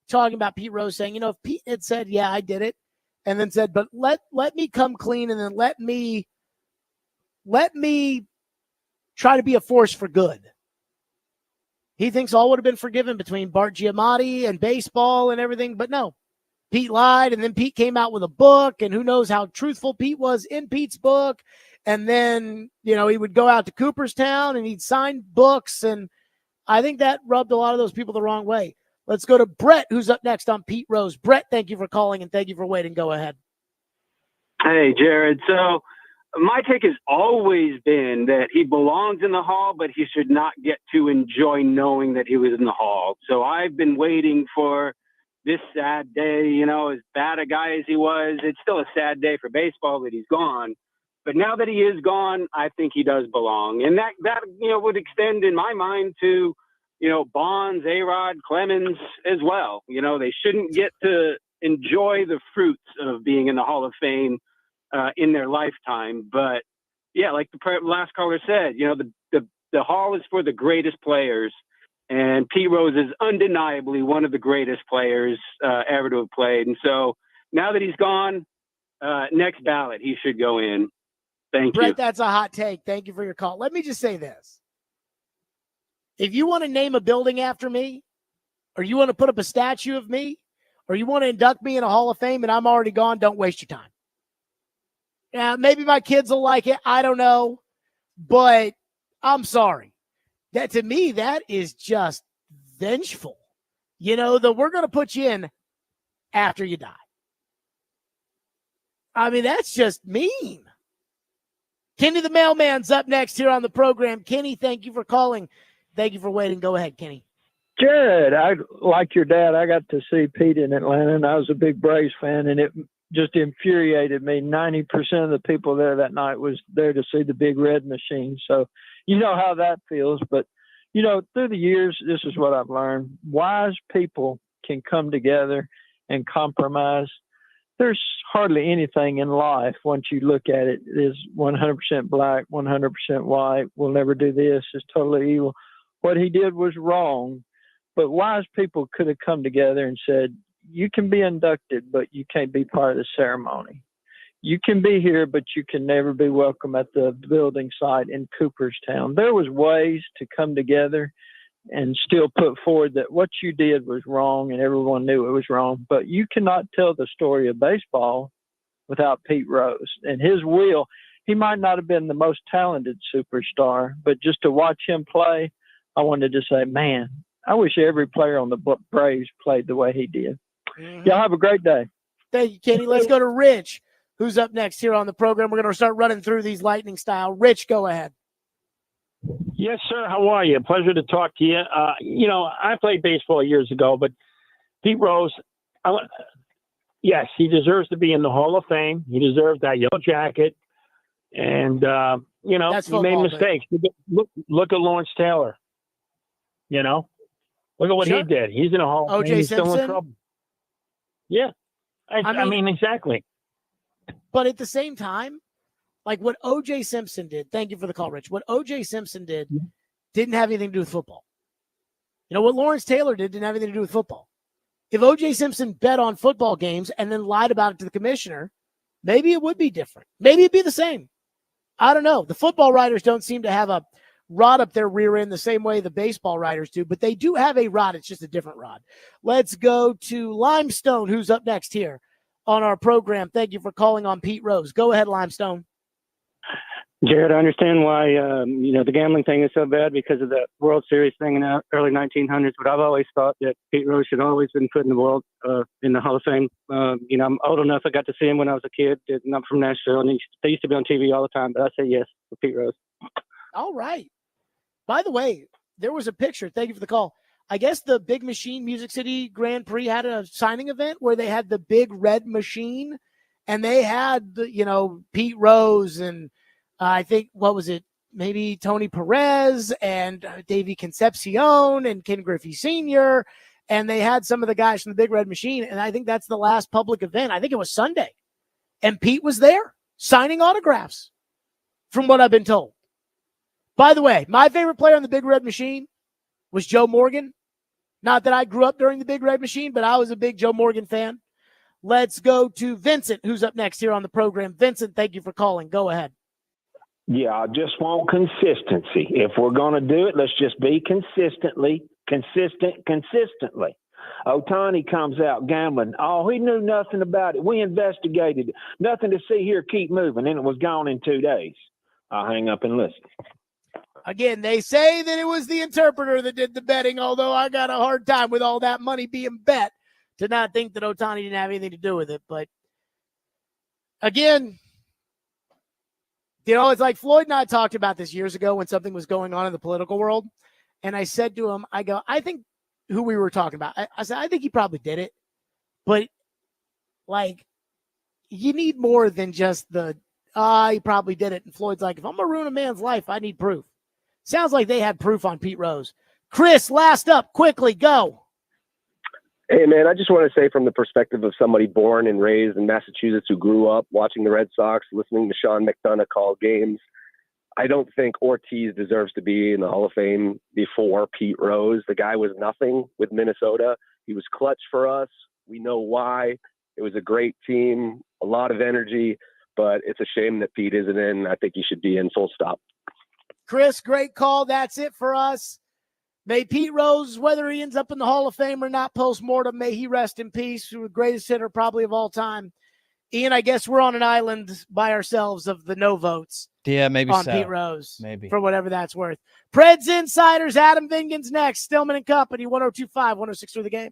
Speaker 1: talking about Pete Rose saying, if Pete had said, yeah, I did it, and then said, but let me come clean and then let me try to be a force for good. He thinks all would have been forgiven between Bart Giamatti and baseball and everything, but no. Pete lied, and then Pete came out with a book, and who knows how truthful Pete was in Pete's book. And then, he would go out to Cooperstown, and he'd sign books, and I think that rubbed a lot of those people the wrong way. Let's go to Brett, who's up next on Pete Rose. Brett, thank you for calling, and thank you for waiting. Go ahead.
Speaker 23: Hey, Jared. So my take has always been that he belongs in the Hall, but he should not get to enjoy knowing that he was in the Hall. So I've been waiting for this sad day, as bad a guy as he was. It's still a sad day for baseball that he's gone. But now that he is gone, I think he does belong. And that would extend in my mind to, Bonds, A-Rod, Clemens as well. They shouldn't get to enjoy the fruits of being in the Hall of Fame in their lifetime. But yeah, like the last caller said, the Hall is for the greatest players. And Pete Rose is undeniably one of the greatest players ever to have played. And so now that he's gone, next ballot, he should go in. Thank
Speaker 1: Brett,
Speaker 23: you.
Speaker 1: that's a hot take. Thank you for your call. Let me just say this. If you want to name a building after me, or you want to put up a statue of me, or you want to induct me in a Hall of Fame and I'm already gone, don't waste your time. Yeah, maybe my kids will like it. I don't know. But I'm sorry. That to me, that is just vengeful. That we're going to put you in after you die. I mean, that's just mean. Kenny the mailman's up next here on the program. Kenny, thank you for calling. Thank you for waiting. Go ahead, Kenny.
Speaker 24: Jared, I like your dad. I got to see Pete in Atlanta, and I was a big Braves fan, and it just infuriated me. 90% of the people there that night was there to see the Big Red Machine. So you know how that feels. But, through the years, this is what I've learned. Wise people can come together and compromise. There's hardly anything in life, once you look at it, is 100% black, 100% white, we'll never do this, it's totally evil. What he did was wrong, but wise people could have come together and said, you can be inducted, but you can't be part of the ceremony. You can be here, but you can never be welcome at the building site in Cooperstown. There was ways to come together and still put forward that what you did was wrong and everyone knew it was wrong. But you cannot tell the story of baseball without Pete Rose and his will. he might not have been the most talented superstar, but just to watch him play, I wanted to say, man, I wish every player on the Braves played the way he did. Y'all have a great day.
Speaker 1: Thank you, Kenny. Let's go to Rich, who's up next here on the program. We're going to start running through these lightning style. Rich, go ahead.
Speaker 3: Yes, sir. How are you? Pleasure to talk to you. I played baseball years ago, but Pete Rose, yes, he deserves to be in the Hall of Fame. He deserves that yellow jacket. And, he made mistakes. Look at Lawrence Taylor. Look at what he did. He's in a Hall of Fame. He's still in trouble. Yeah. I mean, exactly.
Speaker 1: But at the same time, like what O.J. Simpson did, thank you for the call, Rich. What O.J. Simpson did didn't have anything to do with football. What Lawrence Taylor didn't have anything to do with football. If O.J. Simpson bet on football games and then lied about it to the commissioner, maybe it would be different. Maybe it'd be the same. I don't know. The football writers don't seem to have a rod up their rear end the same way the baseball writers do, but they do have a rod. It's just a different rod. Let's go to Limestone, who's up next here on our program. Thank you for calling on Pete Rose. Go ahead, Limestone.
Speaker 14: Jared, I understand why, the gambling thing is so bad because of the World Series thing in the early 1900s, but I've always thought that Pete Rose should always been put in the Hall of Fame. I'm old enough. I got to see him when I was a kid, and I'm from Nashville, and they used to be on TV all the time, but I say yes for Pete Rose.
Speaker 1: All right. By the way, there was a picture. Thank you for the call. I guess the Big Machine Music City Grand Prix had a signing event where they had the big red machine, and they had, Pete Rose and I think, what was it? Maybe Tony Perez and Davey Concepcion and Ken Griffey Sr. And they had some of the guys from the Big Red Machine. And I think that's the last public event. I think it was Sunday. And Pete was there signing autographs from what I've been told. By the way, my favorite player on the Big Red Machine was Joe Morgan. Not that I grew up during the Big Red Machine, but I was a big Joe Morgan fan. Let's go to Vincent, who's up next here on the program. Vincent, thank you for calling. Go ahead.
Speaker 15: Yeah, I just want consistency. If we're going to do it, let's just be consistently. Ohtani comes out gambling. Oh, he knew nothing about it. We investigated it. Nothing to see here. Keep moving. And it was gone in 2 days. I'll hang up and listen.
Speaker 1: Again, they say that it was the interpreter that did the betting, although I got a hard time with all that money being bet to not think that Ohtani didn't have anything to do with it. But again, it's like Floyd and I talked about this years ago when something was going on in the political world. And I said to him, I think who we were talking about, I said, I think he probably did it. But, you need more than just he probably did it. And Floyd's like, if I'm going to ruin a man's life, I need proof. Sounds like they had proof on Pete Rose. Chris, last up, quickly, go.
Speaker 18: Hey, man, I just want to say from the perspective of somebody born and raised in Massachusetts who grew up watching the Red Sox, listening to Sean McDonough call games, I don't think Ortiz deserves to be in the Hall of Fame before Pete Rose. The guy was nothing with Minnesota. He was clutch for us. We know why. It was a great team, a lot of energy, but it's a shame that Pete isn't in. I think he should be in, full stop.
Speaker 1: Chris, great call. That's it for us. May Pete Rose, whether he ends up in the Hall of Fame or not post-mortem, may he rest in peace. The greatest hitter probably of all time. Ian, I guess we're on an island by ourselves of the no votes.
Speaker 5: Yeah, maybe
Speaker 1: on
Speaker 5: so.
Speaker 1: Pete Rose.
Speaker 5: Maybe.
Speaker 1: For whatever that's worth. Preds Insiders, Adam Vingan's next. Stillman and Company, 102.5, 106 through the game.